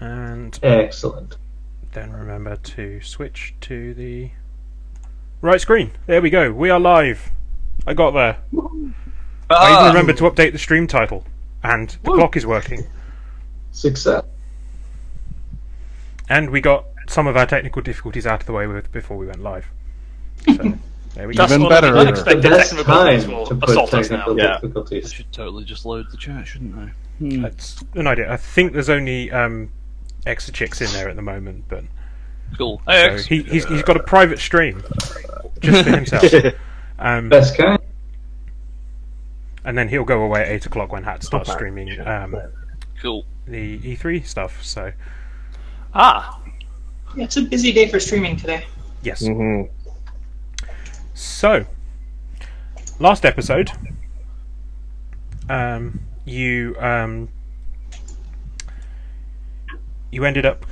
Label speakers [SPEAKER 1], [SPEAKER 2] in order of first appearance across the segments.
[SPEAKER 1] And
[SPEAKER 2] Excellent.
[SPEAKER 1] then remember to switch to the right screen. There we go. We are live. I got there. I even remembered to update the stream title. And the clock is working.
[SPEAKER 2] Success.
[SPEAKER 1] And we got some of our technical difficulties out of the way before we went live. So, there we go.
[SPEAKER 3] Even better.
[SPEAKER 4] Unexpected
[SPEAKER 2] The best
[SPEAKER 4] technical
[SPEAKER 2] time
[SPEAKER 4] difficulties
[SPEAKER 2] to
[SPEAKER 4] will
[SPEAKER 2] put
[SPEAKER 4] assault us now.
[SPEAKER 2] technical
[SPEAKER 3] Yeah. I
[SPEAKER 2] difficulties.
[SPEAKER 3] should totally just load the chat, shouldn't I?
[SPEAKER 1] That's an idea. I think there's only extra chicks in there at the moment, but
[SPEAKER 4] Cool.
[SPEAKER 1] so
[SPEAKER 4] Hey,
[SPEAKER 1] he's got a private stream just for himself.
[SPEAKER 2] Best kind.
[SPEAKER 1] And then he'll go away at 8 o'clock when Hat starts streaming
[SPEAKER 4] cool.
[SPEAKER 1] the E3 stuff. So
[SPEAKER 4] Ah,
[SPEAKER 5] Yeah, it's a busy day for streaming today.
[SPEAKER 1] yes.
[SPEAKER 3] Mm-hmm.
[SPEAKER 1] So last episode, you ended up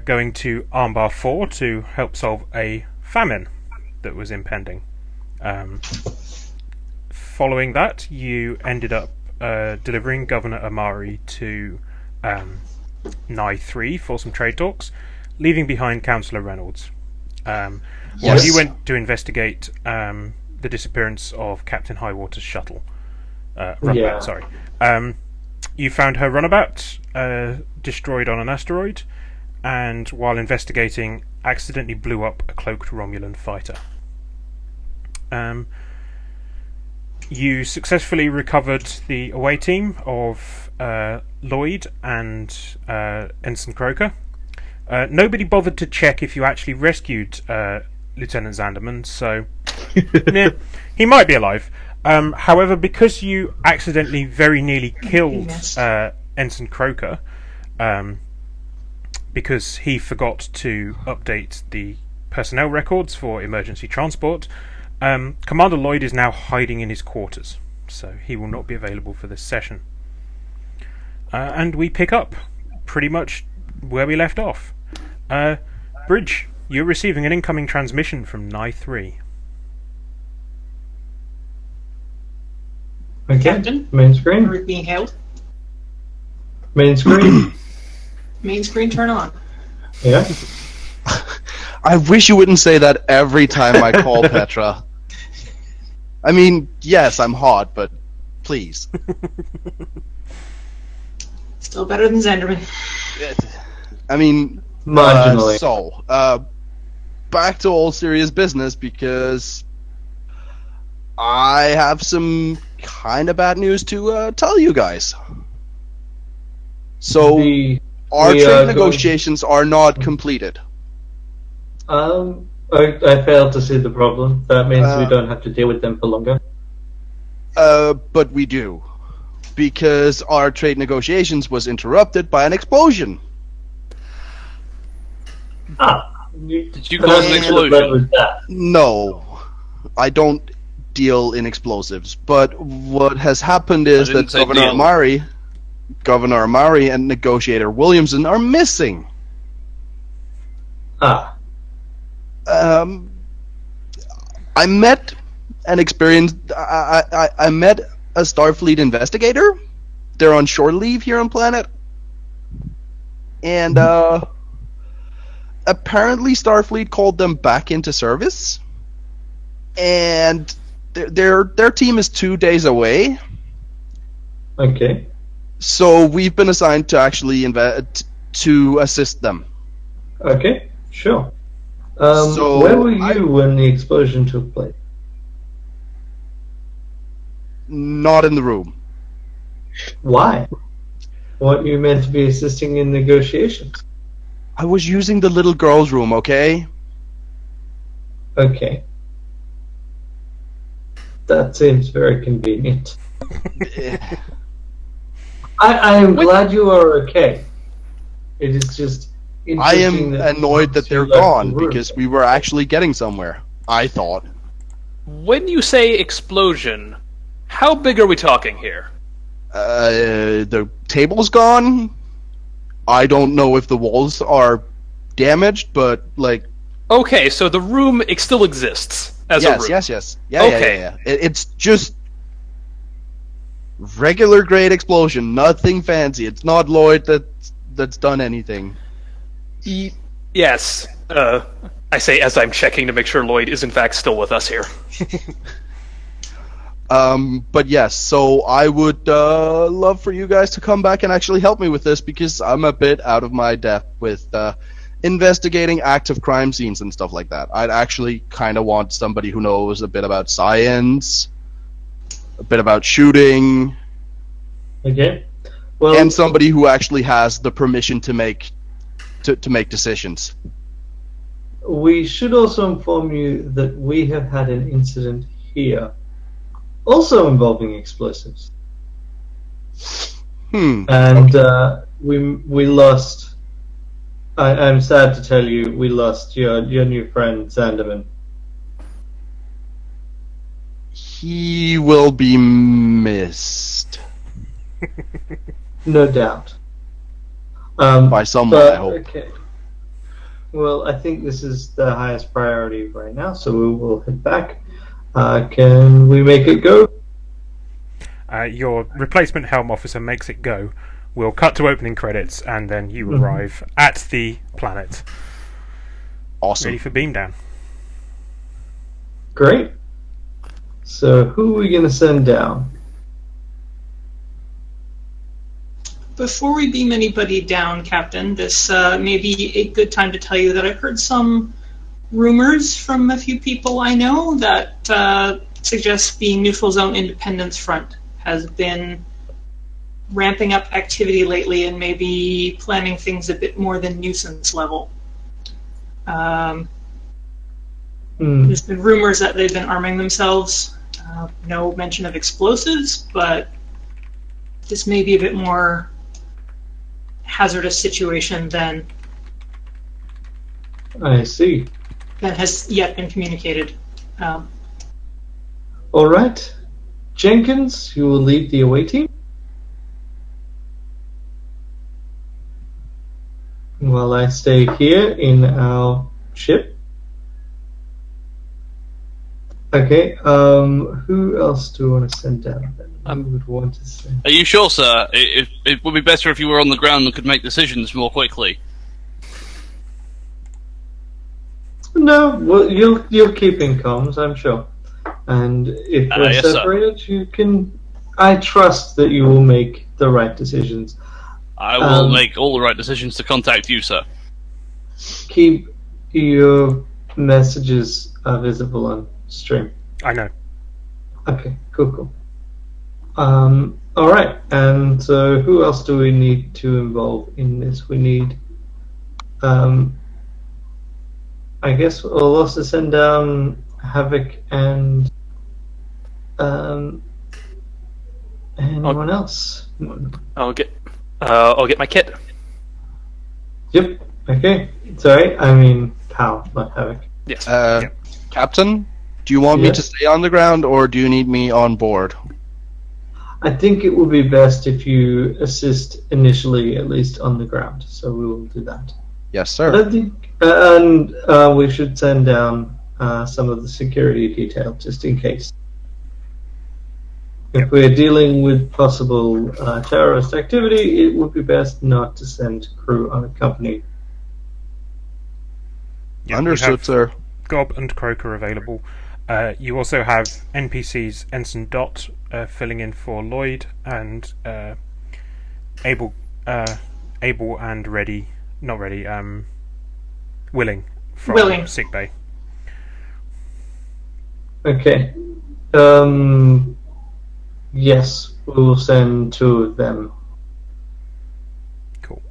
[SPEAKER 1] going to Armbar 4 to help solve a famine that was impending. Following that, you ended up delivering Governor Amari to Nye III for some trade talks, leaving behind Councillor Reynolds. While you went to investigate the disappearance of Captain Highwater's shuttle. Runabout, sorry. You found her runabout destroyed on an asteroid, and while investigating, accidentally blew up a cloaked Romulan fighter. You successfully recovered the away team of Lloyd and Ensign Croker. Nobody bothered to check if you actually rescued Lieutenant Zanderman, so yeah, he might be alive. However, because you accidentally very nearly killed Ensign Croker, because he forgot to update the personnel records for emergency transport, Commander Lloyd is now hiding in his quarters, so he will not be available for this session. And we pick up pretty much where we left off. Bridge, you're receiving an incoming transmission from Nye III.
[SPEAKER 2] Okay.
[SPEAKER 5] Captain?
[SPEAKER 2] Main screen.
[SPEAKER 5] We're being held.
[SPEAKER 2] Main screen.
[SPEAKER 5] Main screen turn on.
[SPEAKER 2] Yeah.
[SPEAKER 3] I wish you wouldn't say that every time I call Petra. I mean, yes, I'm hot, but please.
[SPEAKER 5] Still better than Zenderman.
[SPEAKER 3] I mean,
[SPEAKER 2] Marginally.
[SPEAKER 3] Back to all serious business, because I have some kind of bad news to tell you guys. So, our trade negotiations are not completed.
[SPEAKER 2] I failed to see the problem. That means we don't have to deal with them for longer.
[SPEAKER 3] But we do. Because our trade negotiations was interrupted by an explosion.
[SPEAKER 4] Did you cause an explosion?
[SPEAKER 3] No. I don't deal in explosives. But what has happened is that Governor Amari and Negotiator Williamson are missing. I met an experienced. I met a Starfleet investigator. They're on shore leave here on planet, and apparently Starfleet called them back into service, and their team is 2 days away.
[SPEAKER 2] Okay.
[SPEAKER 3] So we've been assigned to actually to assist them.
[SPEAKER 2] Okay. Sure.
[SPEAKER 3] So
[SPEAKER 2] where were you when the explosion took place?
[SPEAKER 3] Not in the room.
[SPEAKER 2] Why? Weren't you meant to be assisting in negotiations?
[SPEAKER 3] I was using the little girl's room, okay?
[SPEAKER 2] Okay. That seems very convenient. I am glad you are okay. It is just
[SPEAKER 3] I am
[SPEAKER 2] interesting
[SPEAKER 3] annoyed that they're
[SPEAKER 2] you left
[SPEAKER 3] gone,
[SPEAKER 2] the room.
[SPEAKER 3] because we were actually getting somewhere, I thought.
[SPEAKER 4] When you say explosion, how big are we talking here?
[SPEAKER 3] The table's gone. I don't know if the walls are damaged, but, like...
[SPEAKER 4] Okay, so the room still exists as a room.
[SPEAKER 3] Yes. Yeah.
[SPEAKER 4] Okay.
[SPEAKER 3] It's just regular grade explosion, nothing fancy. It's not Lloyd that that's done anything.
[SPEAKER 4] Yes. I say as I'm checking to make sure Lloyd is in fact still with us here.
[SPEAKER 3] But yes, so I would love for you guys to come back and actually help me with this, because I'm a bit out of my depth with investigating active crime scenes and stuff like that. I'd actually kind of want somebody who knows a bit about science, a bit about shooting,
[SPEAKER 2] Okay. Well,
[SPEAKER 3] and somebody who actually has the permission to make decisions.
[SPEAKER 2] we should also inform you that we have had an incident here, also involving explosives, and we lost. I'm sad to tell you, we lost your new friend Zanderman.
[SPEAKER 3] He will be missed
[SPEAKER 2] No doubt.
[SPEAKER 3] by someone, I hope.
[SPEAKER 2] Okay. Well, I think this is the highest priority right now, so we will head back. Can we make it go?
[SPEAKER 1] Your replacement helm officer makes it go. We'll cut to opening credits, and then you arrive at the planet.
[SPEAKER 3] Awesome.
[SPEAKER 1] Ready for beam down.
[SPEAKER 2] Great. So who are we going to send down?
[SPEAKER 5] Before we beam anybody down, Captain, this may be a good time to tell you that I've heard some rumors from a few people I know that suggest the Neutral Zone Independence Front has been ramping up activity lately and maybe planning things a bit more than nuisance level. There's been rumors that they've been arming themselves. No mention of explosives, but this may be a bit more hazardous situation than
[SPEAKER 2] I see.
[SPEAKER 5] that has yet been communicated.
[SPEAKER 2] All right. Jenkins, you will lead the away team, while I stay here in our ship. Okay. Who else do we want to send down? Who would want to send?
[SPEAKER 6] Are you sure, sir? It would be better if you were on the ground and could make decisions more quickly.
[SPEAKER 2] No, well, you'll keep in comms, I'm sure. And if we're
[SPEAKER 6] yes,
[SPEAKER 2] separated, you can. I trust that you will make the right decisions.
[SPEAKER 6] I will make all the right decisions to contact you, sir.
[SPEAKER 2] Keep your messages visible on stream.
[SPEAKER 1] I know.
[SPEAKER 2] Okay, cool. All right, and so who else do we need to involve in this? We need, I guess we'll also send down Havoc and anyone else.
[SPEAKER 4] I'll get my kit.
[SPEAKER 2] Yep. Okay. Sorry, I mean Pal, not Havoc.
[SPEAKER 4] Yes.
[SPEAKER 3] Captain, do you want me to stay on the ground, or do you need me on board?
[SPEAKER 2] I think it would be best if you assist initially, at least on the ground. So we will do that.
[SPEAKER 3] Yes, sir.
[SPEAKER 2] But I think, and we should send down some of the security detail just in case. If we're dealing with possible terrorist activity, it would be best not to send crew unaccompanied.
[SPEAKER 1] Yeah,
[SPEAKER 3] Understood, sir.
[SPEAKER 1] Gob and Croker available. You also have NPCs Ensign Dot filling in for Lloyd, and Able and Willing from
[SPEAKER 5] Willing.
[SPEAKER 1] sickbay.
[SPEAKER 2] Okay. Yes, we will send two of them.
[SPEAKER 1] Cool.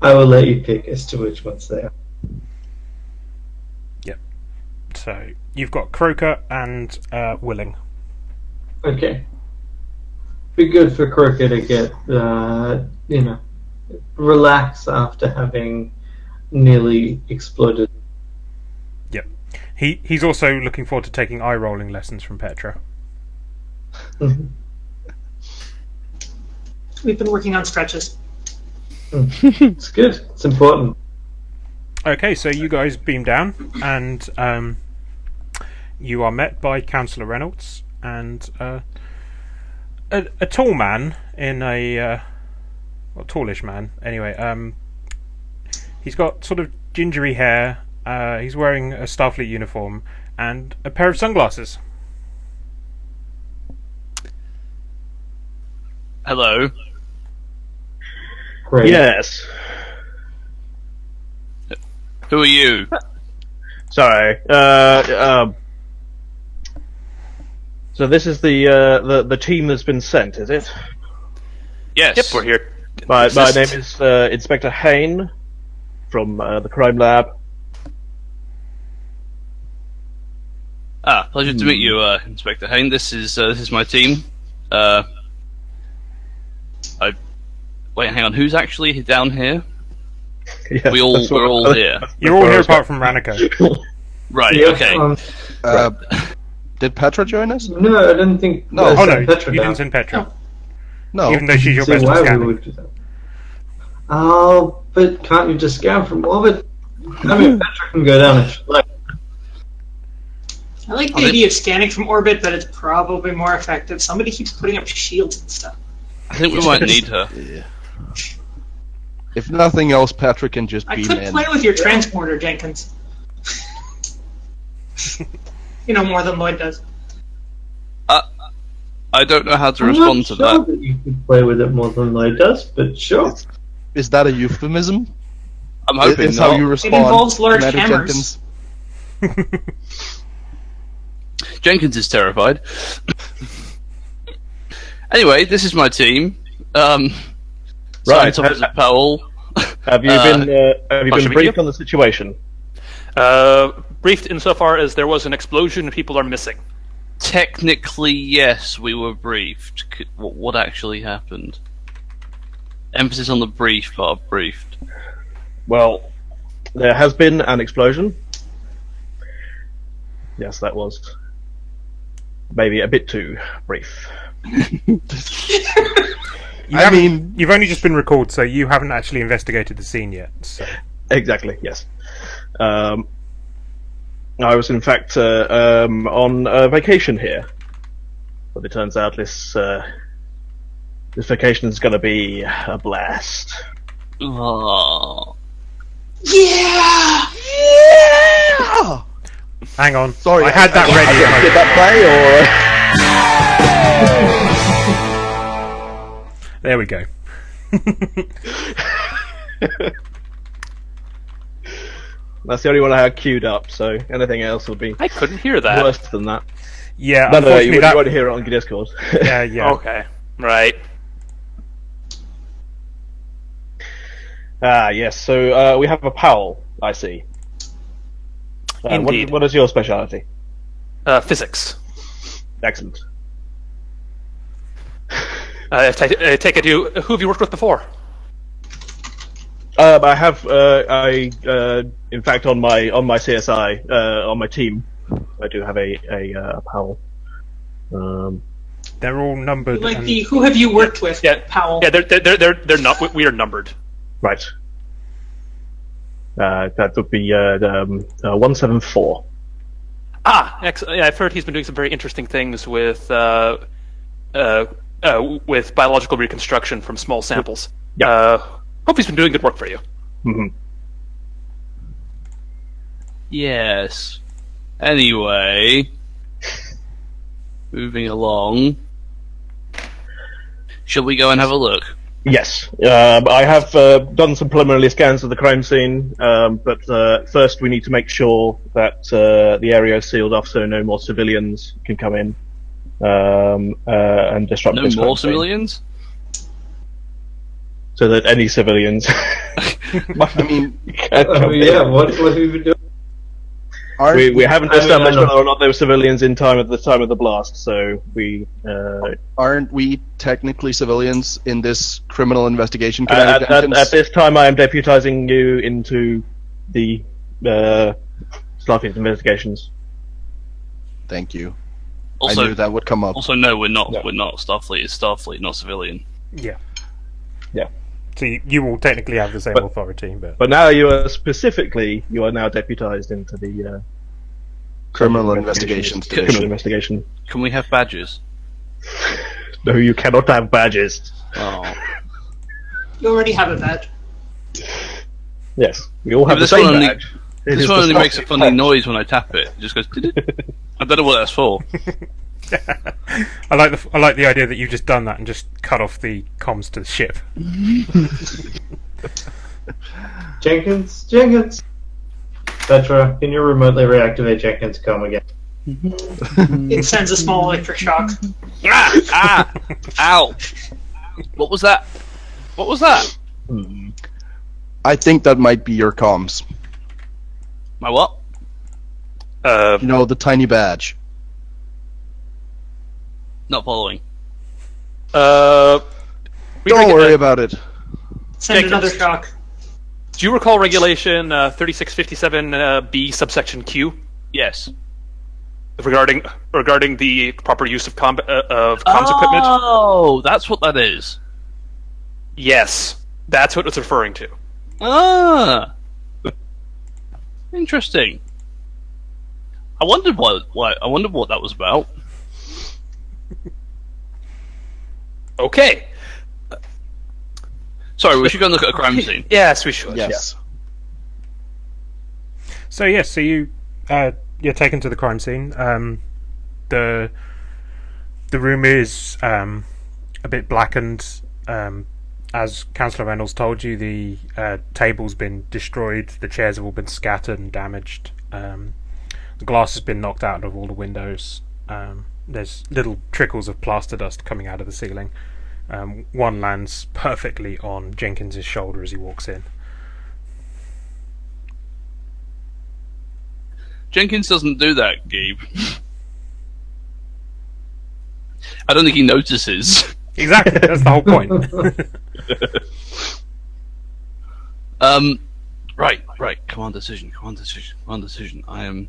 [SPEAKER 2] I will let you pick as to which ones they are.
[SPEAKER 1] Yep. So you've got Croker and Willing.
[SPEAKER 2] Okay. Be good for Croker to get, relax after having nearly exploded.
[SPEAKER 1] Yep. He's also looking forward to taking eye rolling lessons from Petra.
[SPEAKER 2] Mhm.
[SPEAKER 5] We've been working on stretches.
[SPEAKER 2] It's good. It's important.
[SPEAKER 1] Okay, so you guys beam down, and you are met by Councillor Reynolds and a tall man in a well, tallish man. Anyway, he's got sort of gingery hair. He's wearing a Starfleet uniform and a pair of sunglasses.
[SPEAKER 6] Hello.
[SPEAKER 2] Great.
[SPEAKER 7] Yes.
[SPEAKER 6] Who are you?
[SPEAKER 7] Sorry. So this is the team that's been sent, is it?
[SPEAKER 6] Yes.
[SPEAKER 4] Yep, we're here.
[SPEAKER 7] My name is Inspector Haine from the crime lab.
[SPEAKER 6] Pleasure to meet you, Inspector Haine. This is my team. Wait, hang on. Who's actually down here?
[SPEAKER 7] Yes,
[SPEAKER 6] We're all here.
[SPEAKER 1] You're all here apart from Ranico.
[SPEAKER 6] Right.
[SPEAKER 2] Yeah,
[SPEAKER 6] Okay.
[SPEAKER 3] Did Petra join us?
[SPEAKER 2] no, I didn't think.
[SPEAKER 3] No.
[SPEAKER 1] Oh no,
[SPEAKER 2] sent Petra
[SPEAKER 1] you
[SPEAKER 2] down.
[SPEAKER 1] didn't send Petra,
[SPEAKER 3] No.
[SPEAKER 1] even though she's your
[SPEAKER 2] See
[SPEAKER 1] best
[SPEAKER 2] why
[SPEAKER 1] at
[SPEAKER 2] we
[SPEAKER 1] scanning.
[SPEAKER 2] would do that. Oh, but can't you just scan from orbit? I mean, Petra can go down if she likes.
[SPEAKER 5] I like the idea of scanning from orbit, but it's probably more effective. Somebody keeps putting up shields and stuff.
[SPEAKER 6] I think we might need her.
[SPEAKER 3] Yeah. If nothing else, Petra can just
[SPEAKER 5] I
[SPEAKER 3] beam
[SPEAKER 5] could
[SPEAKER 3] in.
[SPEAKER 5] play with your transporter, Jenkins. You know, more than Lloyd does.
[SPEAKER 6] I don't know how to
[SPEAKER 2] I'm
[SPEAKER 6] respond
[SPEAKER 2] not
[SPEAKER 6] to
[SPEAKER 2] sure
[SPEAKER 6] that.
[SPEAKER 2] you could play with it more than Lloyd does, but sure.
[SPEAKER 3] Is that a euphemism?
[SPEAKER 6] I'm hoping
[SPEAKER 3] Is
[SPEAKER 6] not.
[SPEAKER 3] how you respond.
[SPEAKER 5] involves large
[SPEAKER 3] Commander
[SPEAKER 5] hammers.
[SPEAKER 3] Jenkins?
[SPEAKER 6] Jenkins is terrified. Anyway, this is my team.
[SPEAKER 7] Right.
[SPEAKER 6] Science Officer Powell.
[SPEAKER 7] Have you been briefed on the situation?
[SPEAKER 4] Briefed insofar as there was an explosion and people are missing.
[SPEAKER 6] Technically, yes, we were briefed. What actually happened? Emphasis on the brief part of briefed.
[SPEAKER 7] Well, there has been an explosion. Yes, that was maybe a bit too brief.
[SPEAKER 1] You've only just been recalled, so you haven't actually investigated the scene yet. So.
[SPEAKER 7] Exactly, yes. I was in fact on vacation here, but it turns out this vacation is going to be a blast.
[SPEAKER 6] Oh.
[SPEAKER 5] Yeah!
[SPEAKER 3] Yeah!
[SPEAKER 1] Hang on.
[SPEAKER 3] Sorry,
[SPEAKER 1] I had that ready.
[SPEAKER 7] Did that play, or
[SPEAKER 1] There we go.
[SPEAKER 7] that's the only one I had queued up? So anything else would be
[SPEAKER 4] I couldn't hear that.
[SPEAKER 7] worse than that.
[SPEAKER 1] Yeah,
[SPEAKER 7] No,
[SPEAKER 1] unfortunately
[SPEAKER 7] you
[SPEAKER 1] that.
[SPEAKER 7] won't hear it on Discord.
[SPEAKER 1] Yeah.
[SPEAKER 4] Okay, right.
[SPEAKER 7] Yes. So we have a Powell. I see.
[SPEAKER 4] Indeed.
[SPEAKER 7] What is your speciality?
[SPEAKER 4] Physics.
[SPEAKER 7] Excellent.
[SPEAKER 4] I take it who have you worked with before?
[SPEAKER 7] I have, in fact, on my CSI, on my team, I do have a Powell.
[SPEAKER 1] They're all numbered.
[SPEAKER 5] Like
[SPEAKER 1] and-
[SPEAKER 5] the who have you worked with,
[SPEAKER 4] Yeah.
[SPEAKER 5] Powell?
[SPEAKER 4] Yeah, they're not. We are numbered.
[SPEAKER 7] Right. That would be 174.
[SPEAKER 4] Excellent. Yeah, I've heard he's been doing some very interesting things with biological reconstruction from small samples.
[SPEAKER 7] Yeah.
[SPEAKER 4] Hope he's been doing good work for you.
[SPEAKER 7] Mm-hmm.
[SPEAKER 6] Yes. Anyway, moving along. Shall we go and have a look?
[SPEAKER 7] Yes. I have done some preliminary scans of the crime scene, but first we need to make sure that the area is sealed off so no more civilians can come in and disrupt
[SPEAKER 6] No
[SPEAKER 7] this crime
[SPEAKER 6] more
[SPEAKER 7] scene.
[SPEAKER 6] civilians?
[SPEAKER 7] So that any civilians...
[SPEAKER 3] I mean,
[SPEAKER 2] Yeah, what have you been doing?
[SPEAKER 3] aren't
[SPEAKER 7] we haven't
[SPEAKER 2] I mean,
[SPEAKER 7] established
[SPEAKER 2] I know.
[SPEAKER 7] whether or not they were civilians at the time of the blast, so we...
[SPEAKER 3] aren't we technically civilians in this criminal investigation?
[SPEAKER 7] At this time, I am deputizing you into the Starfleet investigations.
[SPEAKER 3] Thank you. I
[SPEAKER 6] Also,
[SPEAKER 3] knew that would come up.
[SPEAKER 6] also, no, we're not.
[SPEAKER 7] No.
[SPEAKER 6] We're not. Starfleet is Starfleet, not civilian.
[SPEAKER 1] Yeah.
[SPEAKER 7] Yeah.
[SPEAKER 1] So you will technically have the same
[SPEAKER 7] But-
[SPEAKER 1] authority, but
[SPEAKER 7] But now you are now deputized into the
[SPEAKER 3] Criminal Investigations
[SPEAKER 7] Criminal
[SPEAKER 3] Division.
[SPEAKER 7] investigation.
[SPEAKER 6] Can we have badges?
[SPEAKER 7] No, you cannot have badges.
[SPEAKER 6] Oh.
[SPEAKER 5] You already have a bed.
[SPEAKER 7] Yes, we all
[SPEAKER 6] Yeah,
[SPEAKER 7] have
[SPEAKER 6] but
[SPEAKER 7] the
[SPEAKER 6] this
[SPEAKER 7] same
[SPEAKER 6] one only-
[SPEAKER 7] badge.
[SPEAKER 6] This one only makes a funny noise when I tap it. It just goes. I don't know what that's for.
[SPEAKER 1] I like the idea that you've just done that and just cut off the comms to the ship.
[SPEAKER 2] Jenkins? Petra, can you remotely reactivate Jenkins' com again?
[SPEAKER 5] It sends a small electric shock.
[SPEAKER 6] Ow! What was that? What was that?
[SPEAKER 3] I think that might be your comms.
[SPEAKER 6] My what?
[SPEAKER 3] You know, the tiny badge.
[SPEAKER 4] Not following.
[SPEAKER 3] Don't worry about it.
[SPEAKER 5] Send
[SPEAKER 4] Jenkins.
[SPEAKER 5] another shock.
[SPEAKER 4] Do you recall Regulation 3657B subsection Q
[SPEAKER 6] Yes.
[SPEAKER 4] regarding the proper use of comms equipment?
[SPEAKER 6] Oh, that's what that is.
[SPEAKER 4] Yes, that's what it's referring to.
[SPEAKER 6] Ah, interesting. I wondered what that was about.
[SPEAKER 4] Okay.
[SPEAKER 6] Sorry, we should go and look at a crime scene.
[SPEAKER 4] Yes, we should.
[SPEAKER 3] Yes.
[SPEAKER 1] So yes, so you're taken to the crime scene. The room is a bit blackened. As Councillor Reynolds told you, the table's been destroyed. The chairs have all been scattered and damaged. The glass has been knocked out of all the windows. There's little trickles of plaster dust coming out of the ceiling. One lands perfectly on Jenkins's shoulder as he walks in.
[SPEAKER 6] Jenkins doesn't do that, Gabe. I don't think he notices.
[SPEAKER 1] Exactly, that's the whole point.
[SPEAKER 6] Right. Come on, decision. I am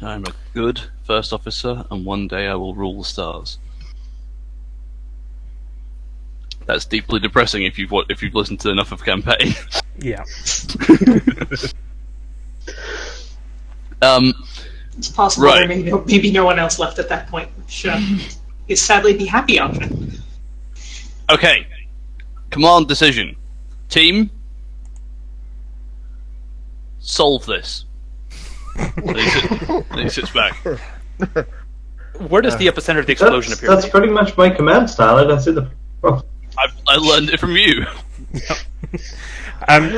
[SPEAKER 6] a good first officer, and one day I will rule the stars. That's deeply depressing if you've listened to enough of campaign.
[SPEAKER 1] Yeah.
[SPEAKER 5] It's possible
[SPEAKER 6] Right.
[SPEAKER 5] there maybe no one else left at that point, which is sadly the happy option.
[SPEAKER 6] Okay. Command decision. Team, solve this. Then he sits back.
[SPEAKER 4] Where does the epicenter of the explosion appear?
[SPEAKER 2] That's pretty much my command style. I don't see the problem.
[SPEAKER 6] I learned it from you.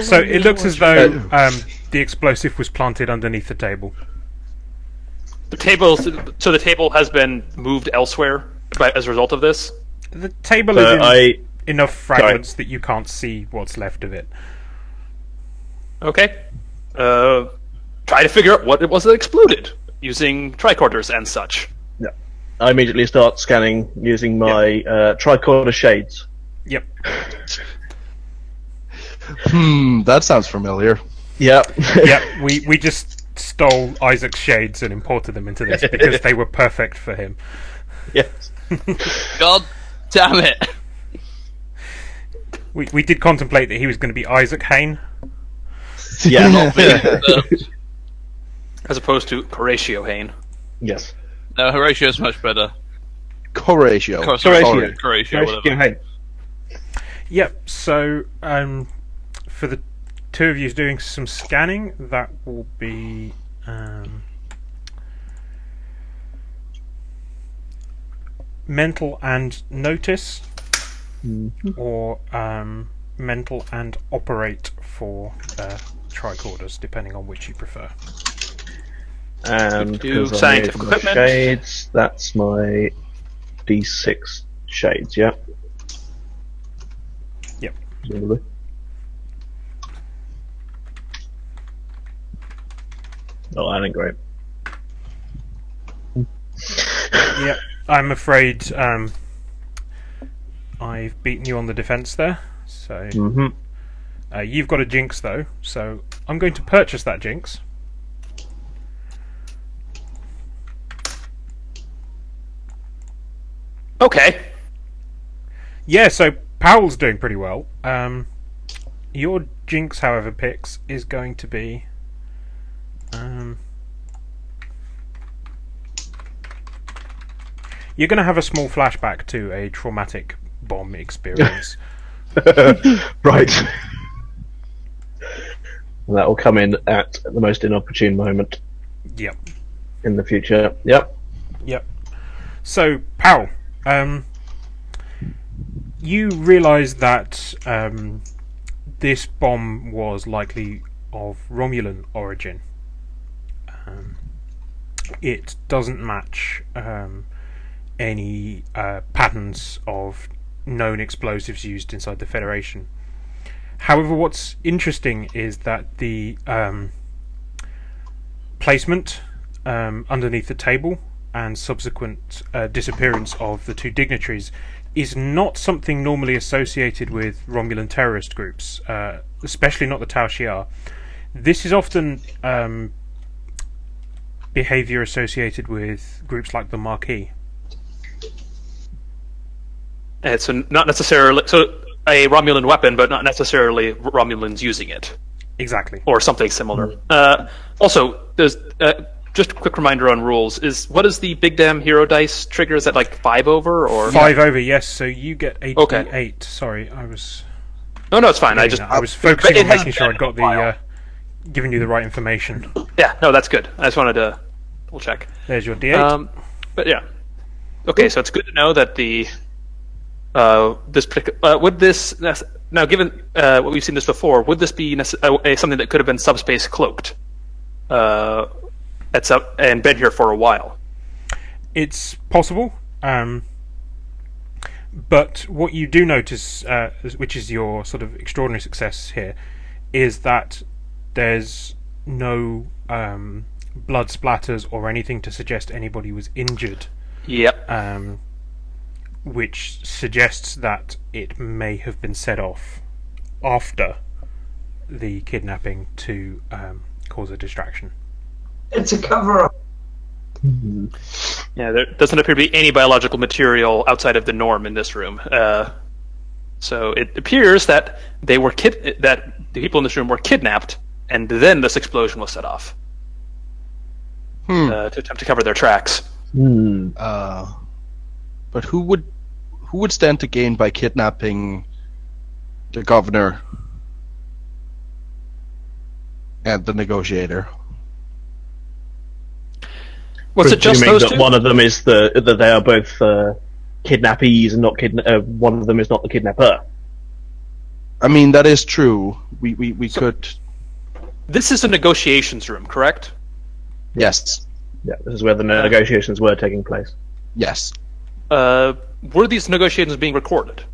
[SPEAKER 1] So it looks as though the explosive was planted underneath the table.
[SPEAKER 4] The table has been moved elsewhere as a result of this.
[SPEAKER 1] The table is in enough fragments that you can't see what's left of it.
[SPEAKER 4] Okay. Try to figure out what it was that exploded using tricorders and such.
[SPEAKER 7] Yeah. I immediately start scanning using my tricorder shades.
[SPEAKER 1] Yep.
[SPEAKER 3] That sounds familiar.
[SPEAKER 7] Yeah.
[SPEAKER 1] Yep. We just stole Isaac's shades and imported them into this because they were perfect for him.
[SPEAKER 7] Yes.
[SPEAKER 6] God damn it!
[SPEAKER 1] We did contemplate that he was going to be Isaac Haine.
[SPEAKER 7] Yeah.
[SPEAKER 6] Not being
[SPEAKER 4] As opposed to Coratio Haine.
[SPEAKER 7] Yes.
[SPEAKER 6] No, Horatio's much better.
[SPEAKER 3] Coratio.
[SPEAKER 7] Coratio.
[SPEAKER 6] Coratio, whatever.
[SPEAKER 7] Haine.
[SPEAKER 1] Yep. So for the two of you doing some scanning, that will be mental and notice, or mental and operate for tricorders, depending on which you prefer.
[SPEAKER 7] And
[SPEAKER 4] Do
[SPEAKER 7] 'cause I
[SPEAKER 4] scientific
[SPEAKER 7] need my
[SPEAKER 4] equipment.
[SPEAKER 7] shades, that's my D6 shades, yeah?
[SPEAKER 1] Yep.
[SPEAKER 7] Presumably. Oh, that ain't great.
[SPEAKER 1] Yep. I'm afraid I've beaten you on the defense there. So you've got a jinx though, so I'm going to purchase that jinx.
[SPEAKER 4] Okay.
[SPEAKER 1] Yeah, so Powell's doing pretty well. Your jinx, however, Pix, is going to be you're going to have a small flashback to a traumatic bomb experience.
[SPEAKER 7] Right. That will come in at the most inopportune moment
[SPEAKER 1] Yep.
[SPEAKER 7] in the future. Yep.
[SPEAKER 1] Yep. So, Powell, you realise that this bomb was likely of Romulan origin. It doesn't match any patterns of known explosives used inside the Federation. However, what's interesting is that the placement underneath the table and subsequent disappearance of the two dignitaries is not something normally associated with Romulan terrorist groups, especially not the Tal Shiar. This is often behaviour associated with groups like the Marquis.
[SPEAKER 4] And so not necessarily a Romulan weapon, but not necessarily Romulans using it,
[SPEAKER 1] Exactly.
[SPEAKER 4] or something similar. Also, there's just a quick reminder on rules: what is the Big Damn Hero dice trigger? Is that like 5 over or
[SPEAKER 1] 5 over? Yes. So you get 8
[SPEAKER 4] Okay.
[SPEAKER 1] d8. Sorry, I was.
[SPEAKER 4] No, it's fine. I
[SPEAKER 1] was focusing on
[SPEAKER 4] it has
[SPEAKER 1] making sure
[SPEAKER 4] been
[SPEAKER 1] I'd got the giving you the right information.
[SPEAKER 4] Yeah, no, that's good. I just wanted to double check.
[SPEAKER 1] There's your d8.
[SPEAKER 4] But yeah, okay. So it's good to know that the this particular would this now given what we've seen this before, would this be something that could have been subspace cloaked? That's up and been here for a while.
[SPEAKER 1] It's possible, but what you do notice, which is your sort of extraordinary success here, is that there's no blood splatters or anything to suggest anybody was injured.
[SPEAKER 4] Yep.
[SPEAKER 1] Which suggests that it may have been set off after the kidnapping to cause a distraction.
[SPEAKER 2] It's a cover-up.
[SPEAKER 4] Yeah, there doesn't appear to be any biological material outside of the norm in this room. So it appears that they were that the people in this room were kidnapped, and then this explosion was set off to attempt to cover their tracks.
[SPEAKER 3] But who would stand to gain by kidnapping the governor and the negotiator?
[SPEAKER 4] Was it just
[SPEAKER 7] Presuming
[SPEAKER 4] those
[SPEAKER 7] that
[SPEAKER 4] two?
[SPEAKER 7] one of them is that they are both kidnappees and not one of them is not the kidnapper.
[SPEAKER 3] I mean, that is true. We could.
[SPEAKER 4] This is a negotiations room, correct?
[SPEAKER 3] Yes.
[SPEAKER 7] Yeah, this is where the negotiations were taking place.
[SPEAKER 3] Yes.
[SPEAKER 4] Were these negotiations being recorded?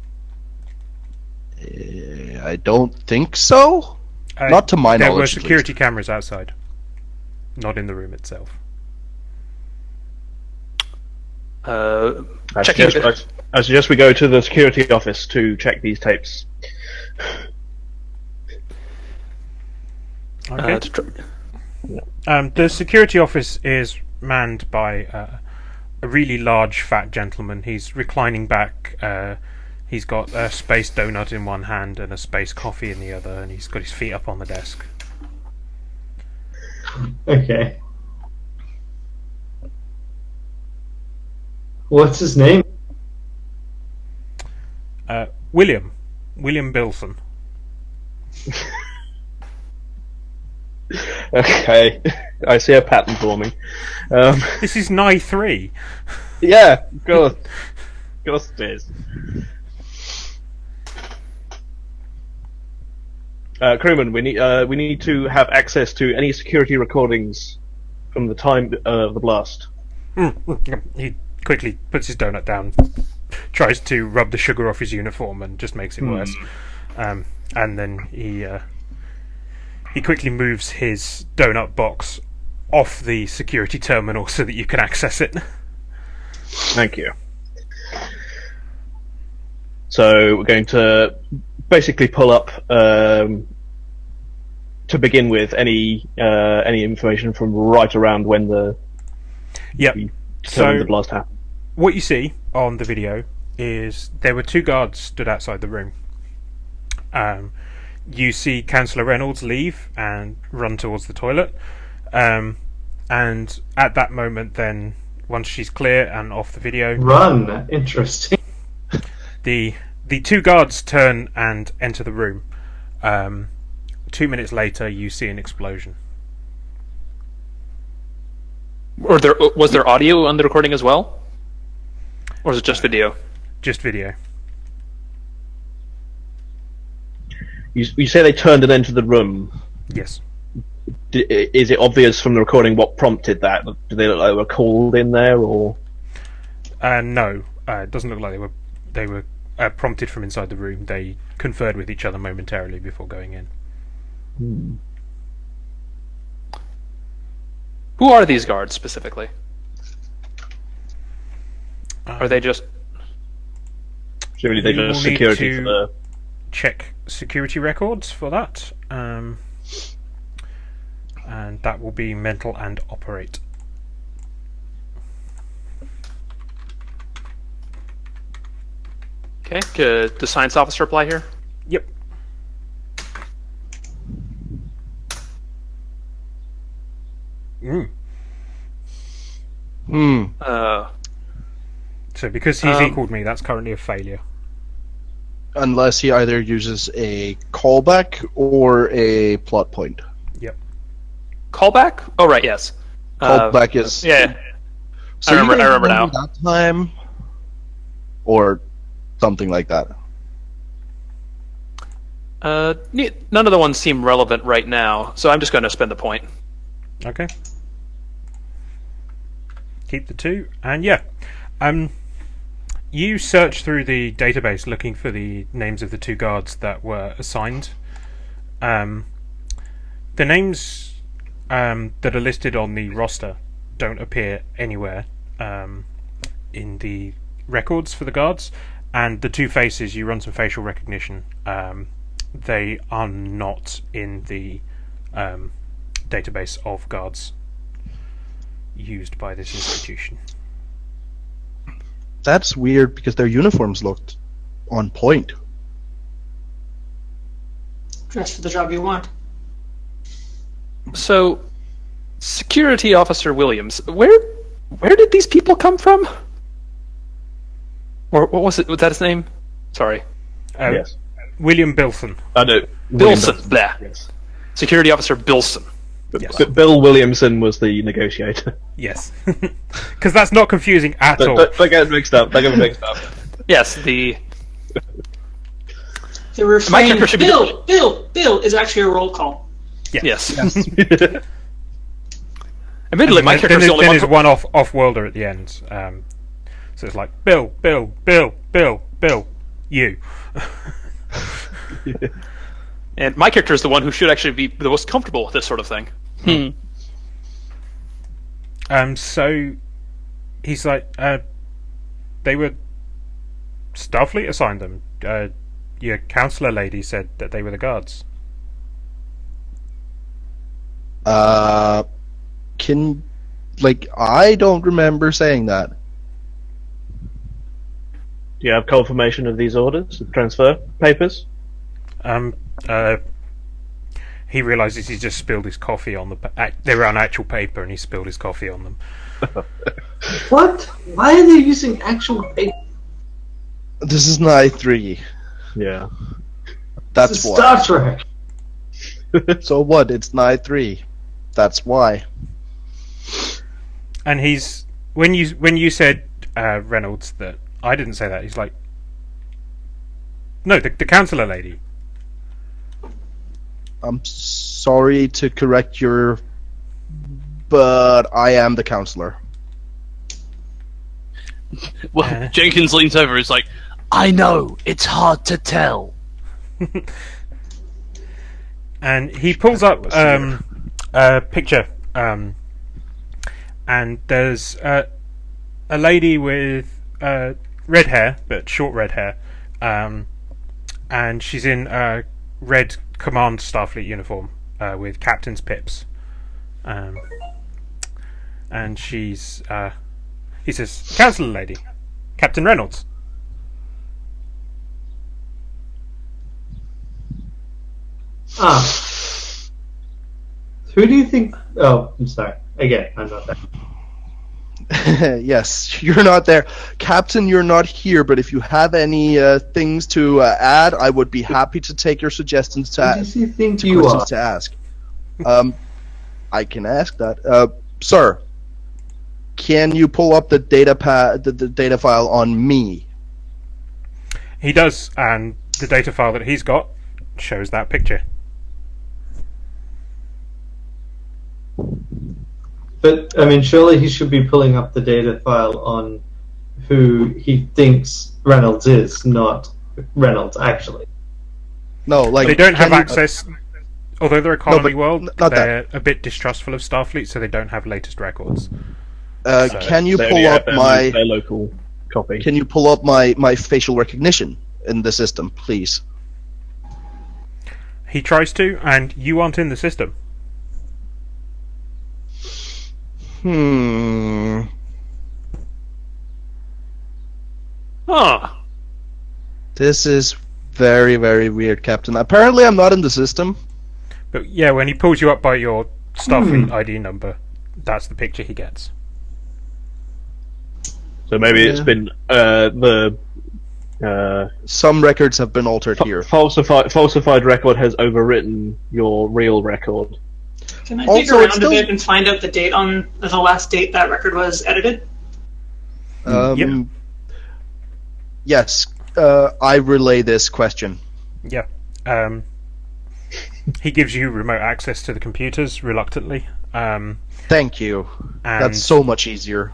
[SPEAKER 3] I don't think so. Not to my
[SPEAKER 1] There
[SPEAKER 3] knowledge.
[SPEAKER 1] were
[SPEAKER 3] at
[SPEAKER 1] security cameras outside, not in the room itself.
[SPEAKER 7] I
[SPEAKER 4] Checking.
[SPEAKER 7] suggest we go to the security office to check these tapes.
[SPEAKER 1] Okay. The security office is manned by a really large fat gentleman. He's reclining back. He's got a space donut in one hand and a space coffee in the other, and he's got his feet up on the desk.
[SPEAKER 2] Okay. What's his name?
[SPEAKER 1] William Bilson.
[SPEAKER 7] Okay, I see a pattern forming.
[SPEAKER 1] This is Nye III.
[SPEAKER 7] Yeah, of course it is. Crewman, we need to have access to any security recordings from the time of the blast.
[SPEAKER 1] He quickly puts his donut down, tries to rub the sugar off his uniform, and just makes it worse. And then he quickly moves his donut box off the security terminal so that you can access it.
[SPEAKER 7] Thank you. So we're going to basically pull up, to begin with, any information from right around when the
[SPEAKER 1] So
[SPEAKER 7] the blast happened.
[SPEAKER 1] what you see on the video is there were two guards stood outside the room. You see Councillor Reynolds leave and run towards the toilet, and at that moment, then once she's clear and off the video,
[SPEAKER 2] Run. Interesting.
[SPEAKER 1] the The two guards turn and enter the room. 2 minutes later, you see an explosion.
[SPEAKER 4] Was there audio on the recording as well? Or is it just video?
[SPEAKER 1] Just video.
[SPEAKER 7] You say they turned and entered the room.
[SPEAKER 1] Yes.
[SPEAKER 7] Is it obvious from the recording what prompted that? Do they look like they were called in there, or?
[SPEAKER 1] No, it doesn't look like they were prompted from inside the room. They conferred with each other momentarily before going in.
[SPEAKER 4] Who are these guards specifically? Are they just?
[SPEAKER 7] Surely they
[SPEAKER 1] You will
[SPEAKER 7] just
[SPEAKER 1] need
[SPEAKER 7] security
[SPEAKER 1] to
[SPEAKER 7] for the.
[SPEAKER 1] check security records for that, and that will be mental and operate.
[SPEAKER 4] Okay. Could the science officer apply here?
[SPEAKER 1] Yep. So because he's equaled me, that's currently a failure.
[SPEAKER 3] Unless he either uses a callback or a plot point.
[SPEAKER 1] Yep.
[SPEAKER 4] Callback? Oh, right. Yes.
[SPEAKER 3] Callback is
[SPEAKER 4] Yeah.
[SPEAKER 3] So
[SPEAKER 4] I remember now.
[SPEAKER 3] That time, or something like that.
[SPEAKER 4] None of the ones seem relevant right now, so I'm just going to spend the point.
[SPEAKER 1] Okay. Keep the 2, and yeah. You search through the database looking for the names of the 2 guards that were assigned. The names that are listed on the roster don't appear anywhere in the records for the guards, and the 2 faces, you run some facial recognition. They are not in the database of guards used by this institution.
[SPEAKER 3] That's weird because their uniforms looked on point.
[SPEAKER 5] Dress for the job you want.
[SPEAKER 4] So, Security Officer Williams, where did these people come from? Or what was it? Was that his name? Sorry.
[SPEAKER 7] Yes.
[SPEAKER 1] William Bilson.
[SPEAKER 7] No.
[SPEAKER 4] Bilson.
[SPEAKER 7] William
[SPEAKER 4] Blah.
[SPEAKER 7] Yes.
[SPEAKER 4] Security Officer Bilson.
[SPEAKER 1] Yes.
[SPEAKER 7] Bill Williamson was the negotiator.
[SPEAKER 1] Yes. Because that's not confusing at all.
[SPEAKER 7] Don't get mixed up.
[SPEAKER 4] Yes, the
[SPEAKER 5] refrain,
[SPEAKER 4] character should be
[SPEAKER 5] Bill is actually a roll call.
[SPEAKER 4] yes.
[SPEAKER 1] And
[SPEAKER 4] Admittedly, my character's the only
[SPEAKER 1] then
[SPEAKER 4] one.
[SPEAKER 1] there's one off-worlder at the end. So it's like, Bill, you.
[SPEAKER 4] And my character is the one who should actually be the most comfortable with this sort of thing.
[SPEAKER 1] So he's like, they were Starfleet assigned them. Your counselor lady said that they were the guards.
[SPEAKER 3] I don't remember saying that.
[SPEAKER 7] Do you have confirmation of these orders, the transfer papers?
[SPEAKER 1] He realizes he's just spilled his coffee on the. They were on actual paper, and he spilled his coffee on them.
[SPEAKER 2] What? Why are they using actual paper?
[SPEAKER 3] This is Nye III.
[SPEAKER 7] Yeah.
[SPEAKER 3] That's
[SPEAKER 2] This is
[SPEAKER 3] why.
[SPEAKER 2] Star Trek.
[SPEAKER 3] So what? It's Nye III. That's why.
[SPEAKER 1] And he's when you said Reynolds that I didn't say that. He's like, no, the counselor lady.
[SPEAKER 3] I'm sorry to correct your, but I am the counselor.
[SPEAKER 6] Well, Jenkins leans over and is like, I know, it's hard to tell.
[SPEAKER 1] And he pulls up a picture, and there's a lady with red hair, but short red hair, and she's in a red Command Starfleet uniform with captain's pips, and she's he says, "Counselor lady, Captain Reynolds."
[SPEAKER 2] Who do you think? Oh, I'm sorry. Again, I'm not there.
[SPEAKER 3] Yes, you're not there. Captain, you're not here, but if you have any things to add, I would be happy to take your suggestions
[SPEAKER 2] Who
[SPEAKER 3] to
[SPEAKER 2] does he think you
[SPEAKER 3] questions
[SPEAKER 2] are?
[SPEAKER 3] to ask. I can ask that. Sir, can you pull up the the data file on me?
[SPEAKER 1] He does, and the data file that he's got shows that picture.
[SPEAKER 2] But, I mean, surely he should be pulling up the data file on who he thinks Reynolds is, not Reynolds, actually.
[SPEAKER 3] No, like
[SPEAKER 1] They don't have
[SPEAKER 3] can you-
[SPEAKER 1] access. Although they're a colony
[SPEAKER 3] but
[SPEAKER 1] world,
[SPEAKER 3] not
[SPEAKER 1] they're a bit distrustful of Starfleet, so they don't have latest records.
[SPEAKER 3] Can you
[SPEAKER 7] They
[SPEAKER 3] pull
[SPEAKER 7] only have
[SPEAKER 3] up
[SPEAKER 7] their local copy.
[SPEAKER 3] Can you pull up my facial recognition in the system, please?
[SPEAKER 1] He tries to, and you aren't in the system.
[SPEAKER 4] Huh.
[SPEAKER 3] This is very, very weird, Captain. Apparently, I'm not in the system.
[SPEAKER 1] But yeah, when he pulls you up by your Starfleet ID number, that's the picture he gets.
[SPEAKER 7] So maybe it's been the
[SPEAKER 3] Some records have been altered here.
[SPEAKER 7] falsified record has overwritten your real record.
[SPEAKER 5] Can I
[SPEAKER 3] Also,
[SPEAKER 5] dig around
[SPEAKER 3] it's still-
[SPEAKER 5] a bit and find out the date on the last date that record was edited?
[SPEAKER 1] Yep.
[SPEAKER 3] Yes, I relay this question.
[SPEAKER 1] Yeah. He gives you remote access to the computers, reluctantly.
[SPEAKER 3] Thank you.
[SPEAKER 1] And
[SPEAKER 3] That's so much easier.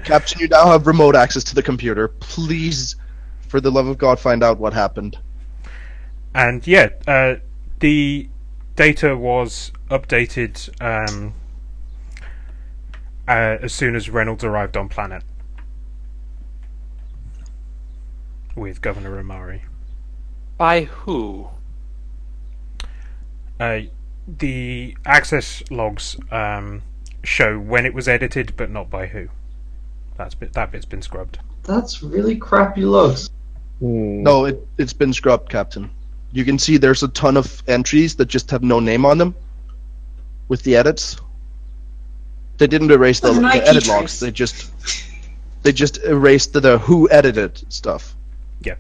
[SPEAKER 3] Captain, you now have remote access to the computer. Please, for the love of God, find out what happened.
[SPEAKER 1] And yeah, the data was updated as soon as Reynolds arrived on planet with Governor Amari.
[SPEAKER 4] By who?
[SPEAKER 1] The access logs show when it was edited, but not by who. That bit's been scrubbed.
[SPEAKER 2] That's really crappy logs.
[SPEAKER 3] No, it's been scrubbed, Captain. You can see there's a ton of entries that just have no name on them with the edits. They didn't erase the
[SPEAKER 5] Those are
[SPEAKER 3] edit
[SPEAKER 5] trace.
[SPEAKER 3] logs. They just erased the who edited stuff.
[SPEAKER 1] Yeah.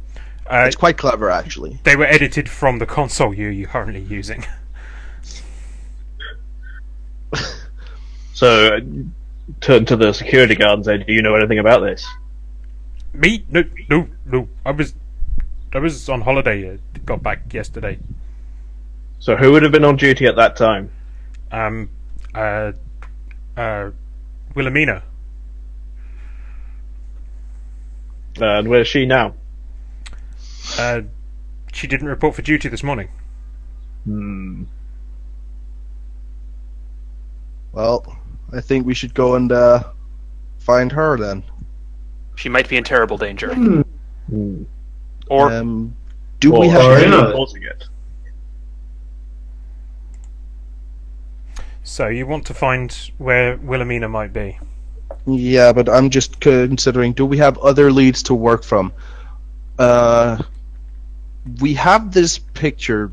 [SPEAKER 3] It's quite clever, actually.
[SPEAKER 1] They were edited from the console you're currently using.
[SPEAKER 7] So turn to the security guard and say, "Do you know anything about this?"
[SPEAKER 1] Me? No. I was on holiday. Got back yesterday.
[SPEAKER 7] So who would have been on duty at that time?
[SPEAKER 1] Wilhelmina.
[SPEAKER 7] And where's she now?
[SPEAKER 1] She didn't report for duty this morning.
[SPEAKER 3] Well, I think we should go and find her then.
[SPEAKER 4] She might be in terrible danger.
[SPEAKER 7] Hmm.
[SPEAKER 4] Or
[SPEAKER 3] Do we
[SPEAKER 7] Or
[SPEAKER 3] have?
[SPEAKER 7] is she
[SPEAKER 2] Yeah.
[SPEAKER 7] really causing it?
[SPEAKER 1] So you want to find where Wilhelmina might be?
[SPEAKER 3] Yeah, but I'm just considering. Do we have other leads to work from? We have this picture.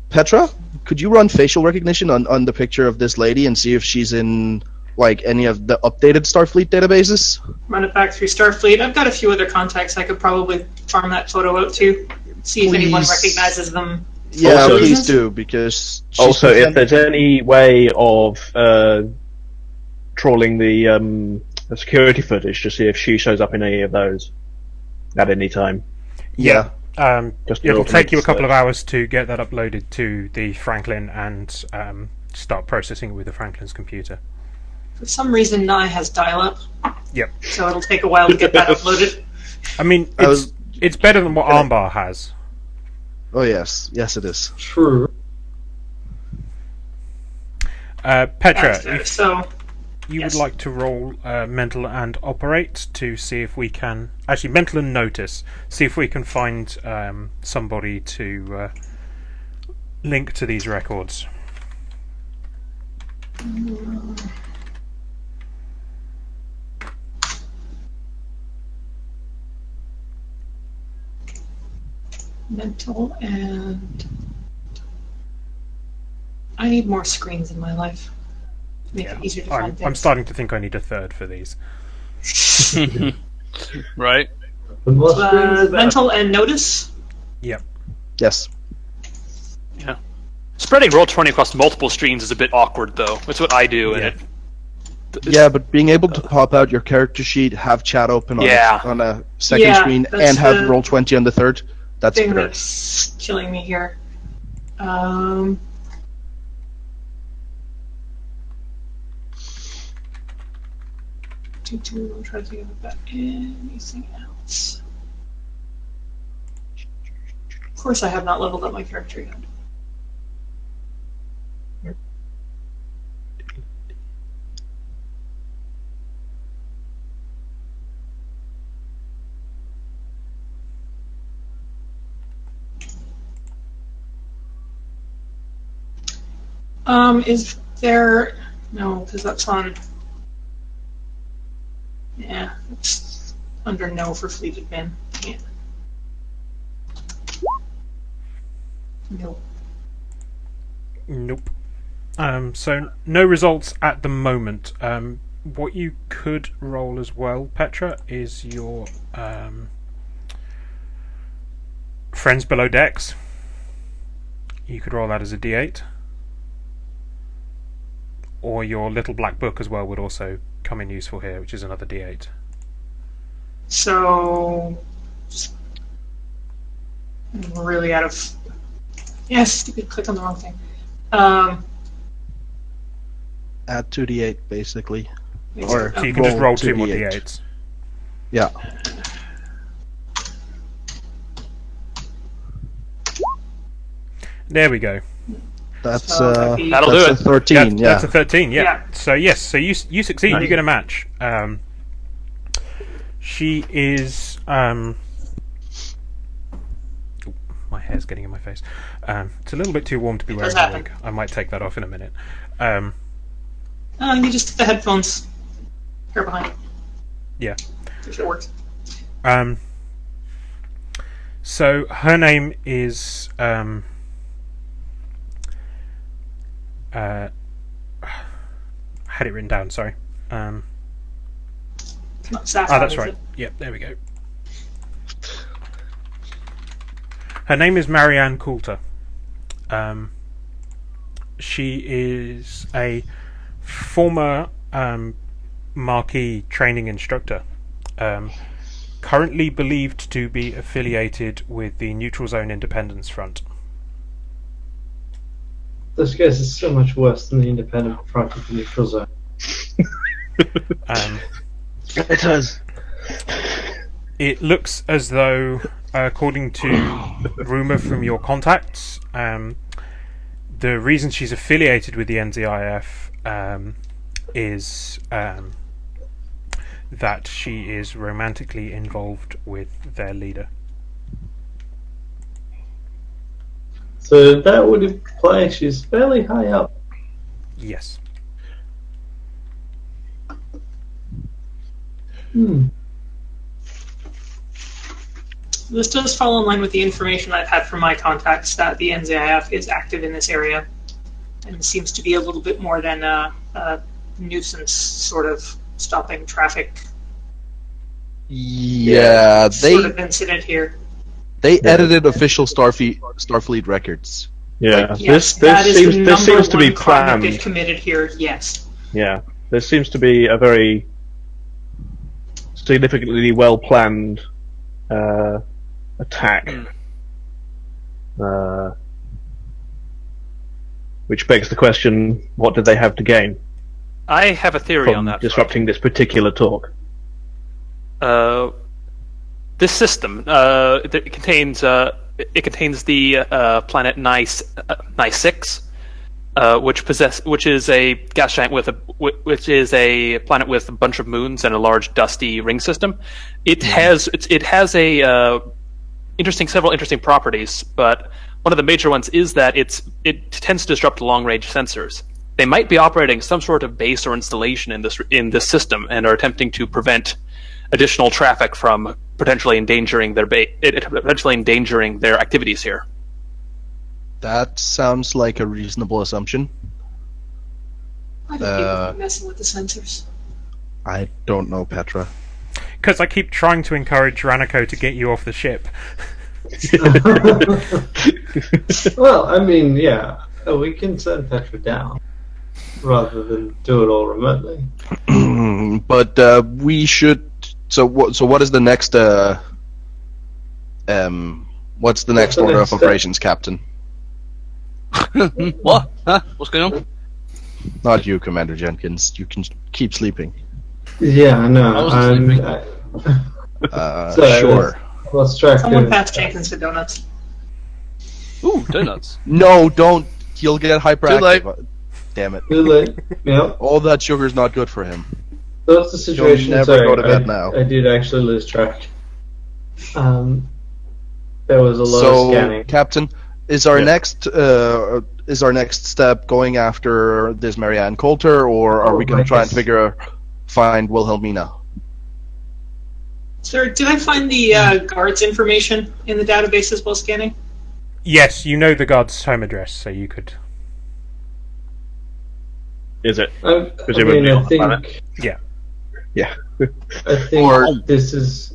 [SPEAKER 3] Petra, could you run facial recognition on the picture of this lady and see if she's in like any of the updated Starfleet databases?
[SPEAKER 5] Run it back through Starfleet. I've got a few other contacts I could probably farm that photo out to. See if anyone
[SPEAKER 3] Please.
[SPEAKER 5] recognizes them.
[SPEAKER 3] Yeah,
[SPEAKER 7] Also-
[SPEAKER 3] please do, because she's
[SPEAKER 7] Also, if
[SPEAKER 3] pretending-
[SPEAKER 7] there's any way of trawling the security footage to see if she shows up in any of those at any time.
[SPEAKER 3] yeah.
[SPEAKER 7] Just
[SPEAKER 1] It'll
[SPEAKER 7] an
[SPEAKER 1] take you a
[SPEAKER 7] automated
[SPEAKER 1] couple of
[SPEAKER 7] search.
[SPEAKER 1] hours to get that uploaded to the Franklin and start processing it with the Franklin's computer.
[SPEAKER 5] For some reason, Nye has dial-up,
[SPEAKER 1] Yep.
[SPEAKER 5] so it'll take a while to get that uploaded.
[SPEAKER 1] I mean,
[SPEAKER 3] I was-
[SPEAKER 1] it's better than what Armbar has.
[SPEAKER 3] Oh yes, yes it is.
[SPEAKER 2] True.
[SPEAKER 1] Petra,
[SPEAKER 5] That's fair.
[SPEAKER 1] if
[SPEAKER 5] So,
[SPEAKER 1] you
[SPEAKER 5] yes.
[SPEAKER 1] would like to roll mental and operate to see if we can actually mental and notice, see if we can find somebody to link to these records.
[SPEAKER 5] mental and... I need more screens in my life. Make it easier to
[SPEAKER 1] I'm
[SPEAKER 5] find things.
[SPEAKER 1] starting to think I need a third for these.
[SPEAKER 6] Right.
[SPEAKER 2] The more screens, the better.
[SPEAKER 5] Mental and notice.
[SPEAKER 1] Yep.
[SPEAKER 3] Yes.
[SPEAKER 4] Yeah. Spreading Roll20 across multiple screens is a bit awkward, though. That's what I do,
[SPEAKER 1] Yeah.
[SPEAKER 4] and
[SPEAKER 3] Yeah, but being able to pop out your character sheet, have chat open on,
[SPEAKER 4] Yeah.
[SPEAKER 3] on a second
[SPEAKER 5] Yeah,
[SPEAKER 3] screen,
[SPEAKER 5] that's
[SPEAKER 3] and have
[SPEAKER 5] the
[SPEAKER 3] Roll20 on the third, that's
[SPEAKER 5] thing
[SPEAKER 3] great.
[SPEAKER 5] that's killing me here. I'm trying to think about anything else. Of course, I have not leveled up my character yet. Is there... No, because that's on... Yeah, it's under no for fleet admin. Yeah. Nope.
[SPEAKER 1] Nope. So no results at the moment. What you could roll as well, Petra, is your friends below decks. You could roll that as a D8. Or your little black book as well would also come in useful here, which is another D8.
[SPEAKER 5] So... I'm really out of... Yes, stupid, click on the wrong thing.
[SPEAKER 3] Add 2d8, basically.
[SPEAKER 5] Wait,
[SPEAKER 3] Or
[SPEAKER 1] So you can just roll 2 more
[SPEAKER 3] 2d8.
[SPEAKER 1] D8s.
[SPEAKER 3] Yeah.
[SPEAKER 1] There we go.
[SPEAKER 3] That's
[SPEAKER 5] So that'd be-
[SPEAKER 4] That'll
[SPEAKER 3] that's
[SPEAKER 4] do
[SPEAKER 3] a
[SPEAKER 4] it.
[SPEAKER 3] 13, yeah.
[SPEAKER 1] That's a 13, yeah.
[SPEAKER 5] Yeah.
[SPEAKER 1] So yes, so you succeed,
[SPEAKER 7] Nice.
[SPEAKER 1] you get a match. She is... Ooh, my hair's getting in my face. It's a little bit too warm to be
[SPEAKER 5] It
[SPEAKER 1] wearing
[SPEAKER 5] does
[SPEAKER 1] a
[SPEAKER 5] happen.
[SPEAKER 1] wig. I might take that off in a minute.
[SPEAKER 5] You just take the headphones. Hair behind.
[SPEAKER 1] Yeah.
[SPEAKER 5] If it works.
[SPEAKER 1] So her name is I had it written down, sorry.
[SPEAKER 5] Not Sapphire,
[SPEAKER 1] That's
[SPEAKER 5] is
[SPEAKER 1] right.
[SPEAKER 5] it?
[SPEAKER 1] Yep, there we go. Her name is Marianne Coulter. She is a former Marquis training instructor, currently believed to be affiliated with the Neutral Zone Independence Front.
[SPEAKER 2] This case is so much worse than the independent front of the neutral zone.
[SPEAKER 7] It does.
[SPEAKER 1] It looks as though, according to rumour from your contacts, the reason she's affiliated with the NZIF is that she is romantically involved with their leader.
[SPEAKER 2] So that would imply she's fairly high up.
[SPEAKER 1] Yes.
[SPEAKER 5] This does fall in line with the information I've had from my contacts that the NZIF is active in this area and seems to be a little bit more than a nuisance sort of stopping traffic
[SPEAKER 3] Yeah,
[SPEAKER 5] sort of incident here.
[SPEAKER 3] they edited official Starfleet records.
[SPEAKER 7] Yeah,
[SPEAKER 3] Like,
[SPEAKER 5] Yes,
[SPEAKER 7] this
[SPEAKER 5] that is the
[SPEAKER 7] seems
[SPEAKER 5] number
[SPEAKER 7] to be
[SPEAKER 5] one crime that they've
[SPEAKER 7] planned.
[SPEAKER 5] committed here, yes.
[SPEAKER 7] Yeah, there seems to be a very significantly well planned attack, which begs the question: what did they have to gain
[SPEAKER 4] I have a theory on
[SPEAKER 7] from
[SPEAKER 4] that.
[SPEAKER 7] disrupting this particular talk?
[SPEAKER 4] This system it contains the planet Nye III, which is a gas giant which is a planet with a bunch of moons and a large dusty ring system. It has several interesting properties, but one of the major ones is that it tends to disrupt long-range sensors. They might be operating some sort of base or installation in this system and are attempting to prevent additional traffic from potentially endangering their activities here.
[SPEAKER 3] – That sounds like a reasonable assumption.
[SPEAKER 5] Why do people keep messing with the sensors?
[SPEAKER 3] I don't know, Petra.
[SPEAKER 1] Because I keep trying to encourage Raniko to get you off the ship.
[SPEAKER 2] Well, I mean, yeah, we can send Petra down rather than do it all remotely.
[SPEAKER 3] But we should. So what is the next? What's the next order of operations, Captain?
[SPEAKER 6] What? Huh? What's going on?
[SPEAKER 3] Not you, Commander Jenkins. You can keep sleeping.
[SPEAKER 2] Yeah, I know.
[SPEAKER 6] I wasn't sleeping.
[SPEAKER 2] So,
[SPEAKER 3] Sure.
[SPEAKER 2] Let's track
[SPEAKER 5] Someone pass Jenkins for donuts.
[SPEAKER 6] Ooh, donuts.
[SPEAKER 3] No, don't. He'll get hyperactive.
[SPEAKER 6] Too late.
[SPEAKER 3] Damn it.
[SPEAKER 2] Too late. Yep.
[SPEAKER 3] All that sugar's not good for him.
[SPEAKER 2] That's the situation.
[SPEAKER 3] never
[SPEAKER 2] Sorry,
[SPEAKER 3] go to bed now.
[SPEAKER 2] I did actually lose track. There was a lot of
[SPEAKER 3] So,
[SPEAKER 2] scanning.
[SPEAKER 3] Captain, is our next step going after this Marianne Coulter, or are we going to try and find Wilhelmina?
[SPEAKER 5] Sir, did I find the guard's information in the databases while scanning?
[SPEAKER 1] Yes, you know the guard's home address, so you could...
[SPEAKER 7] Is it?
[SPEAKER 2] I
[SPEAKER 7] Presumably
[SPEAKER 2] mean,
[SPEAKER 7] on
[SPEAKER 2] I
[SPEAKER 7] the
[SPEAKER 2] think,
[SPEAKER 7] planet.
[SPEAKER 1] Yeah.
[SPEAKER 7] Yeah.
[SPEAKER 2] I think
[SPEAKER 3] Or-
[SPEAKER 2] this is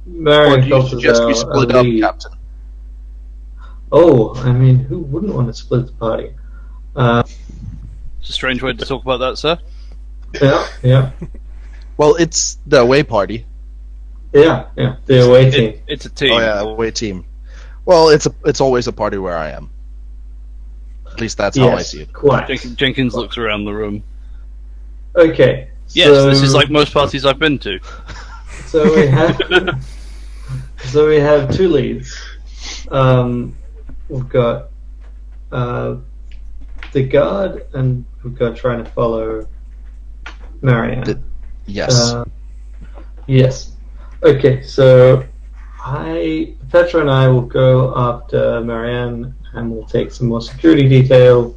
[SPEAKER 3] Or
[SPEAKER 2] Marion
[SPEAKER 3] do you
[SPEAKER 2] Coulter's
[SPEAKER 3] suggest we split up,
[SPEAKER 2] lead.
[SPEAKER 3] Captain?
[SPEAKER 2] Oh, I mean, who wouldn't want to split the party?
[SPEAKER 6] It's a strange way to talk about that, sir.
[SPEAKER 2] Yeah.
[SPEAKER 3] Well, it's the away party.
[SPEAKER 2] Yeah, the away team.
[SPEAKER 6] It's a team.
[SPEAKER 3] Oh yeah, away team. Well, it's always a party where I am. At least that's how I see it.
[SPEAKER 2] Quite.
[SPEAKER 6] Jenkins looks around the room.
[SPEAKER 2] Okay.
[SPEAKER 6] Yes, this is like most parties I've been to.
[SPEAKER 2] So we have two leads. We've got the guard, and we've got trying to follow Marianne.
[SPEAKER 3] Yes.
[SPEAKER 2] Yes. Okay, so Petra and I will go after Marianne, and we'll take some more security detail,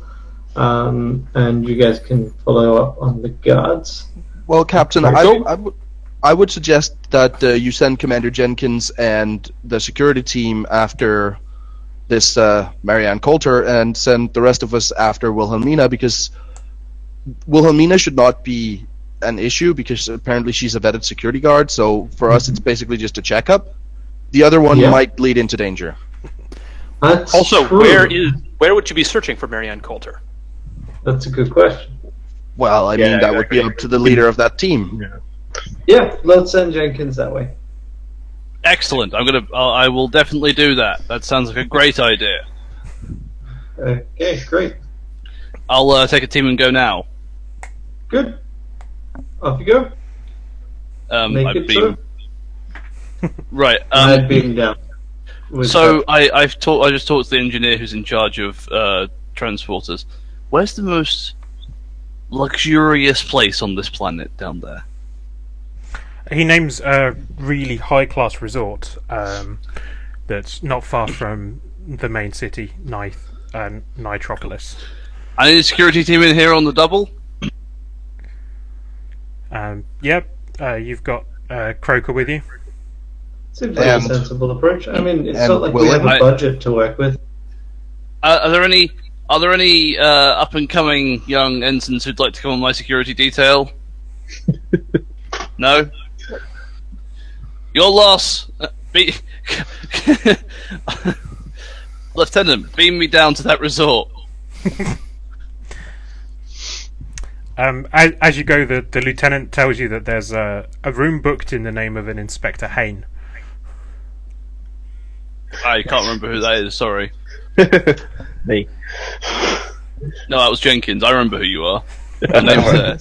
[SPEAKER 2] and you guys can follow up on the guards.
[SPEAKER 3] Well, Captain,
[SPEAKER 2] Go.
[SPEAKER 3] I would suggest that you send Commander Jenkins and the security team after this Marianne Coulter, and send the rest of us after Wilhelmina, because Wilhelmina should not be an issue, because apparently she's a vetted security guard, so for us it's basically just a checkup. The other one might lead into danger.
[SPEAKER 2] That's
[SPEAKER 4] Also,
[SPEAKER 2] true.
[SPEAKER 4] where would you be searching for Marianne Coulter?
[SPEAKER 2] That's a good question.
[SPEAKER 3] Well, I mean, that would be
[SPEAKER 7] exactly.
[SPEAKER 3] up to the leader of that team.
[SPEAKER 2] Yeah, let's send Jenkins that way.
[SPEAKER 6] Excellent. I will definitely do that. That sounds like a great idea.
[SPEAKER 2] Okay, great.
[SPEAKER 6] I'll take a team and go now.
[SPEAKER 2] Good. Off you go. Make
[SPEAKER 6] I've
[SPEAKER 2] it
[SPEAKER 6] been right.
[SPEAKER 2] I'd beam down.
[SPEAKER 6] So I just talked to the engineer who's in charge of transporters. Where's the most luxurious place on this planet down there?
[SPEAKER 1] He names a really high-class resort that's not far from the main city, Nitropolis.
[SPEAKER 6] I need a security team in here on the double.
[SPEAKER 1] You've got Croker with you.
[SPEAKER 2] Seems like a
[SPEAKER 3] And-
[SPEAKER 2] sensible approach. I mean, it's
[SPEAKER 3] and
[SPEAKER 2] not like we
[SPEAKER 3] will
[SPEAKER 2] have
[SPEAKER 6] it-
[SPEAKER 2] a budget to work with.
[SPEAKER 6] Are there any up and coming young ensigns who'd like to come on my security detail? No. Your loss. Lieutenant, beam me down to that resort.
[SPEAKER 1] As you go, the lieutenant tells you that there's a room booked in the name of an Inspector Haine.
[SPEAKER 6] I can't remember who that is, sorry.
[SPEAKER 7] Me.
[SPEAKER 6] No, that was Jenkins. I remember who you are. Your name's there.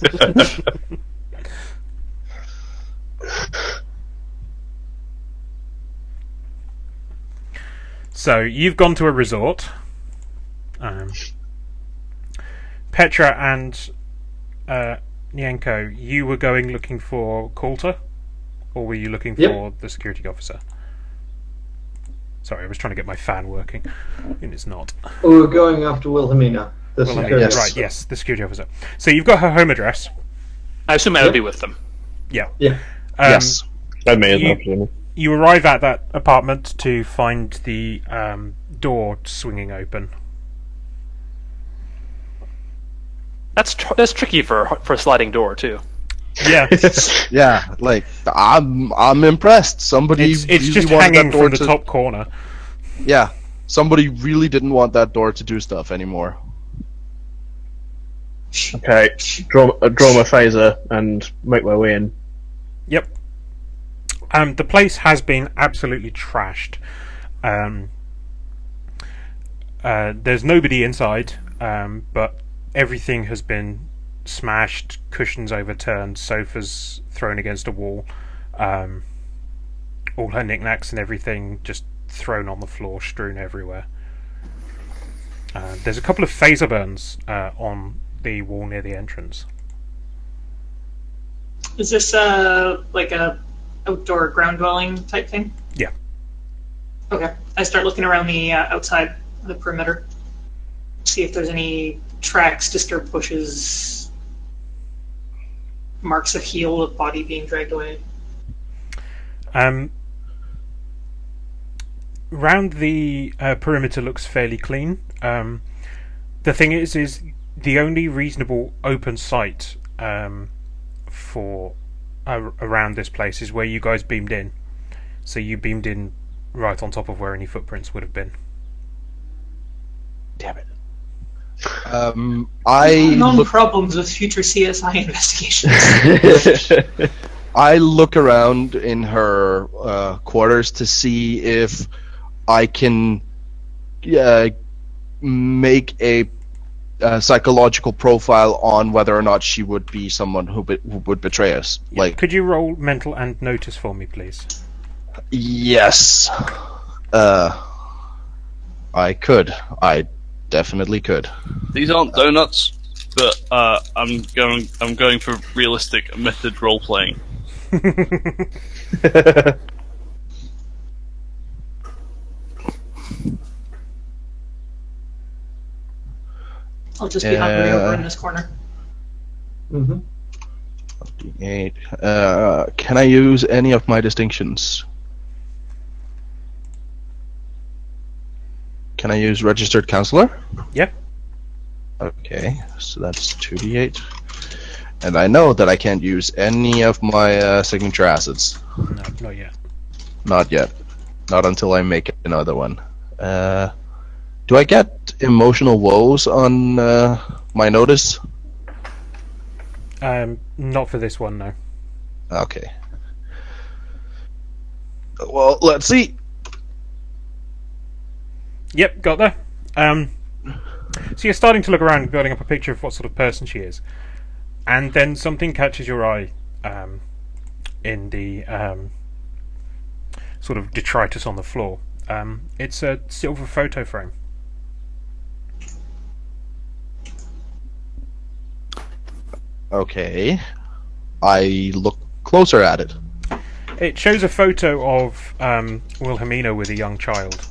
[SPEAKER 1] So you've gone to a resort. Petra and Nyanko, you were going looking for Coulter, or were you looking for the security officer? Sorry, I was trying to get my fan working, and it's not.
[SPEAKER 2] We were going after Wilhelmina, the
[SPEAKER 1] Well, I mean,
[SPEAKER 2] security
[SPEAKER 3] yes.
[SPEAKER 1] right,
[SPEAKER 2] officer.
[SPEAKER 1] yes, the security officer. So you've got her home address.
[SPEAKER 4] I assume I would be with them.
[SPEAKER 1] Yeah.
[SPEAKER 2] Yeah.
[SPEAKER 3] Yes.
[SPEAKER 7] That may as
[SPEAKER 1] you-
[SPEAKER 7] well, presumably.
[SPEAKER 1] You arrive at that apartment to find the door swinging open.
[SPEAKER 4] That's tricky for a sliding door too.
[SPEAKER 1] Yeah,
[SPEAKER 3] Yeah, like I'm impressed. Somebody
[SPEAKER 1] it's
[SPEAKER 3] really
[SPEAKER 1] just
[SPEAKER 3] wanted
[SPEAKER 1] hanging
[SPEAKER 3] that door
[SPEAKER 1] from the
[SPEAKER 3] to.
[SPEAKER 1] top corner.
[SPEAKER 3] Yeah, somebody really didn't want that door to do stuff anymore.
[SPEAKER 7] Okay, draw my phaser and make my way in.
[SPEAKER 1] Yep. The place has been absolutely trashed. There's nobody inside, but everything has been smashed, cushions overturned, sofas thrown against a wall, all her knickknacks and everything just thrown on the floor, strewn everywhere. There's a couple of phaser burns on the wall near the entrance.
[SPEAKER 5] Is this like a outdoor ground dwelling type thing?
[SPEAKER 1] Yeah.
[SPEAKER 5] Okay. I start looking around the outside of the perimeter, see if there's any tracks, disturbed bushes, marks of heel of body being dragged away.
[SPEAKER 1] Round the perimeter looks fairly clean. The thing is the only reasonable open site for around this place is where you guys beamed in. So you beamed in right on top of where any footprints would have been.
[SPEAKER 3] Damn it. I
[SPEAKER 5] Known
[SPEAKER 3] look.
[SPEAKER 5] problems with future CSI investigations.
[SPEAKER 3] I look around in her quarters to see if I can make a psychological profile on whether or not she would be someone who would betray us.
[SPEAKER 1] Yeah. Could you roll mental and notice for me, please?
[SPEAKER 3] Yes. I could. I definitely could.
[SPEAKER 6] These aren't donuts, but I'm going for realistic method role playing.
[SPEAKER 5] I'll just be hungry over in this corner.
[SPEAKER 2] Mm-hmm.
[SPEAKER 3] 8. Can I use any of my distinctions? Can I use registered counselor?
[SPEAKER 1] Yep.
[SPEAKER 3] Okay, so that's 2d8. And I know that I can't use any of my signature assets.
[SPEAKER 1] No, not yet.
[SPEAKER 3] Not yet. Not until I make another one. Do I get emotional woes on my notice?
[SPEAKER 1] Not for this one, no.
[SPEAKER 3] Okay. Well, let's see.
[SPEAKER 1] Yep, got there. So you're starting to look around, building up a picture of what sort of person she is, and then something catches your eye in the sort of detritus on the floor. It's a silver photo frame.
[SPEAKER 3] Okay. I look closer at it.
[SPEAKER 1] It shows a photo of Wilhelmina with a young child.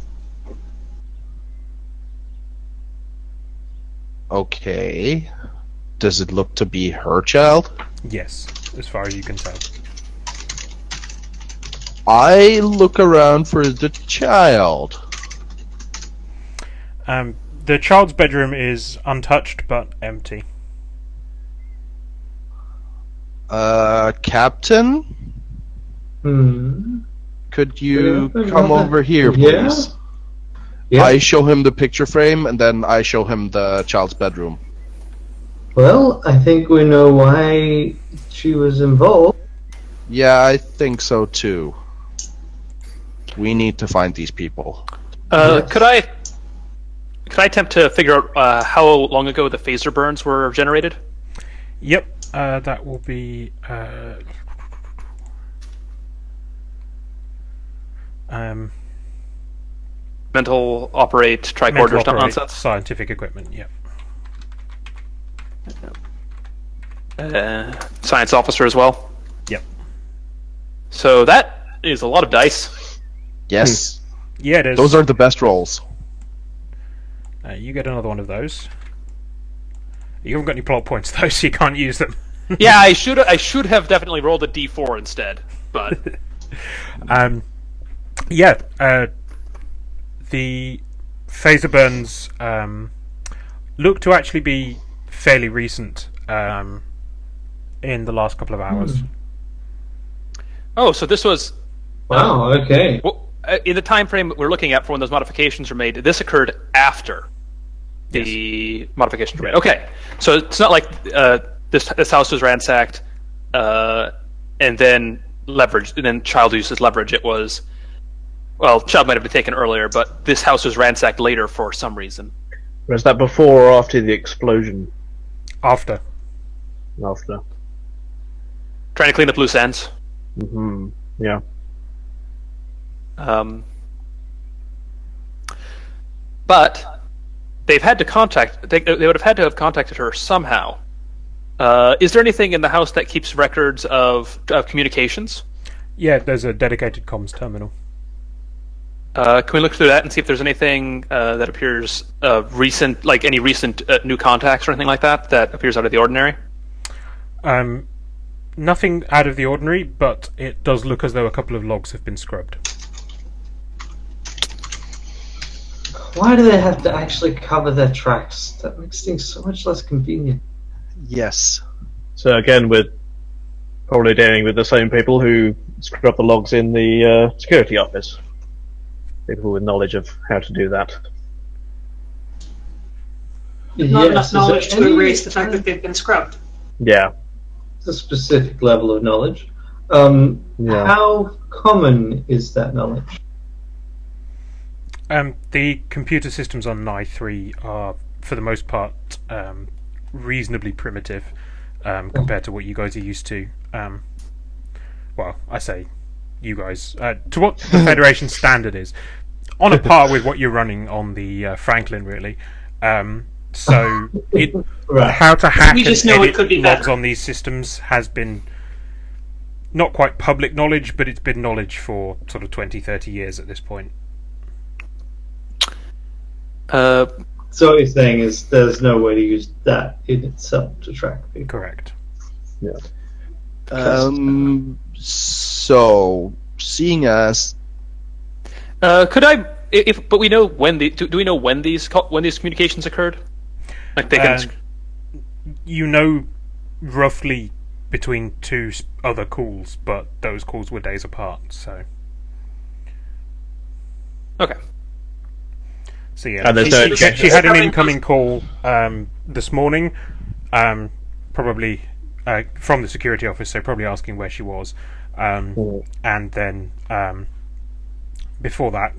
[SPEAKER 3] Okay. Does it look to be her child?
[SPEAKER 1] Yes, as far as you can tell.
[SPEAKER 3] I look around for the child.
[SPEAKER 1] The child's bedroom is untouched but empty.
[SPEAKER 3] Captain? Could you come over here, please?
[SPEAKER 2] Yeah.
[SPEAKER 3] I show him the picture frame, and then I show him the child's bedroom.
[SPEAKER 2] Well, I think we know why she was involved.
[SPEAKER 3] Yeah, I think so too. We need to find these people.
[SPEAKER 4] Could I attempt to figure out how long ago the phaser burns were generated?
[SPEAKER 1] Yep, that will be
[SPEAKER 4] Mental operate tricorder
[SPEAKER 1] mental
[SPEAKER 4] stuff
[SPEAKER 1] operate
[SPEAKER 4] nonsense.
[SPEAKER 1] scientific equipment. Yep.
[SPEAKER 4] Science officer as well.
[SPEAKER 1] Yep.
[SPEAKER 4] So that is a lot of dice.
[SPEAKER 3] Yes.
[SPEAKER 1] Yeah, it is.
[SPEAKER 3] Those are the best rolls.
[SPEAKER 1] You get another one of those. You haven't got any plot points though, so you can't use them.
[SPEAKER 4] Yeah, I should have definitely rolled a d4 instead, but
[SPEAKER 1] the phaser burns look to actually be fairly recent, in the last couple of hours.
[SPEAKER 4] Oh, so this was
[SPEAKER 2] Wow. Okay.
[SPEAKER 4] well, in the time frame we're looking at for when those modifications were made. This occurred after the modifications were made. Okay, so it's not like this house was ransacked and then leveraged, and then child uses leverage. It was, well, child might have been taken earlier, but this house was ransacked later for some reason.
[SPEAKER 7] Was that before or after the explosion?
[SPEAKER 1] After.
[SPEAKER 7] After.
[SPEAKER 4] Trying to clean up loose ends.
[SPEAKER 7] Yeah.
[SPEAKER 4] But they've had to contact. They would have had to have contacted her somehow. Is there anything in the house that keeps records of communications?
[SPEAKER 1] Yeah, there's a dedicated comms terminal.
[SPEAKER 4] Can we look through that and see if there's anything that appears recent, like any recent new contacts or anything like that appears out of the ordinary?
[SPEAKER 1] Nothing out of the ordinary, but it does look as though a couple of logs have been scrubbed.
[SPEAKER 2] Why do they have to actually cover their tracks? That makes things so much less convenient.
[SPEAKER 3] Yes.
[SPEAKER 7] So again, we're probably dealing with the same people who screwed up the logs in the security office. People with knowledge of how to do that.
[SPEAKER 5] Not enough knowledge to
[SPEAKER 2] any-
[SPEAKER 5] erase the fact that they've been scrubbed.
[SPEAKER 7] Yeah.
[SPEAKER 2] It's a specific level of knowledge.
[SPEAKER 7] Yeah.
[SPEAKER 2] How common is that knowledge?
[SPEAKER 1] The computer systems on Nye III are, for the most part, reasonably primitive compared to what you guys are used to. Well, I say you guys, to what the Federation standard is, on a par with what you're running on the Franklin, really. So
[SPEAKER 2] Right.
[SPEAKER 1] how to hack
[SPEAKER 5] We just
[SPEAKER 1] and
[SPEAKER 5] know it
[SPEAKER 1] edit
[SPEAKER 5] could be
[SPEAKER 1] logs
[SPEAKER 5] better.
[SPEAKER 1] on these systems has been not quite public knowledge, but it's been knowledge for sort of 20, 30 years at this point.
[SPEAKER 2] So what you're saying is there's no way to use that in itself to track people.
[SPEAKER 1] Correct.
[SPEAKER 3] So, seeing as
[SPEAKER 4] Could I? But we know when the. Do we know when these communications occurred? Like they can.
[SPEAKER 1] You know roughly between two other calls, but those calls were days apart, so...
[SPEAKER 4] Okay.
[SPEAKER 1] So yeah,
[SPEAKER 7] And there's no-
[SPEAKER 1] she had an incoming call this morning, probably from the security office, so probably asking where she was, and then before that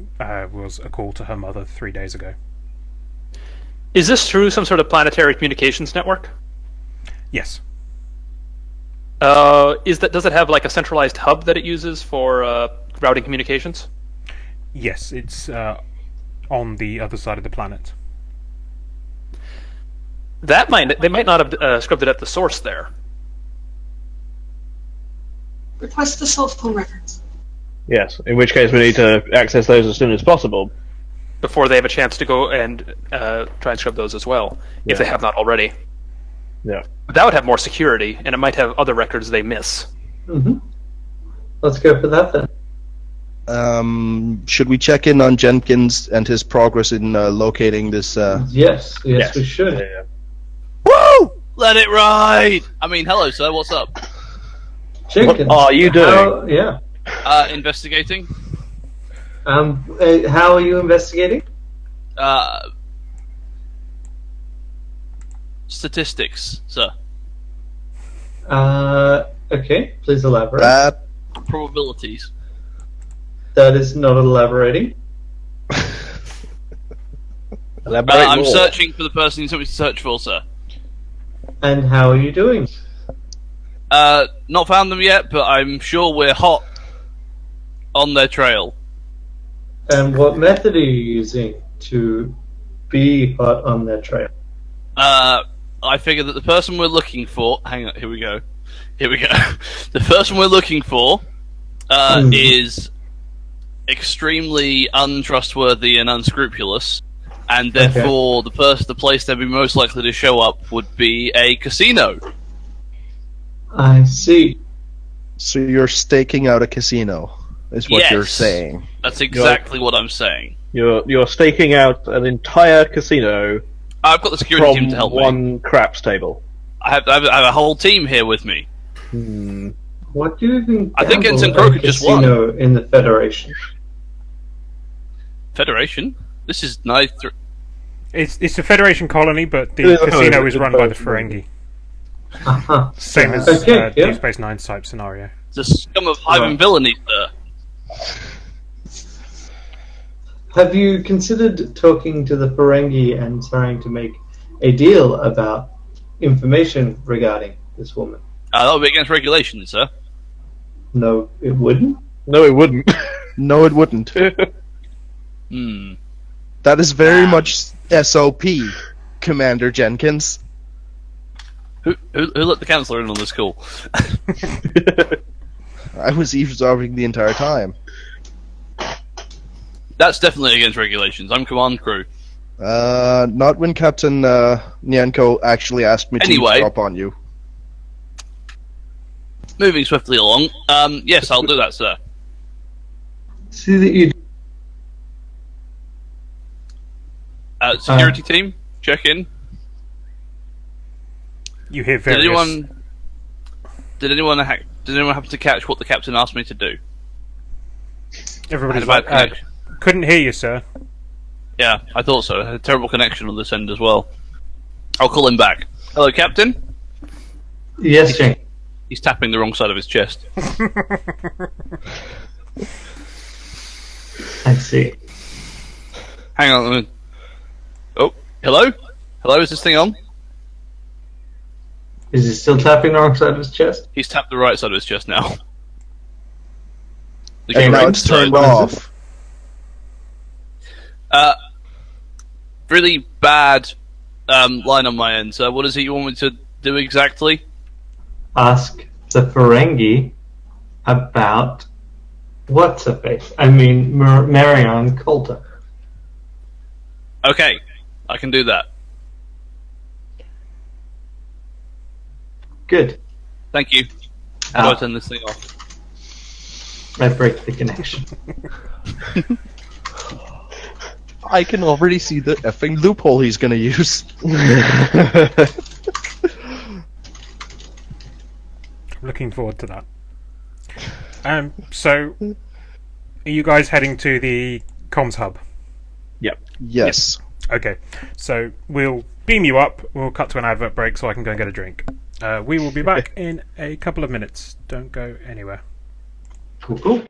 [SPEAKER 1] was a call to her mother 3 days ago.
[SPEAKER 4] Is this through some sort of planetary communications network?
[SPEAKER 1] Yes.
[SPEAKER 4] Does it have like a centralized hub that it uses for routing communications?
[SPEAKER 1] Yes, it's on the other side of the planet.
[SPEAKER 4] They might not have scrubbed it at the source there.
[SPEAKER 5] Request the cell phone records.
[SPEAKER 7] Yes, in which case we need to access those as soon as possible.
[SPEAKER 4] Before they have a chance to go and try and scrub those as well, if they have not already.
[SPEAKER 7] Yeah.
[SPEAKER 4] That would have more security, and it might have other records they miss.
[SPEAKER 2] Mm-hmm. Let's go for that then.
[SPEAKER 3] should we check in on Jenkins and his progress in locating this?
[SPEAKER 2] Yes, we should.
[SPEAKER 7] Yeah.
[SPEAKER 6] Woo! Let it ride! I mean, hello, sir, what's up?
[SPEAKER 2] Jenkins,
[SPEAKER 7] What are you doing?
[SPEAKER 6] Investigating.
[SPEAKER 2] How are you investigating?
[SPEAKER 6] Statistics, sir.
[SPEAKER 2] Okay, please elaborate.
[SPEAKER 3] That
[SPEAKER 6] Probabilities.
[SPEAKER 2] That is not elaborating.
[SPEAKER 7] Elaborate
[SPEAKER 6] I'm
[SPEAKER 7] more.
[SPEAKER 6] searching for the person you told me to search for, sir.
[SPEAKER 2] And how are you doing?
[SPEAKER 6] Not found them yet, but I'm sure we're hot on their trail.
[SPEAKER 2] And what method are you using to be hot on their trail?
[SPEAKER 6] I figure that the person we're looking for... Hang on, here we go. The person we're looking for is extremely untrustworthy and unscrupulous, and therefore the place they'd be most likely to show up would be a casino.
[SPEAKER 2] I see.
[SPEAKER 3] so you're staking out a casino, is what you're
[SPEAKER 6] Yes.
[SPEAKER 3] saying.
[SPEAKER 6] That's exactly what I'm saying.
[SPEAKER 7] You're staking out an entire casino
[SPEAKER 6] I've got the security team to help me.
[SPEAKER 7] one craps table.
[SPEAKER 6] I have a whole team here with me.
[SPEAKER 2] What do you even
[SPEAKER 6] I think
[SPEAKER 2] gamble
[SPEAKER 6] Ensign
[SPEAKER 2] at
[SPEAKER 6] Croker
[SPEAKER 2] a
[SPEAKER 6] just won.
[SPEAKER 2] casino in the Federation?
[SPEAKER 6] Federation? This is Nye III.
[SPEAKER 1] It's a Federation colony, but the
[SPEAKER 7] Yeah,
[SPEAKER 1] casino is
[SPEAKER 7] it's
[SPEAKER 1] run by the
[SPEAKER 7] both.
[SPEAKER 1] Ferengi.
[SPEAKER 2] Uh-huh.
[SPEAKER 1] Same as
[SPEAKER 2] Okay, yeah.
[SPEAKER 1] Deep Space Nine's type scenario.
[SPEAKER 6] The scum of Hive and villainy, sir.
[SPEAKER 2] Have you considered talking to the Ferengi and trying to make a deal about information regarding this woman?
[SPEAKER 6] That would be against regulations, sir.
[SPEAKER 2] No, it wouldn't.
[SPEAKER 7] No, it wouldn't.
[SPEAKER 3] No, it wouldn't.
[SPEAKER 6] Hmm.
[SPEAKER 3] That is very much SOP, Commander Jenkins.
[SPEAKER 6] Who let the Chancellor in on this call?
[SPEAKER 3] I was eavesdropping the entire time.
[SPEAKER 6] That's definitely against regulations. I'm command crew.
[SPEAKER 3] Not when Captain Nyanko actually asked me to
[SPEAKER 6] Anyway.
[SPEAKER 3] drop on you.
[SPEAKER 6] Moving swiftly along. Yes, I'll do that, sir.
[SPEAKER 2] See that you.
[SPEAKER 6] Security team, check in.
[SPEAKER 1] You hear
[SPEAKER 6] Did
[SPEAKER 1] various.
[SPEAKER 6] anyone happen to catch what the captain asked me to do?
[SPEAKER 1] Everybody's
[SPEAKER 6] I had a
[SPEAKER 1] like,
[SPEAKER 6] bad connection.
[SPEAKER 1] couldn't hear you, sir.
[SPEAKER 6] Yeah, I thought so. I had a terrible connection on this end as well. I'll call him back. Hello, Captain.
[SPEAKER 2] Yes, Jane.
[SPEAKER 6] He's tapping the wrong side of his chest.
[SPEAKER 2] I see.
[SPEAKER 6] Hang on a minute. Oh, hello? Hello, is this thing on?
[SPEAKER 2] Is he still tapping the wrong side of his chest?
[SPEAKER 6] He's tapped the right side of his chest now. The
[SPEAKER 3] And now
[SPEAKER 6] right
[SPEAKER 3] it's
[SPEAKER 6] side.
[SPEAKER 3] turned off.
[SPEAKER 6] Really bad line on my end, sir. What is it you want me to do exactly?
[SPEAKER 2] Ask the Ferengi about what's her face. I mean, Marion Coulter.
[SPEAKER 6] Okay, I can do that.
[SPEAKER 2] Good.
[SPEAKER 6] Thank you. How do I turn this thing off?
[SPEAKER 2] I break the connection.
[SPEAKER 3] I can already see the effing loophole he's gonna use.
[SPEAKER 1] Looking forward to that. So, are you guys heading to the comms hub?
[SPEAKER 7] Yep.
[SPEAKER 3] Yes.
[SPEAKER 1] Okay, so we'll beam you up. We'll cut to an advert break so I can go and get a drink. We will be back in a couple of minutes. Don't go anywhere.
[SPEAKER 2] Cool.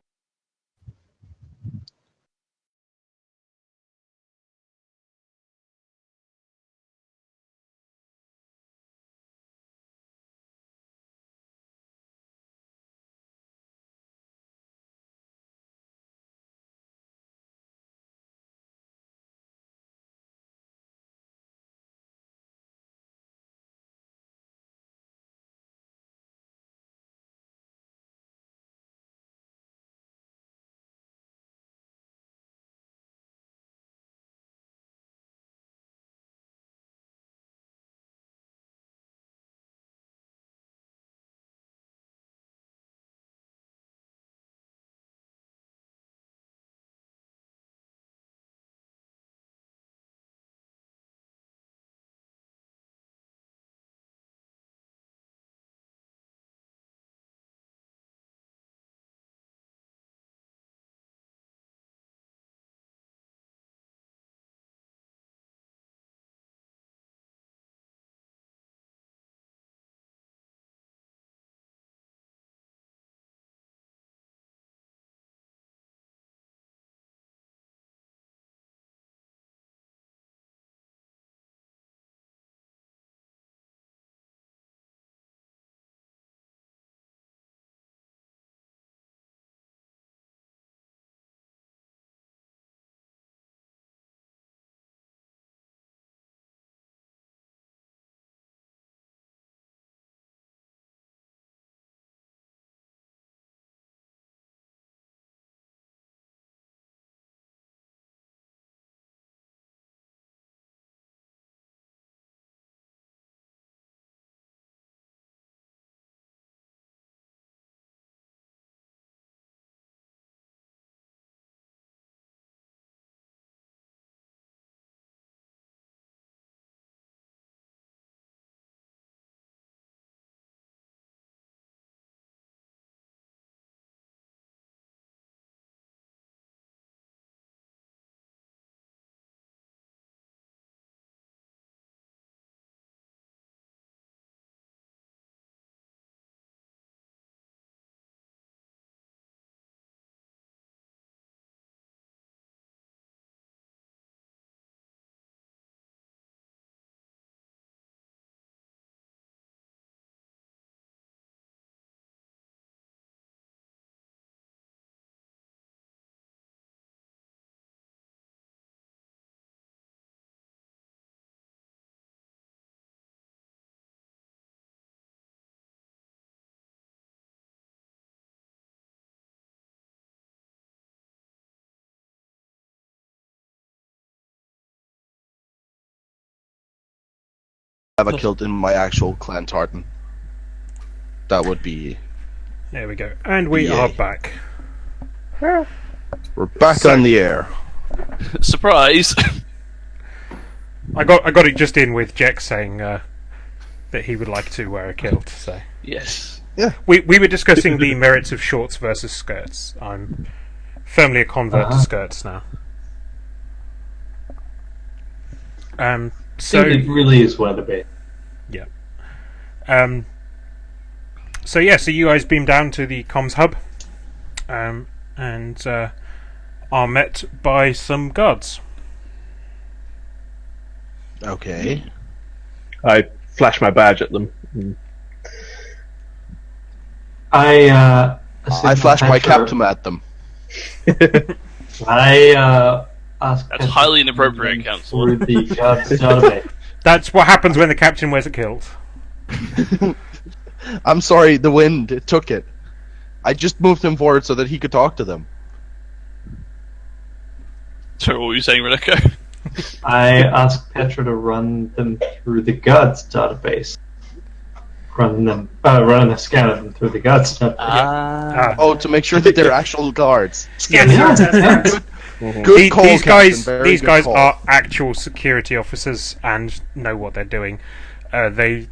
[SPEAKER 3] have a kilt in my actual clan tartan. That would be.
[SPEAKER 1] There we go. And we
[SPEAKER 3] Yay.
[SPEAKER 1] are back.
[SPEAKER 3] We're back on the air.
[SPEAKER 6] Surprise!
[SPEAKER 1] I got it just in with Jack saying that he would like to wear a kilt. So
[SPEAKER 6] Yes.
[SPEAKER 1] we were discussing the merits of shorts versus skirts. I'm firmly a convert to skirts now. So
[SPEAKER 2] it really is weather based.
[SPEAKER 1] yeah. So you guys beam down to the comms hub, and are met by some guards.
[SPEAKER 3] Okay.
[SPEAKER 7] I flash my badge at them.
[SPEAKER 2] I
[SPEAKER 3] flash my captain at them.
[SPEAKER 2] I ask.
[SPEAKER 6] That's highly inappropriate, Counselor.
[SPEAKER 2] Through the guards database.
[SPEAKER 1] That's what happens when the captain wears a kilt.
[SPEAKER 3] I'm sorry, the wind took it. I just moved him forward so that he could talk to them.
[SPEAKER 6] So what were you saying, Reneko?
[SPEAKER 2] I asked Petra to run them through the guards database. Run a scan of them through the guards database.
[SPEAKER 3] Oh, to make sure that they're actual guards.
[SPEAKER 5] Scan the guards as guards.
[SPEAKER 3] Good call,
[SPEAKER 1] These guys,
[SPEAKER 3] Captain. Very good call.
[SPEAKER 1] are actual security officers and know what they're doing. They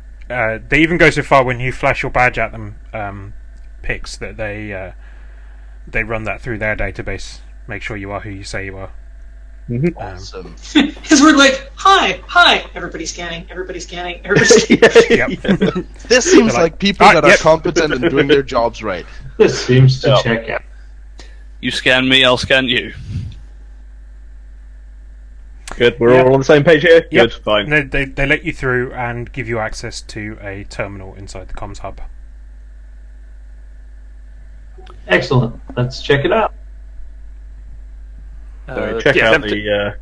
[SPEAKER 1] even go so far when you flash your badge at them, Pix, that they run that through their database. Make sure you are who you say you are.
[SPEAKER 3] Awesome.
[SPEAKER 5] Because we're like, hi, everybody's scanning, everybody's scanning.
[SPEAKER 1] Yep.
[SPEAKER 3] This seems
[SPEAKER 1] They're
[SPEAKER 3] like people that are competent and doing their jobs right.
[SPEAKER 2] This seems to check out.
[SPEAKER 6] You scan me, I'll scan you.
[SPEAKER 7] Good, we're all on the same page here? Good, fine.
[SPEAKER 1] And they let you through and give you access to a terminal inside the comms hub.
[SPEAKER 2] Excellent. Let's check it out.
[SPEAKER 7] So check out the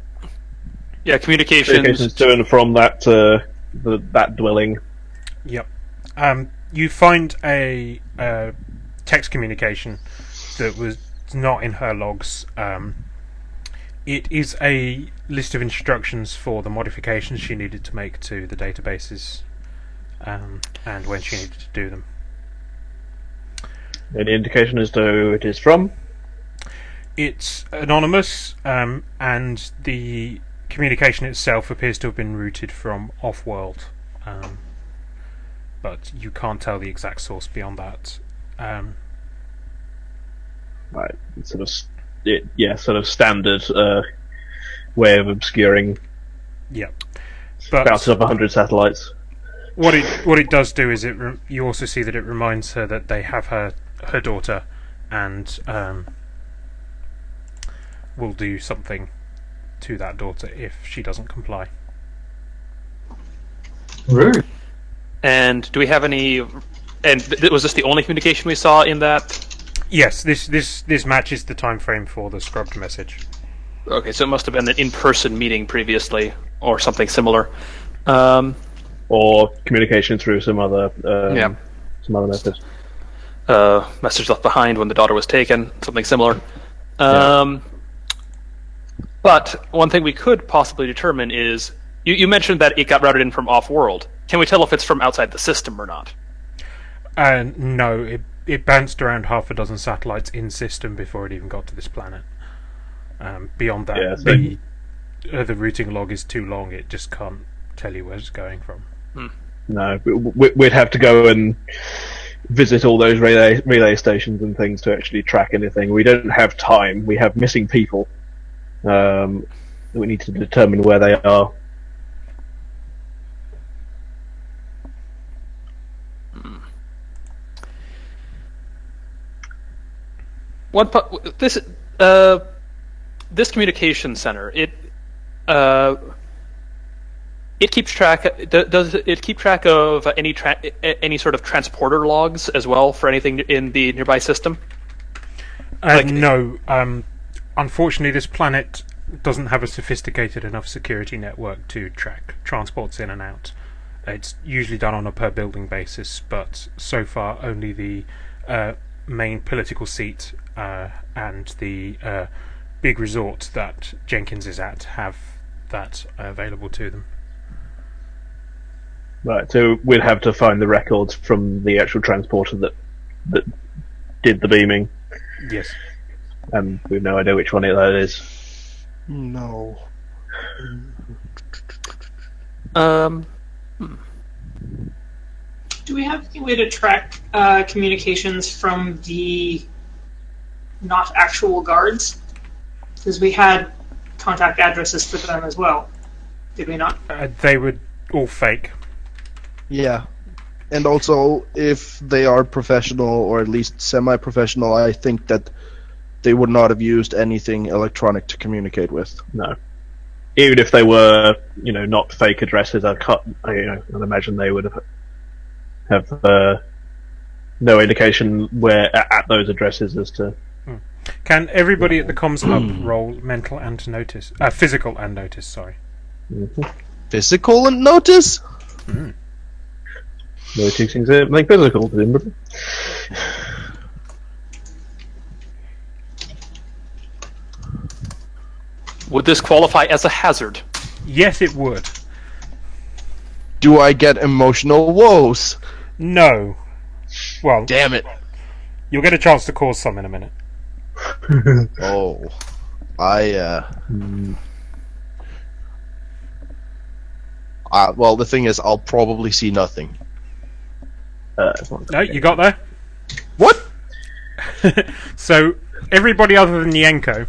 [SPEAKER 4] communications.
[SPEAKER 7] to and from that that dwelling.
[SPEAKER 1] Yep. You find a text communication that was not in her logs. It is a list of instructions for the modifications she needed to make to the databases, and when she needed to do them.
[SPEAKER 7] Any indication as to who it is from?
[SPEAKER 1] It's anonymous, and the communication itself appears to have been routed from off-world, but you can't tell the exact source beyond that.
[SPEAKER 7] Right, it's sort of standard way of obscuring.
[SPEAKER 1] Yep. But
[SPEAKER 7] Bounces up 100 satellites.
[SPEAKER 1] what it does do is you also see that it reminds her that they have her daughter, and will do something to that daughter if she doesn't comply.
[SPEAKER 2] Rude.
[SPEAKER 4] And do we have any? And was this the only communication we saw in that?
[SPEAKER 1] Yes, this matches the time frame for the scrubbed message.
[SPEAKER 4] Okay, so it must have been an in-person meeting previously, or something similar.
[SPEAKER 7] Or communication through some other method.
[SPEAKER 4] Message left behind when the daughter was taken, something similar. But one thing we could possibly determine is, you mentioned that it got routed in from off-world. Can we tell if it's from outside the system or not?
[SPEAKER 1] No, it bounced around half a dozen satellites in system before it even got to this planet. Beyond that, the routing log is too long. It just can't tell you where it's going from.
[SPEAKER 7] No, we'd have to go and visit all those relay stations and things to actually track anything. We don't have time. We have missing people. We need to determine where they are.
[SPEAKER 4] This communication center, it keeps track. Does it keep track of any sort of transporter logs as well for anything in the nearby system?
[SPEAKER 1] No. Unfortunately, this planet doesn't have a sophisticated enough security network to track transports in and out. It's usually done on a per building basis, but so far only the main political seat and the big resort that Jenkins is at have that available to them.
[SPEAKER 7] Right, so we'd have to find the records from the actual transporter that did the beaming,
[SPEAKER 1] Yes.
[SPEAKER 7] and we've no idea which one that is.
[SPEAKER 3] No.
[SPEAKER 5] Do we have any way to track communications from the not actual guards? Because we had contact addresses for them as well. Did we not?
[SPEAKER 1] They were all fake.
[SPEAKER 3] Yeah. And also, if they are professional, or at least semi-professional, I think that they would not have used anything electronic to communicate with.
[SPEAKER 7] No. Even if they were, not fake addresses, I'd imagine they would have no indication where at those addresses as to.
[SPEAKER 1] Can everybody at the comms hub roll mental and notice? Physical and notice, sorry.
[SPEAKER 7] Mm-hmm.
[SPEAKER 3] Physical and notice?
[SPEAKER 7] Noticing something physical, presumably.
[SPEAKER 4] Would this qualify as a hazard?
[SPEAKER 1] Yes, it would.
[SPEAKER 3] Do I get emotional woes?
[SPEAKER 1] No. Well,
[SPEAKER 3] Damn it.
[SPEAKER 1] you'll get a chance to cause some in a minute.
[SPEAKER 3] Oh. Well, the thing is, I'll probably see nothing.
[SPEAKER 1] No, you got there?
[SPEAKER 3] What?
[SPEAKER 1] So, everybody other than Yenko,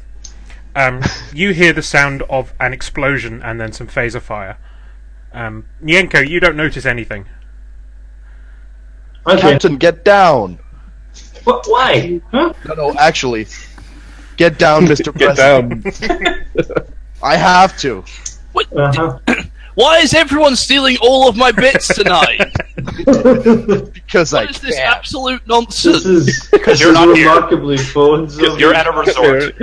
[SPEAKER 1] you hear the sound of an explosion and then some phaser fire. Yenko, you don't notice anything.
[SPEAKER 2] Okay.
[SPEAKER 3] Captain, get down!
[SPEAKER 2] What? Why? Huh?
[SPEAKER 3] No, actually. Get down, Mr.
[SPEAKER 7] Get
[SPEAKER 3] President.
[SPEAKER 7] down.
[SPEAKER 3] I have to.
[SPEAKER 6] What?
[SPEAKER 2] Uh-huh.
[SPEAKER 6] Why is everyone stealing all of my bits tonight?
[SPEAKER 3] Because I
[SPEAKER 6] What is this
[SPEAKER 3] can.
[SPEAKER 6] absolute nonsense?
[SPEAKER 5] Because
[SPEAKER 4] you're not here.
[SPEAKER 2] remarkably phones.
[SPEAKER 4] You're at a resort.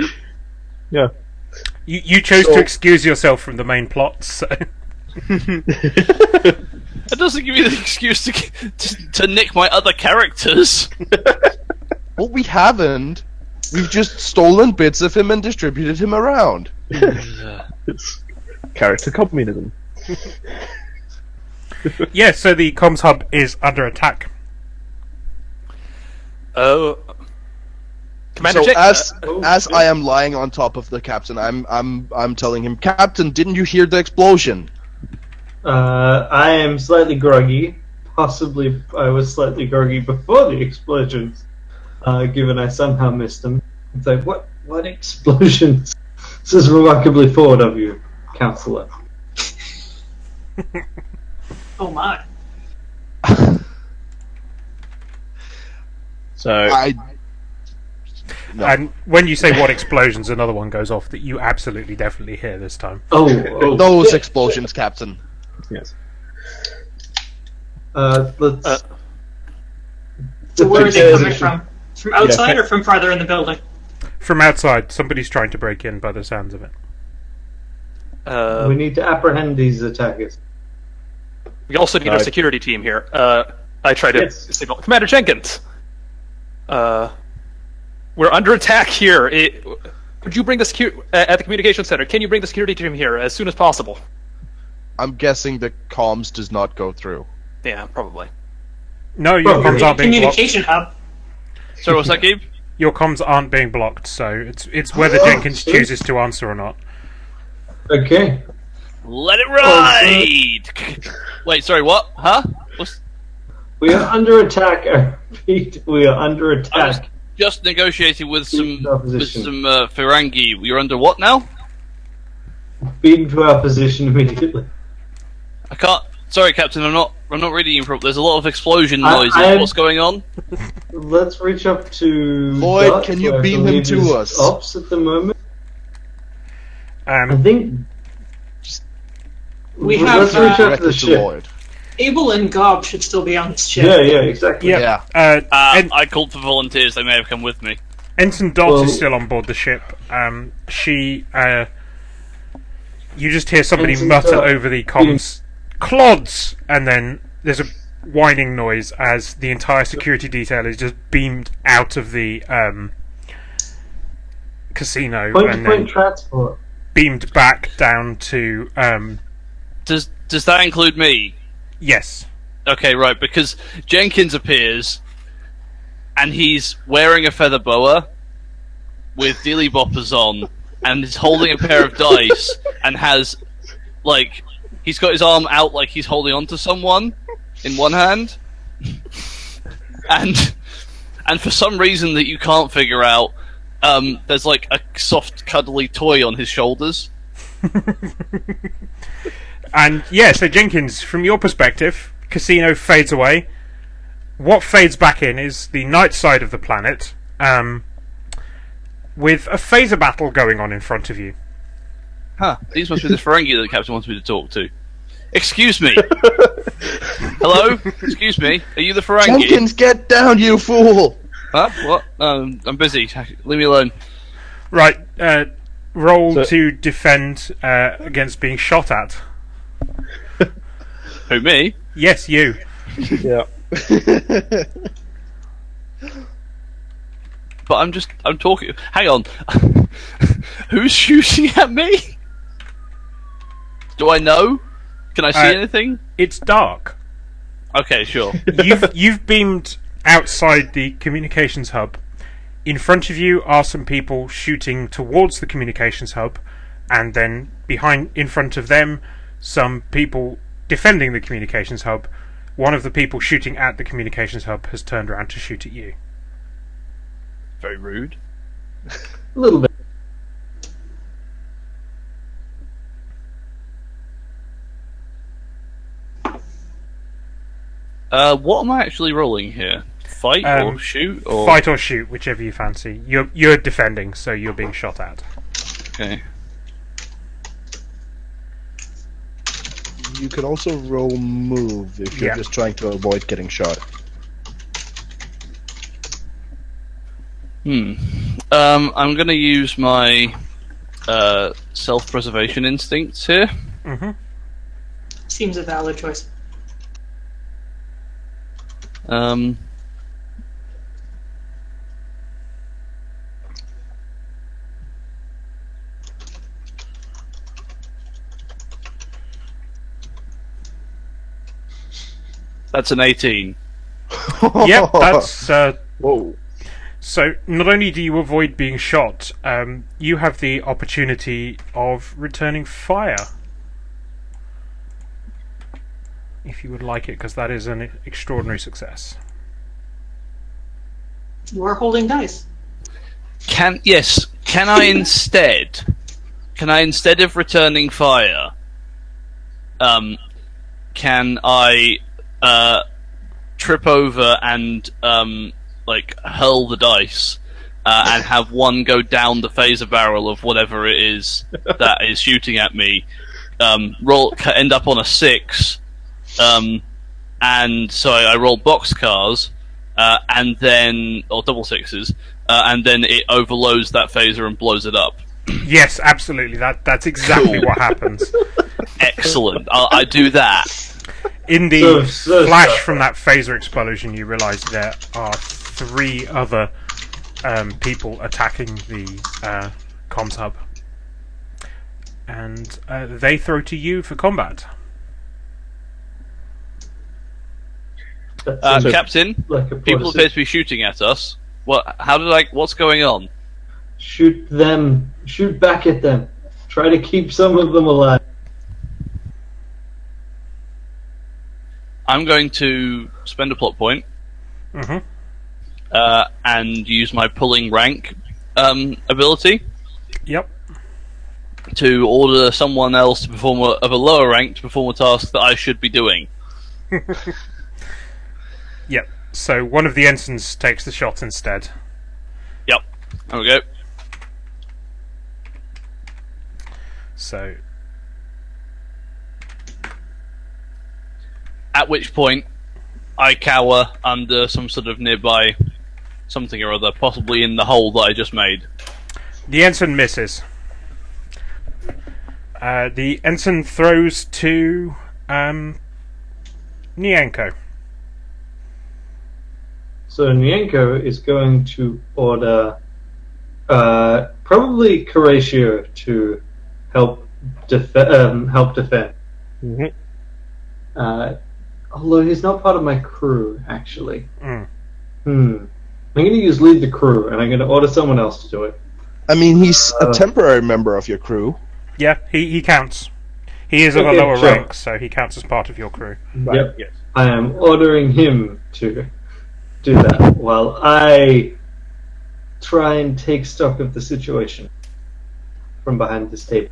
[SPEAKER 7] Yeah.
[SPEAKER 1] You chose to excuse yourself from the main plot, so...
[SPEAKER 6] That doesn't give you the excuse to nick my other characters.
[SPEAKER 3] Well, we haven't. We've just stolen bits of him and distributed him around.
[SPEAKER 7] It's character communism.
[SPEAKER 1] Yeah, so the comms hub is under attack.
[SPEAKER 4] Oh. Commander
[SPEAKER 3] So
[SPEAKER 4] Jake,
[SPEAKER 3] as I am lying on top of the captain, I'm telling him, Captain, didn't you hear the explosion?
[SPEAKER 2] I am slightly groggy. Possibly I was slightly groggy before the explosions, given I somehow missed them. It's like, what explosions? This is remarkably forward of you, Counselor.
[SPEAKER 5] Oh my.
[SPEAKER 7] So
[SPEAKER 3] No.
[SPEAKER 1] And when you say what explosions, another one goes off that you absolutely definitely hear this time.
[SPEAKER 2] Oh,
[SPEAKER 3] Those explosions, Captain.
[SPEAKER 7] yes.
[SPEAKER 2] Let's.
[SPEAKER 5] So where is it coming
[SPEAKER 2] position.
[SPEAKER 5] from? From outside
[SPEAKER 7] Yeah.
[SPEAKER 5] or from farther in the building?
[SPEAKER 1] From outside, somebody's trying to break in by the sounds of it.
[SPEAKER 2] We need to apprehend these attackers.
[SPEAKER 4] we also need our
[SPEAKER 7] Right.
[SPEAKER 4] security team here. I try to
[SPEAKER 2] Yes.
[SPEAKER 4] signal. Commander Jenkins! We're under attack here. Could you bring the at the communication center? Can you bring the security team here as soon as possible?
[SPEAKER 3] I'm guessing the comms does not go through.
[SPEAKER 4] Yeah, probably.
[SPEAKER 1] No, your comms aren't being blocked.
[SPEAKER 5] Communication hub.
[SPEAKER 6] Sorry, what's that, Gabe?
[SPEAKER 1] Your comms aren't being blocked, so it's whether Jenkins chooses to answer or not.
[SPEAKER 2] Okay.
[SPEAKER 6] Let it ride! Wait, sorry, what? Huh?
[SPEAKER 2] We are under attack. I repeat, we are under
[SPEAKER 6] I was
[SPEAKER 2] attack.
[SPEAKER 6] just negotiating with some
[SPEAKER 2] Opposition.
[SPEAKER 6] Ferengi. You're under what now?
[SPEAKER 2] Beaten to our position immediately.
[SPEAKER 6] I can't. Sorry, Captain. I'm not reading you properly. There's a lot of explosion noises.
[SPEAKER 2] I'm-
[SPEAKER 6] What's going on?
[SPEAKER 2] Let's reach up to
[SPEAKER 3] Lloyd,
[SPEAKER 2] Dot,
[SPEAKER 3] can you
[SPEAKER 2] who I
[SPEAKER 3] beam him
[SPEAKER 2] believe
[SPEAKER 3] to
[SPEAKER 2] is
[SPEAKER 3] us?
[SPEAKER 2] Ops at the moment. I
[SPEAKER 1] Um,
[SPEAKER 2] think
[SPEAKER 5] We
[SPEAKER 2] let's
[SPEAKER 5] have,
[SPEAKER 2] reach up to
[SPEAKER 3] Directly
[SPEAKER 2] the
[SPEAKER 3] to
[SPEAKER 2] ship.
[SPEAKER 3] Lloyd.
[SPEAKER 5] Abel and Gob should still be on this ship.
[SPEAKER 2] Yeah, exactly.
[SPEAKER 1] yeah.
[SPEAKER 3] Yeah.
[SPEAKER 6] I called for volunteers. They may have come with me.
[SPEAKER 1] Ensign Dot
[SPEAKER 2] Well-
[SPEAKER 1] is still on board the ship. You just hear somebody
[SPEAKER 2] Ensign
[SPEAKER 1] mutter
[SPEAKER 2] Dot.
[SPEAKER 1] over the comms, "Clods!" And then there's a whining noise as the entire security detail is just beamed out of the casino and
[SPEAKER 2] Point-to-point
[SPEAKER 1] then
[SPEAKER 2] transport.
[SPEAKER 1] beamed back down to.
[SPEAKER 6] Does that include me?
[SPEAKER 1] Yes.
[SPEAKER 6] Okay, right, because Jenkins appears, and he's wearing a feather boa with dilly boppers on, and is holding a pair of dice, and has, like, he's got his arm out like he's holding on to someone in one hand, and for some reason that you can't figure out, there's like a soft, cuddly toy on his shoulders.
[SPEAKER 1] And yeah, so Jenkins, from your perspective, Casino fades away. What fades back in is the night side of the planet, with a phaser battle going on in front of you.
[SPEAKER 6] Huh, these must be the Ferengi that the captain wants me to talk to. Excuse me. Hello? Excuse me. Are you the Ferengi?
[SPEAKER 3] Jenkins, get down, you fool!
[SPEAKER 6] Huh? What? I'm busy. Leave me alone.
[SPEAKER 1] Right, roll to defend against being shot at.
[SPEAKER 6] Who, me?
[SPEAKER 1] Yes, you.
[SPEAKER 7] Yeah.
[SPEAKER 6] But I'm talking. Hang on. Who's shooting at me? Do I know? Can I see anything?
[SPEAKER 1] It's dark.
[SPEAKER 6] Okay, sure.
[SPEAKER 1] You've beamed outside the communications hub. In front of you are some people shooting towards the communications hub, and then in front of them, some people defending the communications hub. One of the people shooting at the communications hub has turned around to shoot at you.
[SPEAKER 6] Very rude.
[SPEAKER 2] A little bit.
[SPEAKER 6] What am I actually rolling here? Fight or shoot? Or...
[SPEAKER 1] Fight or shoot, whichever you fancy. You're defending, so you're being shot at.
[SPEAKER 6] Okay.
[SPEAKER 3] You could also roll move if you're just trying to avoid getting shot.
[SPEAKER 6] I'm going to use my self-preservation instincts here.
[SPEAKER 1] Mm-hmm.
[SPEAKER 5] Seems a valid choice.
[SPEAKER 6] That's an 18.
[SPEAKER 1] Yep, that's...
[SPEAKER 7] Whoa.
[SPEAKER 1] So, not only do you avoid being shot, you have the opportunity of returning fire. If you would like it, because that is an extraordinary success.
[SPEAKER 5] You are holding dice.
[SPEAKER 6] Can I instead of returning fire, can I trip over and hurl the dice and have one go down the phaser barrel of whatever it is that is shooting at me, end up on a 6, and so I roll boxcars, and then, or double 6s, and then it overloads that phaser and blows it up.
[SPEAKER 1] Yes, absolutely. That's exactly what happens.
[SPEAKER 6] Excellent. I do that.
[SPEAKER 1] In the flash from that phaser explosion, you realise there are 3 other people attacking the comms hub. And they throw to you for combat.
[SPEAKER 6] Captain, people appear to be shooting at us. What's going on?
[SPEAKER 2] Shoot them. Shoot back at them. Try to keep some of them alive.
[SPEAKER 6] I'm going to spend a plot point, and use my pulling rank ability.
[SPEAKER 1] Yep.
[SPEAKER 6] To order someone else to perform of a lower rank to perform a task that I should be doing.
[SPEAKER 1] Yep. So one of the ensigns takes the shot instead.
[SPEAKER 6] Yep. There we go.
[SPEAKER 1] So.
[SPEAKER 6] At which point, I cower under some sort of nearby something or other, possibly in the hole that I just made.
[SPEAKER 1] The ensign misses. The ensign throws to Nyanko.
[SPEAKER 2] So Nyanko is going to order probably Coratio to help defend.
[SPEAKER 7] Mm-hmm.
[SPEAKER 2] Although he's not part of my crew, actually.
[SPEAKER 1] Mm.
[SPEAKER 2] I'm going to use lead the crew, and I'm going to order someone else to do it.
[SPEAKER 3] I mean, he's a temporary member of your crew.
[SPEAKER 1] Yeah, he counts. He is of a
[SPEAKER 2] Okay,
[SPEAKER 1] lower
[SPEAKER 2] sure.
[SPEAKER 1] rank, so he counts as part of your crew.
[SPEAKER 7] Right.
[SPEAKER 2] Yep.
[SPEAKER 7] Yes.
[SPEAKER 2] I am ordering him to do that while I try and take stock of the situation from behind this table.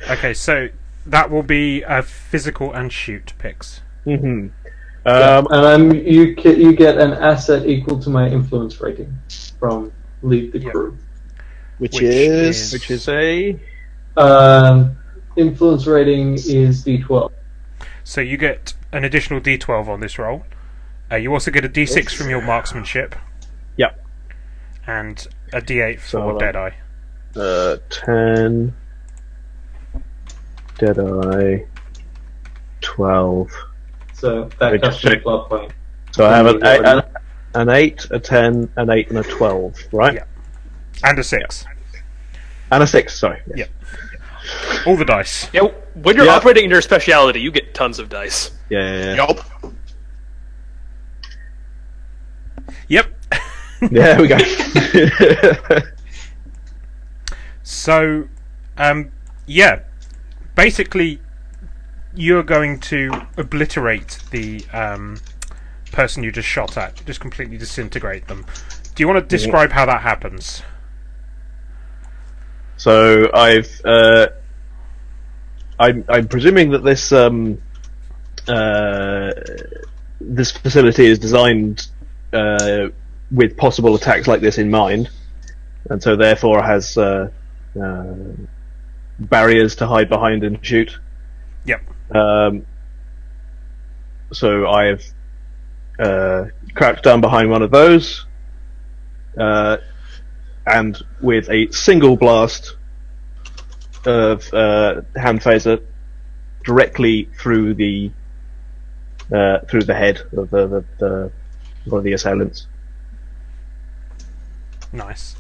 [SPEAKER 1] Okay, so that will be a physical and shoot picks.
[SPEAKER 7] Mm-hmm.
[SPEAKER 2] And you get an asset equal to my influence rating from lead the
[SPEAKER 1] Yep.
[SPEAKER 2] crew.
[SPEAKER 3] Which is
[SPEAKER 7] Which is a...
[SPEAKER 2] Influence rating is D12.
[SPEAKER 1] So you get an additional D12 on this roll. You also get a D6 from your marksmanship.
[SPEAKER 7] Yep.
[SPEAKER 1] And a D8 for
[SPEAKER 7] So,
[SPEAKER 1] Deadeye.
[SPEAKER 7] 10... Deadeye... 12...
[SPEAKER 2] So that
[SPEAKER 7] Wait,
[SPEAKER 2] costs me
[SPEAKER 7] check.
[SPEAKER 2] 12 points.
[SPEAKER 7] So I have an 8, a 10, an 8, and a 12, right?
[SPEAKER 1] Yeah. And a 6.
[SPEAKER 7] And a 6, sorry. Yes.
[SPEAKER 1] Yep. All the dice.
[SPEAKER 4] Yeah, when you're
[SPEAKER 7] Yeah.
[SPEAKER 4] operating in your speciality, you get tons of dice.
[SPEAKER 7] Yeah.
[SPEAKER 6] Yup.
[SPEAKER 1] Yep.
[SPEAKER 7] There we go.
[SPEAKER 1] So, yeah. Basically, you're going to obliterate the person you just shot at. Just completely disintegrate them. Do you want to describe how that happens?
[SPEAKER 7] So I'm presuming that this facility is designed with possible attacks like this in mind, and so therefore has barriers to hide behind and shoot.
[SPEAKER 1] Yep.
[SPEAKER 7] So I've crouched down behind one of those, and with a single blast of hand phaser directly through the head of one of the assailants.
[SPEAKER 1] Nice.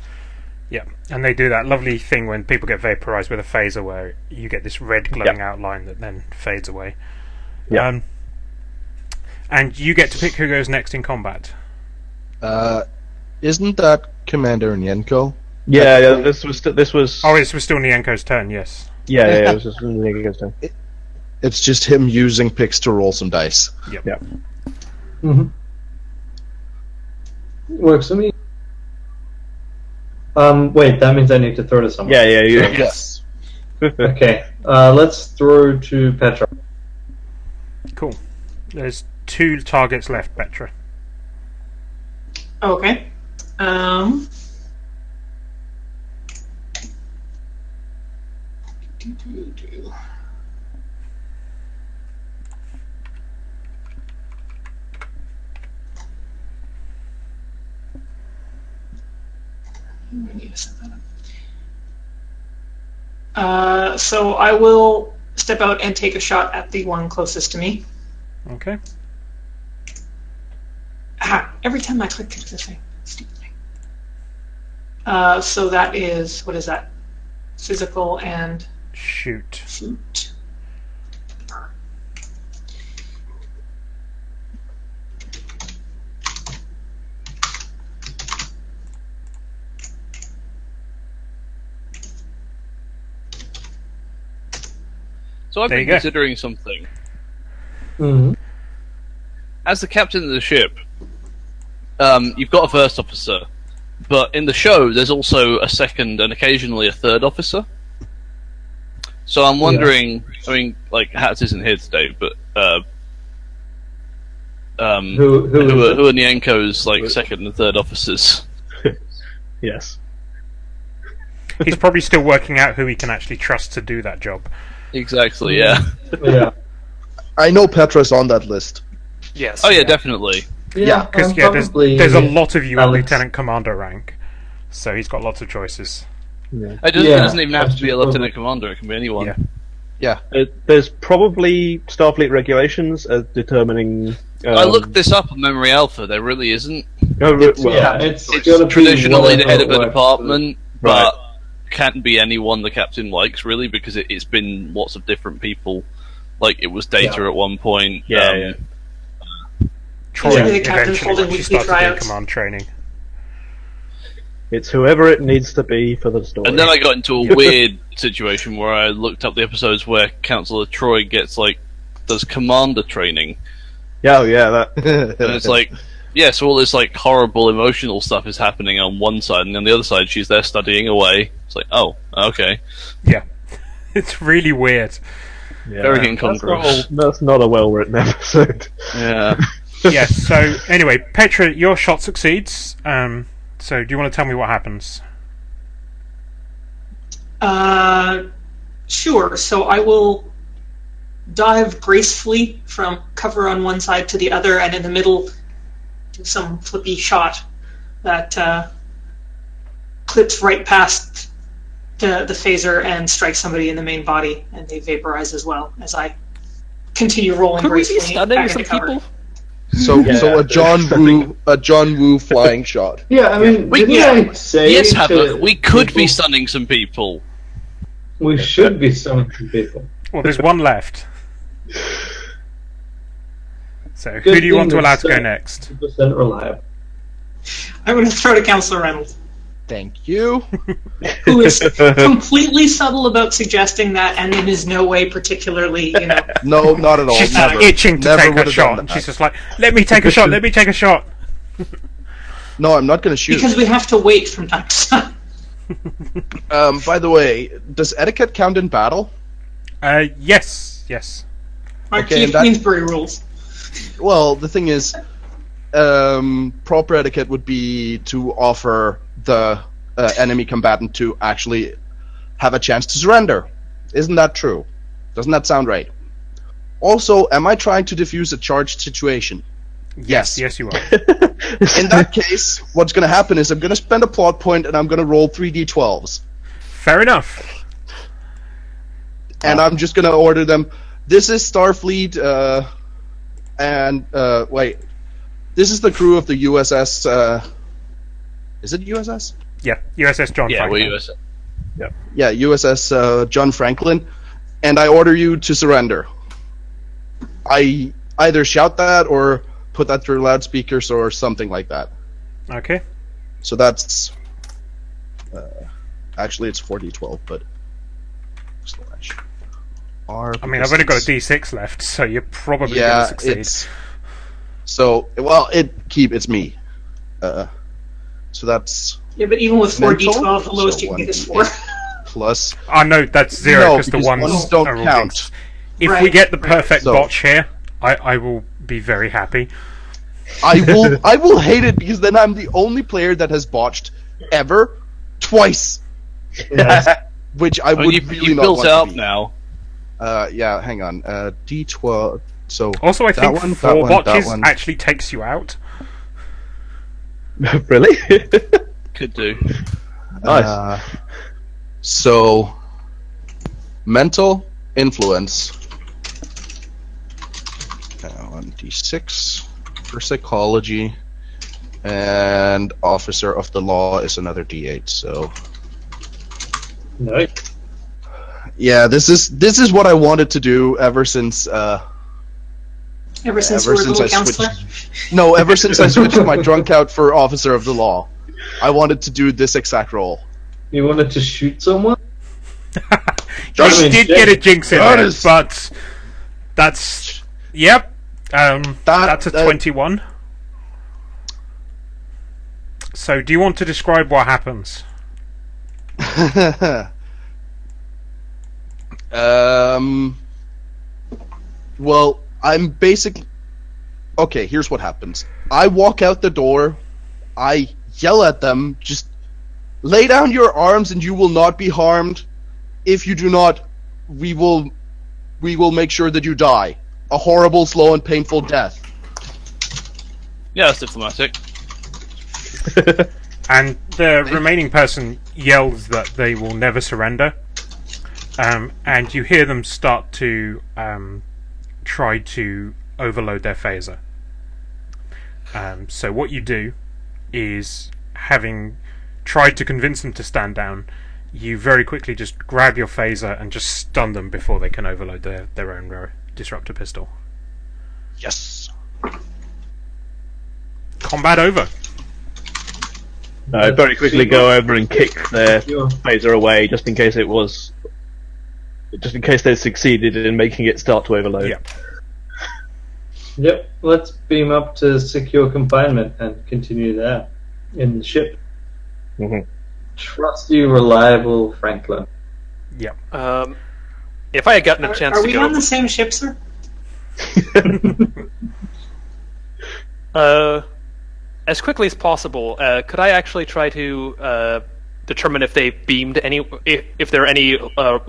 [SPEAKER 1] Yeah, and they do that lovely thing when people get vaporized with a phaser, where you get this red glowing outline that then fades away.
[SPEAKER 7] Yeah.
[SPEAKER 1] And you get to pick who goes next in combat.
[SPEAKER 3] Isn't that Commander Nyenko?
[SPEAKER 7] Yeah. This was.
[SPEAKER 1] Oh, this was still Nyenko's turn. Yes.
[SPEAKER 7] Yeah. It was just Nyenko's turn.
[SPEAKER 3] It's just him using picks to roll some dice.
[SPEAKER 1] Yep.
[SPEAKER 7] Yeah.
[SPEAKER 2] Mm-hmm. Works for me. Wait, that means I need to throw to someone.
[SPEAKER 7] Yeah.
[SPEAKER 3] Yes.
[SPEAKER 2] Okay, let's throw to Petra.
[SPEAKER 1] Cool. There's 2 targets left, Petra.
[SPEAKER 5] Okay. I need to set that up. So I will step out and take a shot at the one closest to me.
[SPEAKER 1] Okay.
[SPEAKER 5] Every time I click this thing, stupid thing. So that is, what is that? Physical and
[SPEAKER 1] Shoot.
[SPEAKER 5] shoot.
[SPEAKER 6] So I've
[SPEAKER 1] There
[SPEAKER 6] been
[SPEAKER 1] you go.
[SPEAKER 6] considering something.
[SPEAKER 2] Mm-hmm.
[SPEAKER 6] As the captain of the ship, you've got a first officer, but in the show there's also a second and occasionally a third officer. So I'm wondering, I mean, like, Hats isn't here today, but
[SPEAKER 2] Who
[SPEAKER 6] who are Nyenko's like second and third officers?
[SPEAKER 7] Yes.
[SPEAKER 1] He's probably still working out who he can actually trust to do that job.
[SPEAKER 6] Exactly, yeah.
[SPEAKER 2] Yeah.
[SPEAKER 3] I know Petra's on that list.
[SPEAKER 4] Yes.
[SPEAKER 6] Oh yeah, definitely.
[SPEAKER 2] Yeah,
[SPEAKER 1] Because
[SPEAKER 2] probably
[SPEAKER 1] there's a lot of you at
[SPEAKER 2] Alex.
[SPEAKER 1] lieutenant commander rank, so he's got lots of choices.
[SPEAKER 7] Yeah.
[SPEAKER 6] It doesn't even have to be a
[SPEAKER 2] absolutely.
[SPEAKER 6] lieutenant commander; it can be anyone.
[SPEAKER 1] Yeah.
[SPEAKER 7] There's probably Starfleet regulations determining.
[SPEAKER 6] I looked this up on Memory Alpha. There really isn't.
[SPEAKER 2] It's
[SPEAKER 6] It's
[SPEAKER 2] gotta be
[SPEAKER 6] traditionally the head of a
[SPEAKER 2] whatever
[SPEAKER 6] department,
[SPEAKER 7] Right.
[SPEAKER 6] but can't be anyone the captain likes, really, because it's been lots of different people Like it was Data at one point.
[SPEAKER 7] Yeah.
[SPEAKER 1] Troy
[SPEAKER 5] Yeah, the captain
[SPEAKER 1] eventually
[SPEAKER 5] holding
[SPEAKER 1] when she
[SPEAKER 5] weekly
[SPEAKER 1] started doing
[SPEAKER 5] tryouts.
[SPEAKER 1] command training.
[SPEAKER 7] It's whoever it needs to be for the story.
[SPEAKER 6] And then I got into a weird situation where I looked up the episodes where Councillor Troy does commander training,
[SPEAKER 7] Yeah, that.
[SPEAKER 6] and it's like, yeah, so all this like horrible emotional stuff is happening on one side, and on the other side she's there studying away. It's like, oh, okay,
[SPEAKER 1] Yeah. It's really weird.
[SPEAKER 7] Yeah.
[SPEAKER 6] very incongruous.
[SPEAKER 7] That's not a well-written episode.
[SPEAKER 6] Yeah.
[SPEAKER 1] Yes, so anyway, Petra, your shot succeeds. So do you want to tell me what happens?
[SPEAKER 5] Sure. So I will dive gracefully from cover on one side to the other, and in the middle do some flippy shot that clips right past the phaser and strikes somebody in the main body, and they vaporize as well as I continue rolling
[SPEAKER 4] Could we be
[SPEAKER 5] gracefully
[SPEAKER 4] stunning
[SPEAKER 5] back
[SPEAKER 4] some
[SPEAKER 5] into cover.
[SPEAKER 4] people?
[SPEAKER 3] So a John Woo flying shot.
[SPEAKER 2] Yeah, I mean, didn't I say
[SPEAKER 6] Yes,
[SPEAKER 2] to
[SPEAKER 6] Havoc, we could be
[SPEAKER 2] people-
[SPEAKER 6] stunning some people.
[SPEAKER 2] We should be stunning some people.
[SPEAKER 1] Well, there's one left. So who
[SPEAKER 2] Good
[SPEAKER 1] do you want to
[SPEAKER 2] thing
[SPEAKER 1] allow
[SPEAKER 2] it's,
[SPEAKER 1] to go next?
[SPEAKER 2] 2% reliable.
[SPEAKER 5] I'm going to throw to Councillor Reynolds,
[SPEAKER 3] Thank you.
[SPEAKER 5] who is completely subtle about suggesting that, and in is no way particularly,
[SPEAKER 3] No, not at all.
[SPEAKER 1] She's
[SPEAKER 3] Never.
[SPEAKER 1] itching to
[SPEAKER 3] Never
[SPEAKER 1] take a
[SPEAKER 3] would've
[SPEAKER 1] shot,
[SPEAKER 3] done
[SPEAKER 1] and
[SPEAKER 3] that.
[SPEAKER 1] she's just like, let me take a shot, let me take a shot.
[SPEAKER 3] No, I'm not going to shoot.
[SPEAKER 5] because we have to wait from time to time.
[SPEAKER 3] By the way, does etiquette count in battle?
[SPEAKER 1] Yes.
[SPEAKER 5] Our
[SPEAKER 3] Okay,
[SPEAKER 5] Chief
[SPEAKER 3] and that-
[SPEAKER 5] Queensbury rules.
[SPEAKER 3] Well, the thing is, proper etiquette would be to offer the enemy combatant to actually have a chance to surrender. Isn't that true? Doesn't that sound right? Also, am I trying to defuse a charged situation? Yes.
[SPEAKER 1] Yes, you are.
[SPEAKER 3] In that case, what's going to happen is I'm going to spend a plot point and I'm going to roll 3d12s.
[SPEAKER 1] Fair enough.
[SPEAKER 3] And I'm just going to order them. This is Starfleet, wait. This is the crew of the USS, is it USS?
[SPEAKER 1] Yeah, USS John
[SPEAKER 6] Yeah,
[SPEAKER 1] Franklin.
[SPEAKER 6] we're USA.
[SPEAKER 3] Yeah, USS John Franklin. And I order you to surrender. I either shout that or put that through loudspeakers or something like that.
[SPEAKER 1] Okay.
[SPEAKER 3] So that's... actually, it's 4d12, but... slash R,
[SPEAKER 1] I mean, I've only got a D6 left, so you're probably going to succeed.
[SPEAKER 3] it's... So, well, it's me. So that's...
[SPEAKER 5] Yeah, but even with
[SPEAKER 3] Mental?
[SPEAKER 5] 4d12, the lowest
[SPEAKER 3] So
[SPEAKER 5] you can get is 4.
[SPEAKER 3] 1d8 plus...
[SPEAKER 1] Oh no, that's zero
[SPEAKER 3] No,
[SPEAKER 1] because the
[SPEAKER 3] because
[SPEAKER 1] ones
[SPEAKER 3] ones don't
[SPEAKER 1] are all
[SPEAKER 3] count.
[SPEAKER 1] jinxed. If we
[SPEAKER 5] Right,
[SPEAKER 1] get the perfect
[SPEAKER 3] So-
[SPEAKER 1] botch here, I will be very happy.
[SPEAKER 3] I will hate it because then I'm the only player that has botched ever twice, which I
[SPEAKER 6] I
[SPEAKER 3] would
[SPEAKER 6] mean,
[SPEAKER 3] really
[SPEAKER 6] you
[SPEAKER 3] not
[SPEAKER 6] built
[SPEAKER 3] want
[SPEAKER 6] it up
[SPEAKER 3] to be.
[SPEAKER 6] now.
[SPEAKER 3] Yeah, hang on. D12. So
[SPEAKER 1] Also, I
[SPEAKER 3] that
[SPEAKER 1] think
[SPEAKER 3] one, that
[SPEAKER 1] four
[SPEAKER 3] one, that
[SPEAKER 1] botches
[SPEAKER 3] one.
[SPEAKER 1] actually takes you out.
[SPEAKER 7] Really?
[SPEAKER 6] Could do.
[SPEAKER 7] Nice.
[SPEAKER 3] So mental influence. 1d6 for psychology, and officer of the law is another d8. So
[SPEAKER 2] No.
[SPEAKER 3] yeah, this is what I wanted to do ever since.
[SPEAKER 5] Ever since you were a little counselor.
[SPEAKER 3] Ever since I switched my drunk out for officer of the law, I wanted to do this exact role.
[SPEAKER 2] You wanted to shoot someone?
[SPEAKER 1] You did get a jinx in
[SPEAKER 3] That
[SPEAKER 1] there,
[SPEAKER 3] is-
[SPEAKER 1] but that's... Yep. That's a
[SPEAKER 3] that-
[SPEAKER 1] 21. So, do you want to describe what happens?
[SPEAKER 3] Well, I'm basically... Okay, here's what happens. I walk out the door, I yell at them, just lay down your arms and you will not be harmed. If you do not, we will make sure that you die. A horrible, slow, and painful death.
[SPEAKER 6] Yeah, that's diplomatic.
[SPEAKER 1] And the remaining person yells that they will never surrender. And you hear them start to try to overload their phaser. So what you do is, having tried to convince them to stand down, you very quickly just grab your phaser and just stun them before they can overload their own disruptor pistol.
[SPEAKER 3] Yes.
[SPEAKER 1] Combat over.
[SPEAKER 7] I very quickly go over and kick their
[SPEAKER 2] Sure.
[SPEAKER 7] phaser away, just in case they succeeded in making it start to overload.
[SPEAKER 1] Yeah.
[SPEAKER 2] Yep, let's beam up to secure confinement and continue there in the ship.
[SPEAKER 7] Mhm.
[SPEAKER 2] Trusty, reliable Franklin.
[SPEAKER 1] Yeah.
[SPEAKER 4] If I had gotten a chance
[SPEAKER 5] Are
[SPEAKER 4] to
[SPEAKER 5] we
[SPEAKER 4] go,
[SPEAKER 5] on the same ship, sir?
[SPEAKER 4] as quickly as possible, could I actually try to determine if they beamed if there are any,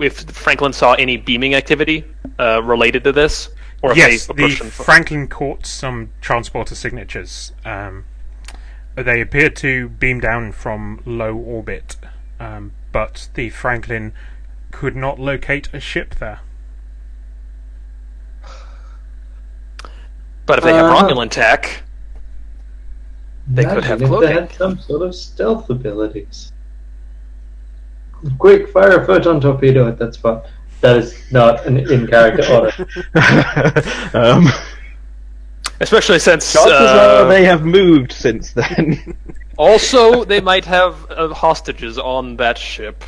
[SPEAKER 4] if Franklin saw any beaming activity related to this, or if
[SPEAKER 1] Yes,
[SPEAKER 4] they
[SPEAKER 1] the
[SPEAKER 4] approached them
[SPEAKER 1] Franklin caught some transporter signatures. They appeared to beam down from low orbit, but the Franklin could not locate a ship there.
[SPEAKER 4] But if they have Romulan tech, they could have
[SPEAKER 2] Imagine if they
[SPEAKER 4] cloaking.
[SPEAKER 2] had some sort of stealth abilities. Quick, fire a photon torpedo at that spot. That is not an in-character order.
[SPEAKER 4] Especially since
[SPEAKER 7] Chances are they have moved since then.
[SPEAKER 4] also they might have hostages on that ship.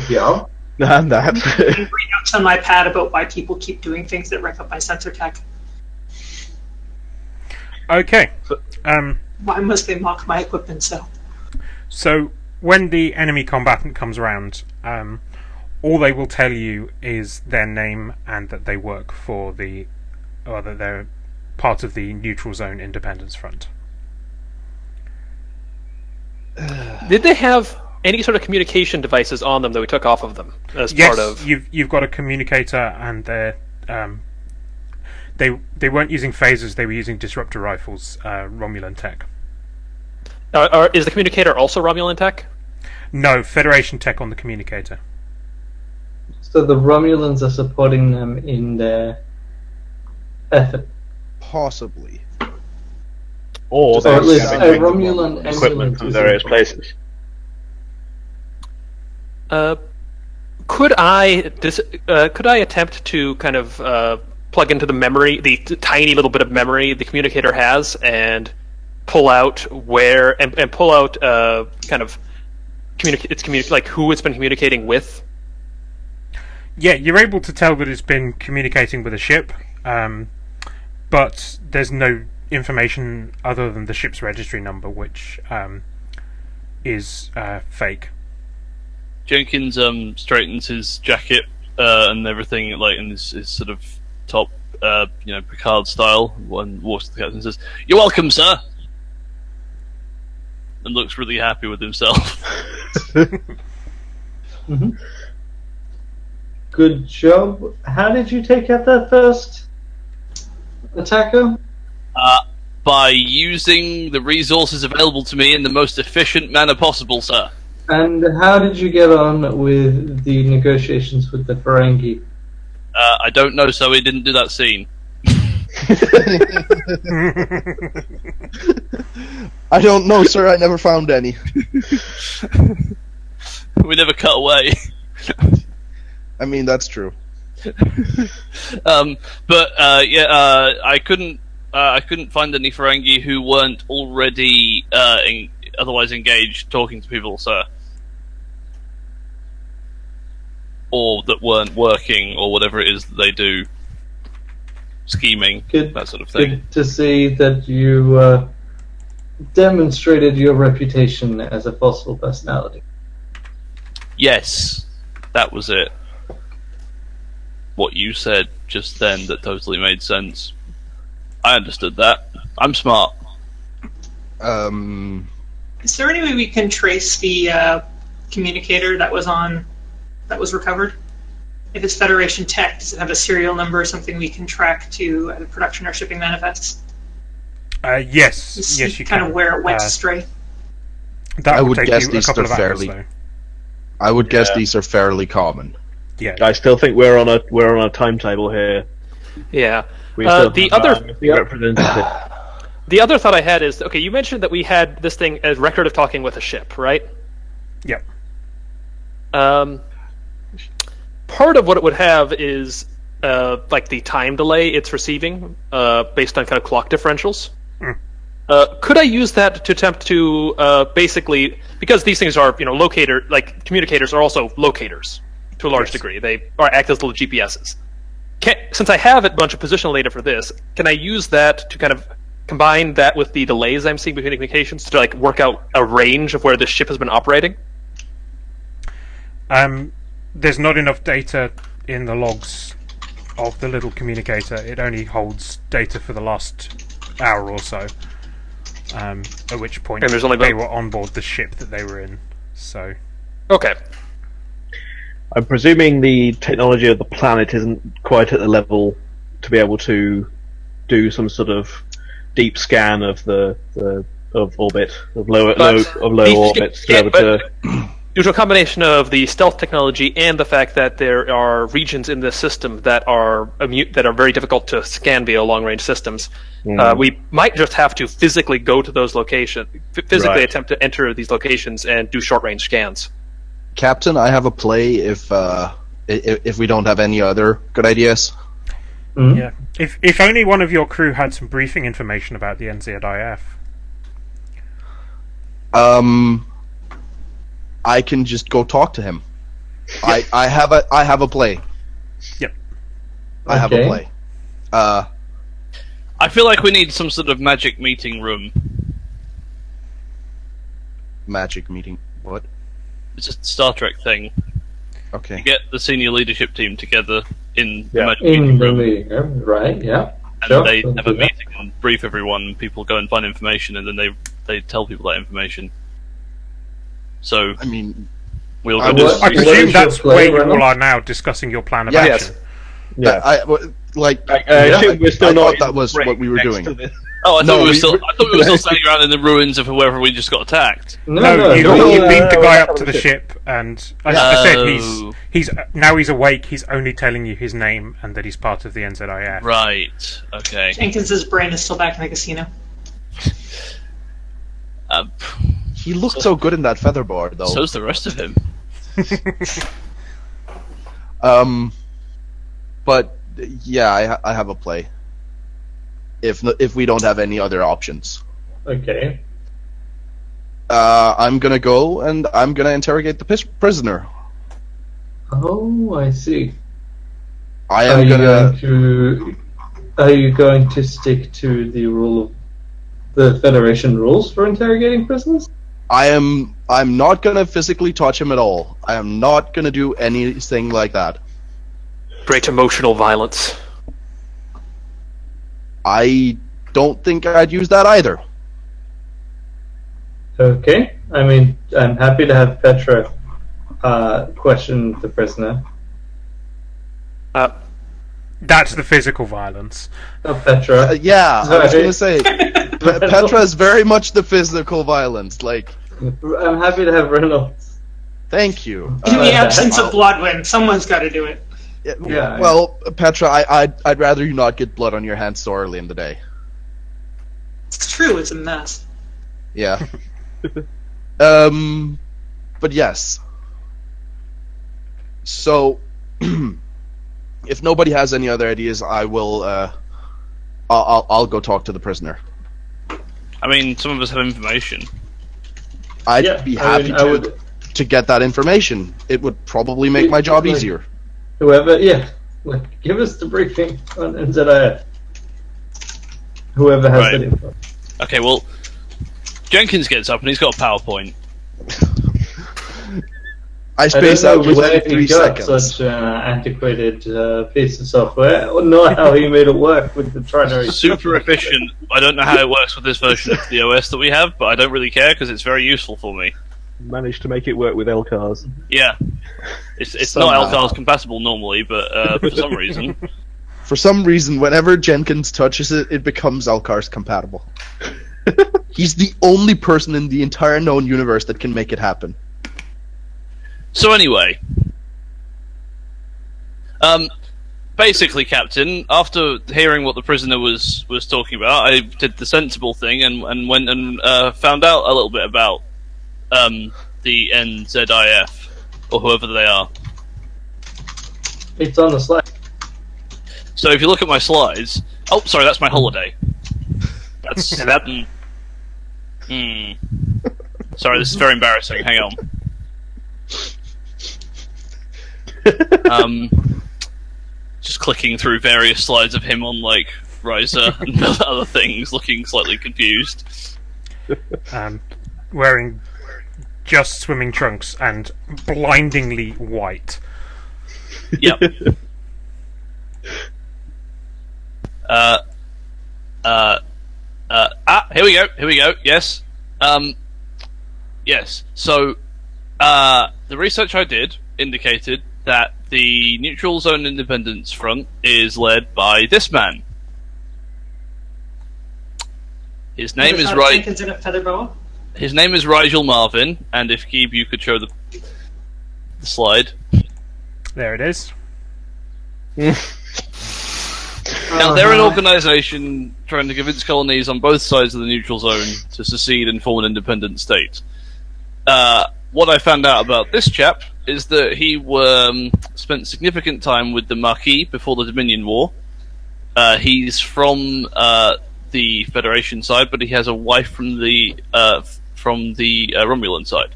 [SPEAKER 2] Yeah.
[SPEAKER 7] And that.
[SPEAKER 5] Bring notes on my pad about why people keep doing things that wreck up my sensor tech.
[SPEAKER 1] Okay.
[SPEAKER 5] Why must they mock my equipment so?
[SPEAKER 1] So when the enemy combatant comes around, all they will tell you is their name and that they work for or that they're part of the Neutral Zone Independence Front.
[SPEAKER 4] Did they have any sort of communication devices on them that we took off of them as
[SPEAKER 1] Yes,
[SPEAKER 4] part of?
[SPEAKER 1] you've got a communicator, and they weren't using phasers; they were using disruptor rifles, Romulan tech.
[SPEAKER 4] Is the communicator also Romulan tech?
[SPEAKER 1] No, Federation tech on the communicator.
[SPEAKER 2] So the Romulans are supporting them in their effort.
[SPEAKER 3] Possibly.
[SPEAKER 7] Or
[SPEAKER 2] Or
[SPEAKER 7] they're
[SPEAKER 2] at least
[SPEAKER 7] having
[SPEAKER 2] a Romulan
[SPEAKER 7] equipment
[SPEAKER 2] ambulance
[SPEAKER 7] from
[SPEAKER 2] is
[SPEAKER 7] various
[SPEAKER 2] involved.
[SPEAKER 7] places.
[SPEAKER 4] Could I attempt to kind of plug into the memory, the tiny little bit of memory the communicator has, and pull out pull out kind of like who it's been communicating with?
[SPEAKER 1] Yeah, you're able to tell that it's been communicating with a ship, but there's no information other than the ship's registry number, which is fake.
[SPEAKER 6] Jenkins straightens his jacket and everything, like in his sort of top, Picard style, and walks to the captain and says, "You're welcome, sir," and looks really happy with himself.
[SPEAKER 2] Mm-hmm. Good job. How did you take out that first attacker?
[SPEAKER 6] By using the resources available to me in the most efficient manner possible, sir.
[SPEAKER 2] And how did you get on with the negotiations with the Ferengi?
[SPEAKER 6] I don't know, so we didn't do that scene.
[SPEAKER 3] I don't know, sir. I never found any.
[SPEAKER 6] We never cut away.
[SPEAKER 3] I mean, that's true.
[SPEAKER 6] I couldn't find any Ferengi who weren't already otherwise engaged talking to people, sir. Or that weren't working, or whatever it is that they do. Scheming,
[SPEAKER 2] Good,
[SPEAKER 6] that sort of thing.
[SPEAKER 2] good to see that you demonstrated your reputation as a forceful personality.
[SPEAKER 6] Yes, that was it. What you said just then that totally made sense. I understood that. I'm smart.
[SPEAKER 5] Is there any way we can trace the communicator that was recovered? If it's Federation tech, does it have a serial number or something we can track to the production or shipping manifests?
[SPEAKER 1] Yes,
[SPEAKER 5] To see
[SPEAKER 1] yes, you
[SPEAKER 5] kind
[SPEAKER 1] can.
[SPEAKER 5] of where it went astray.
[SPEAKER 1] That
[SPEAKER 3] I
[SPEAKER 1] will
[SPEAKER 3] would
[SPEAKER 1] take
[SPEAKER 3] guess
[SPEAKER 1] you a
[SPEAKER 3] these
[SPEAKER 1] couple
[SPEAKER 3] are
[SPEAKER 1] of hours,
[SPEAKER 3] fairly-
[SPEAKER 1] though.
[SPEAKER 3] I would guess these are fairly common.
[SPEAKER 1] Yeah.
[SPEAKER 7] I still think we're on a timetable here.
[SPEAKER 4] Yeah.
[SPEAKER 7] We still
[SPEAKER 4] The
[SPEAKER 7] have
[SPEAKER 4] other
[SPEAKER 7] missing representative.
[SPEAKER 4] the other thought I had is, okay, you mentioned that we had this thing as record of talking with a ship, right?
[SPEAKER 1] Yep.
[SPEAKER 4] Part of what it would have is like the time delay it's receiving based on kind of clock differentials. Could I use that to attempt to basically, because these things are communicators are also locators to a large degree. They act as little GPSs. Since I have a bunch of positional data for this, can I use that to kind of combine that with the delays I'm seeing between communications to like work out a range of where this ship has been operating?
[SPEAKER 1] There's not enough data in the logs of the little communicator. It only holds data for the last hour or so. At which point they were on board the ship that they were in. So,
[SPEAKER 4] okay.
[SPEAKER 7] I'm presuming the technology of the planet isn't quite at the level to be able to do some sort of deep scan of the orbit, of low orbits to be able to.
[SPEAKER 4] Due to a combination of the stealth technology and the fact that there are regions in this system that are very difficult to scan via long-range systems, we might just have to physically go to those locations, attempt to enter these locations and do short-range scans.
[SPEAKER 3] Captain, I have a play if we don't have any other good ideas.
[SPEAKER 2] Mm-hmm.
[SPEAKER 1] Yeah, if only one of your crew had some briefing information about the NZIF.
[SPEAKER 3] I can just go talk to him. Yep. I have a play.
[SPEAKER 1] Yep.
[SPEAKER 3] I have a play.
[SPEAKER 6] I feel like we need some sort of magic meeting room.
[SPEAKER 3] Magic meeting? What?
[SPEAKER 6] It's a Star Trek thing.
[SPEAKER 3] Okay.
[SPEAKER 6] You get the senior leadership team together in the magic
[SPEAKER 2] in
[SPEAKER 6] meeting
[SPEAKER 2] the
[SPEAKER 6] room.
[SPEAKER 2] meeting room, right? Yeah.
[SPEAKER 6] And
[SPEAKER 2] Sure,
[SPEAKER 6] they
[SPEAKER 2] we'll
[SPEAKER 6] have
[SPEAKER 2] do
[SPEAKER 6] a
[SPEAKER 2] that.
[SPEAKER 6] meeting and brief everyone, and people go and find information, and then they tell people that information. So,
[SPEAKER 3] I mean,
[SPEAKER 6] we'll
[SPEAKER 3] I
[SPEAKER 6] go
[SPEAKER 3] was-
[SPEAKER 6] do
[SPEAKER 1] I
[SPEAKER 2] What is
[SPEAKER 1] presume
[SPEAKER 2] your
[SPEAKER 1] that's
[SPEAKER 2] play,
[SPEAKER 1] where you
[SPEAKER 2] Reynolds?
[SPEAKER 1] all are now, discussing your plan of
[SPEAKER 3] Yeah.
[SPEAKER 1] action.
[SPEAKER 7] Yeah.
[SPEAKER 3] I
[SPEAKER 7] assume we're still
[SPEAKER 3] I
[SPEAKER 7] not
[SPEAKER 3] thought that was
[SPEAKER 7] break
[SPEAKER 3] what we were
[SPEAKER 7] next
[SPEAKER 3] doing.
[SPEAKER 7] to this.
[SPEAKER 6] Oh, I thought
[SPEAKER 3] No,
[SPEAKER 6] we were
[SPEAKER 3] we-
[SPEAKER 6] still. I thought we were still standing around in the ruins of whoever we just got attacked.
[SPEAKER 1] No, you
[SPEAKER 7] no,
[SPEAKER 1] beat the guy
[SPEAKER 7] no,
[SPEAKER 1] up
[SPEAKER 7] no,
[SPEAKER 1] to the
[SPEAKER 7] no.
[SPEAKER 1] ship, and as I said,
[SPEAKER 6] Oh.
[SPEAKER 1] he's awake. He's only telling you his name and that he's part of the NZIF.
[SPEAKER 6] Right. Okay.
[SPEAKER 5] Jenkins's brain is still back in the casino.
[SPEAKER 3] He looked so good in that feather board, though.
[SPEAKER 6] So's the rest of him.
[SPEAKER 3] But yeah, I have a play. If we don't have any other options,
[SPEAKER 2] Okay.
[SPEAKER 3] I'm gonna go and I'm gonna interrogate the prisoner.
[SPEAKER 2] Oh, I see.
[SPEAKER 3] I
[SPEAKER 2] Are
[SPEAKER 3] am
[SPEAKER 2] you
[SPEAKER 3] gonna.
[SPEAKER 2] going to stick to the Federation rules for interrogating prisoners?
[SPEAKER 3] I'm not gonna physically touch him at all. I am not gonna do anything like that.
[SPEAKER 4] Great emotional violence.
[SPEAKER 3] I don't think I'd use that either.
[SPEAKER 2] Okay. I mean, I'm happy to have Petra question the prisoner.
[SPEAKER 1] That's the physical violence.
[SPEAKER 2] Oh, Petra.
[SPEAKER 3] Yeah, I was
[SPEAKER 2] Sorry.
[SPEAKER 3] gonna say, Petra is very much the physical violence. Like,
[SPEAKER 2] I'm happy to have Reynolds.
[SPEAKER 3] thank you.
[SPEAKER 5] In the absence of Bloodwind, someone's got to do it.
[SPEAKER 2] Yeah.
[SPEAKER 3] Well, Petra, I'd rather you not get blood on your hands so early in the day.
[SPEAKER 5] It's true, it's a mess.
[SPEAKER 3] Yeah. But yes. So, if nobody has any other ideas, I will. I'll go talk to the prisoner.
[SPEAKER 6] I mean, some of us have information.
[SPEAKER 3] I'd
[SPEAKER 2] Yeah,
[SPEAKER 3] be
[SPEAKER 2] I
[SPEAKER 3] happy
[SPEAKER 2] mean, I would-
[SPEAKER 3] to get that information. It would probably make my job
[SPEAKER 2] Like-
[SPEAKER 3] easier.
[SPEAKER 2] Whoever, give us the briefing on NZIF. Whoever has
[SPEAKER 6] Right.
[SPEAKER 2] that info.
[SPEAKER 6] Okay, well, Jenkins gets up and he's got a PowerPoint.
[SPEAKER 3] I
[SPEAKER 2] I
[SPEAKER 3] space
[SPEAKER 2] don't
[SPEAKER 3] out
[SPEAKER 2] know where
[SPEAKER 3] within
[SPEAKER 2] he
[SPEAKER 3] 3
[SPEAKER 2] got
[SPEAKER 3] seconds.
[SPEAKER 2] such an antiquated piece of software, or not how he made it work with the trinary.
[SPEAKER 6] Super efficient. I don't know how it works with this version of the OS that we have, but I don't really care because it's very useful for me.
[SPEAKER 7] Managed to make it work with LCARs.
[SPEAKER 6] Yeah. It's
[SPEAKER 3] Somehow.
[SPEAKER 6] not LCARS compatible normally, but for some reason.
[SPEAKER 3] For some reason, whenever Jenkins touches it, it becomes Alcars compatible. He's the only person in the entire known universe that can make it happen.
[SPEAKER 6] So anyway, basically, Captain, after hearing what the prisoner was talking about, I did the sensible thing and went and found out a little bit about the NZIF or whoever they are.
[SPEAKER 2] It's on the slide.
[SPEAKER 6] So if you look at my slides, oh, sorry, that's my holiday. That's that. Sorry, this is very embarrassing. Hang on. Just clicking through various slides of him on like Riser and other things, looking slightly confused.
[SPEAKER 1] Wearing just swimming trunks and blindingly white.
[SPEAKER 6] Yep. Here we go. Yes. Yes. So, the research I did indicated that the Neutral Zone Independence Front is led by this man. His name is
[SPEAKER 5] Jenkins in a feather boa.
[SPEAKER 6] His name is Rigel Marvin, and if Geeb, you could show the slide.
[SPEAKER 1] There it is.
[SPEAKER 6] Now, they're an organisation trying to convince colonies on both sides of the neutral zone to secede and form an independent state. What I found out about this chap is that he spent significant time with the Marquis before the Dominion War. He's from the Federation side, but he has a wife from the Romulan side.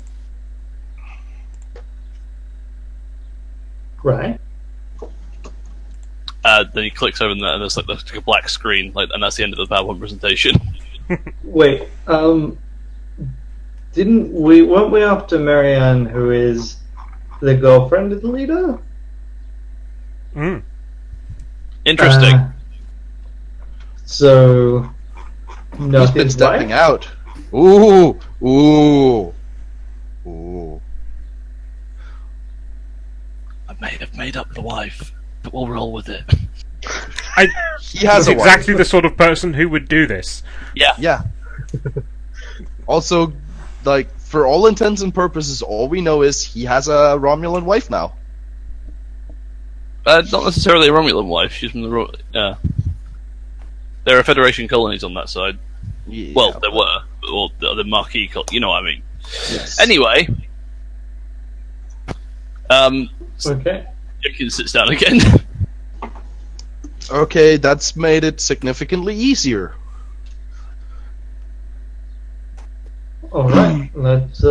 [SPEAKER 2] Right.
[SPEAKER 6] Then he clicks over and there's like a black screen, and that's the end of the PowerPoint presentation.
[SPEAKER 2] Wait, weren't we after Marianne, who is the girlfriend of the leader?
[SPEAKER 6] Interesting.
[SPEAKER 2] So
[SPEAKER 3] He's
[SPEAKER 2] nothing's
[SPEAKER 3] been stepping
[SPEAKER 2] right?
[SPEAKER 3] out. Ooh.
[SPEAKER 6] I may have made up the wife, but we'll roll with it.
[SPEAKER 3] He has
[SPEAKER 1] He's
[SPEAKER 3] a
[SPEAKER 1] exactly
[SPEAKER 3] wife.
[SPEAKER 1] the sort of person who would do this.
[SPEAKER 3] Yeah. Also, like, for all intents and purposes, all we know is he has a Romulan wife now.
[SPEAKER 6] Not necessarily a Romulan wife. She's from the there are Federation colonies on that side.
[SPEAKER 3] Yeah,
[SPEAKER 6] Well, there were, or the Marquis. You know what I mean.
[SPEAKER 3] Yes.
[SPEAKER 6] Anyway,
[SPEAKER 2] Okay.
[SPEAKER 6] Jenkins sits down again.
[SPEAKER 3] Okay, that's made it significantly easier.
[SPEAKER 2] All right. Let's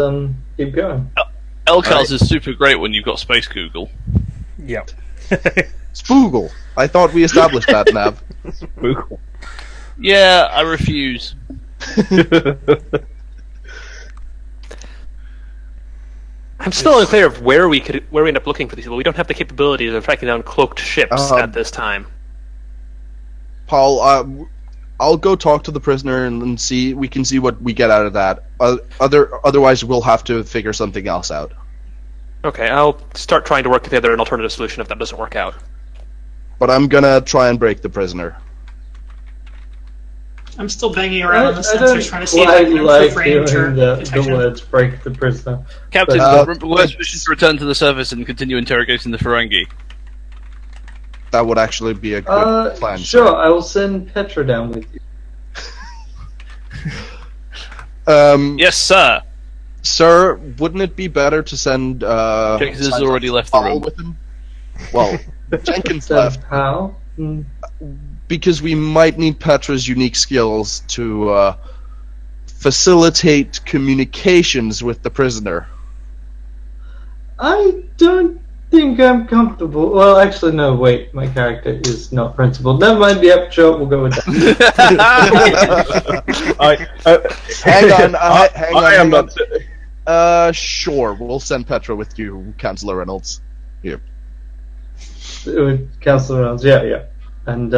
[SPEAKER 2] keep going.
[SPEAKER 6] Elcars is super great when you've got Space Google.
[SPEAKER 1] Yep.
[SPEAKER 3] Spoogle. I thought we established that, Nav.
[SPEAKER 7] Spoogle.
[SPEAKER 6] Yeah, I refuse.
[SPEAKER 4] I'm still unclear of where we end up looking for these people. We don't have the capabilities of tracking down cloaked ships at this time.
[SPEAKER 3] Paul, I'll go talk to the prisoner and see. We can see what we get out of that. Otherwise, we'll have to figure something else out.
[SPEAKER 4] Okay, I'll start trying to work together an alternative solution if that doesn't work out.
[SPEAKER 3] But I'm gonna try and break the prisoner.
[SPEAKER 5] I'm still banging around on the
[SPEAKER 2] I don't
[SPEAKER 5] sensors trying to see if I can
[SPEAKER 2] like
[SPEAKER 5] improve range or
[SPEAKER 2] hearing the
[SPEAKER 5] detection.
[SPEAKER 2] words "break the prisoner."
[SPEAKER 6] Captain,
[SPEAKER 3] But-
[SPEAKER 6] request permission to return to the surface and continue interrogating the Ferengi.
[SPEAKER 3] That would actually be a good plan.
[SPEAKER 2] Sure, I will send Petra down with you.
[SPEAKER 6] Yes, sir.
[SPEAKER 3] Sir, wouldn't it be better to send
[SPEAKER 6] Jenkins has already left the
[SPEAKER 3] Paul
[SPEAKER 6] room.
[SPEAKER 3] with him? Well, Jenkins
[SPEAKER 2] Send
[SPEAKER 3] left
[SPEAKER 2] how?
[SPEAKER 3] because we might need Petra's unique skills to facilitate communications with the prisoner.
[SPEAKER 2] I don't think I'm comfortable. Well, actually, no. Wait, my character is not principled. Never mind. Yep, sure, we'll go with that.
[SPEAKER 3] Hang on,
[SPEAKER 7] I am not.
[SPEAKER 3] Sure, we'll send Petra with you, Councillor Reynolds. Here.
[SPEAKER 2] Councillor Reynolds, yeah, and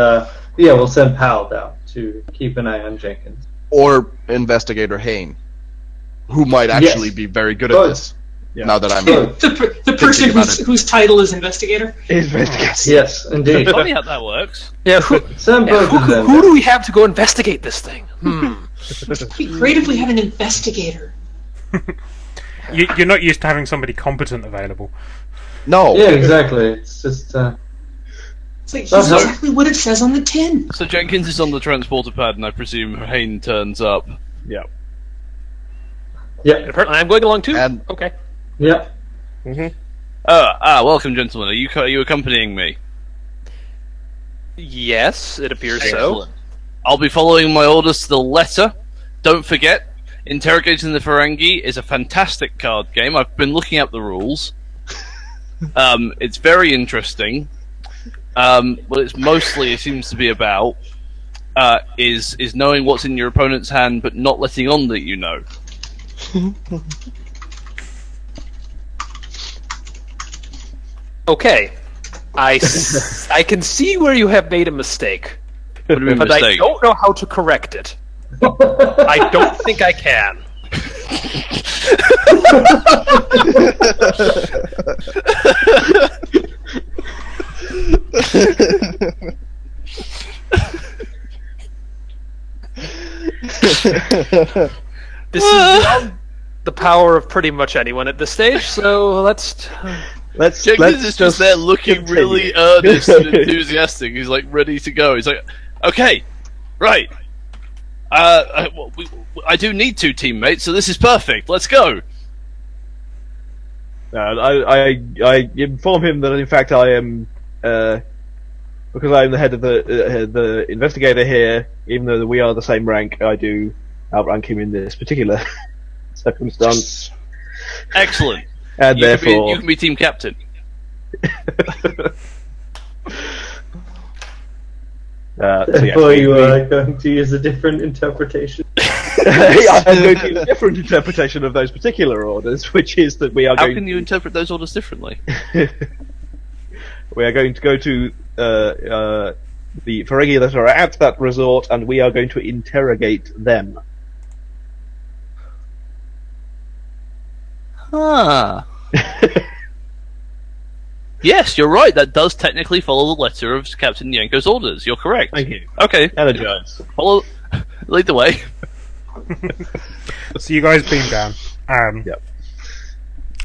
[SPEAKER 2] we'll send Pal down to keep an eye on Jenkins.
[SPEAKER 3] Or Investigator Haine, who might actually be very good at
[SPEAKER 2] Both.
[SPEAKER 3] this.
[SPEAKER 7] Yeah.
[SPEAKER 3] Now that I'm
[SPEAKER 5] The person
[SPEAKER 3] about
[SPEAKER 5] whose title is investigator.
[SPEAKER 2] Yes, indeed.
[SPEAKER 6] Funny how that works.
[SPEAKER 4] Yeah, who
[SPEAKER 2] Send both of them.
[SPEAKER 4] do we have to go investigate this thing?
[SPEAKER 5] It'd be great if we had an investigator.
[SPEAKER 1] You're not used to having somebody competent available.
[SPEAKER 3] No.
[SPEAKER 2] Yeah, exactly. It's just.
[SPEAKER 5] It's like he's exactly what it says on the tin.
[SPEAKER 6] So Jenkins is on the transporter pad, and I presume Haine turns up.
[SPEAKER 7] Yeah.
[SPEAKER 2] Yep.
[SPEAKER 4] And apparently I'm going along too?
[SPEAKER 3] And-
[SPEAKER 4] Okay.
[SPEAKER 2] Yep.
[SPEAKER 6] Welcome, gentlemen. Are you accompanying me?
[SPEAKER 4] Yes, it appears so.
[SPEAKER 6] Excellent. I'll be following my orders to the letter. Don't forget, Interrogating the Ferengi is a fantastic card game. I've been looking up the rules. It's very interesting. What it's mostly, it seems to be about, is knowing what's in your opponent's hand, but not letting on that you know.
[SPEAKER 4] Okay. I can see where you have made a mistake,
[SPEAKER 6] What do you mean
[SPEAKER 4] but I
[SPEAKER 6] mistake?
[SPEAKER 4] don't know how to correct it. I don't think I can. This is beyond the power of pretty much anyone at this stage, so let's...
[SPEAKER 6] Jenkins is just there looking really earnest and enthusiastic. He's like ready to go. He's like, okay, right. I do need 2 teammates, so this is perfect. Let's go.
[SPEAKER 7] I inform him that in fact I am, because I am the head of the investigator here. Even though we are the same rank, I do outrank him in this particular circumstance.
[SPEAKER 6] Excellent.
[SPEAKER 7] And therefore,
[SPEAKER 6] you can be team captain.
[SPEAKER 2] Therefore, you are going to use a different interpretation.
[SPEAKER 7] I'm going to use a different interpretation of those particular orders, which is that we are
[SPEAKER 6] How
[SPEAKER 7] going.
[SPEAKER 6] can you interpret those orders differently?
[SPEAKER 7] We are going to go to the Ferengi that are at that resort, and we are going to interrogate them.
[SPEAKER 6] Huh. Yes, you're right. That does technically follow the letter of Captain Yanko's orders. You're correct.
[SPEAKER 7] Thank you.
[SPEAKER 6] Okay.
[SPEAKER 7] Energize.
[SPEAKER 6] Follow. Lead the way.
[SPEAKER 1] So you guys beam down.
[SPEAKER 7] Yep.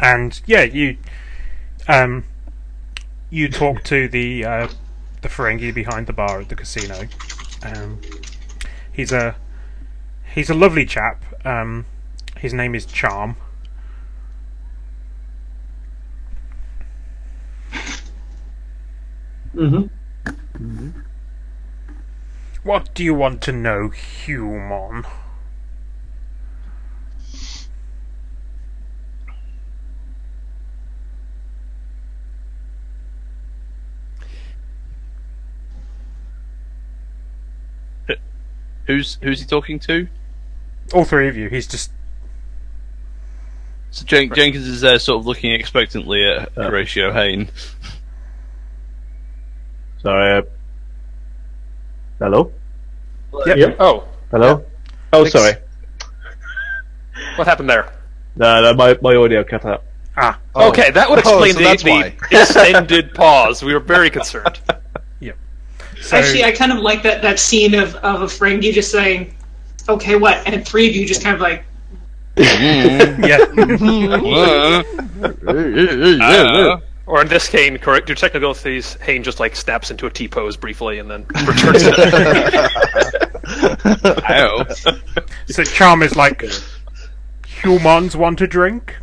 [SPEAKER 1] And yeah, you talk to the Ferengi behind the bar at the casino. He's a lovely chap. His name is Charm.
[SPEAKER 2] Mm-hmm.
[SPEAKER 1] What do you want to know, human?
[SPEAKER 6] Who's he talking to?
[SPEAKER 1] All 3 of you. He's just...
[SPEAKER 6] So Jenkins is there, sort of looking expectantly at Coratio Haine.
[SPEAKER 7] Sorry. Hello.
[SPEAKER 2] Yep.
[SPEAKER 4] Oh,
[SPEAKER 7] Hello. Oh,
[SPEAKER 4] Thanks.
[SPEAKER 7] sorry.
[SPEAKER 4] what happened there?
[SPEAKER 7] No, my audio cut out.
[SPEAKER 1] Ah.
[SPEAKER 4] Okay, that would explain
[SPEAKER 3] so that's why.
[SPEAKER 4] the extended pause. We were very concerned.
[SPEAKER 1] So,
[SPEAKER 5] Actually, I kind of like that scene of a Ferengi just saying, "Okay, what?" and 3 of you just kind of like,
[SPEAKER 1] yeah.
[SPEAKER 4] Or in this case, correct your technical phase, Haine just like snaps into a T-pose briefly and then returns to it.
[SPEAKER 6] Ow.
[SPEAKER 1] So Charm is like, humans want a drink?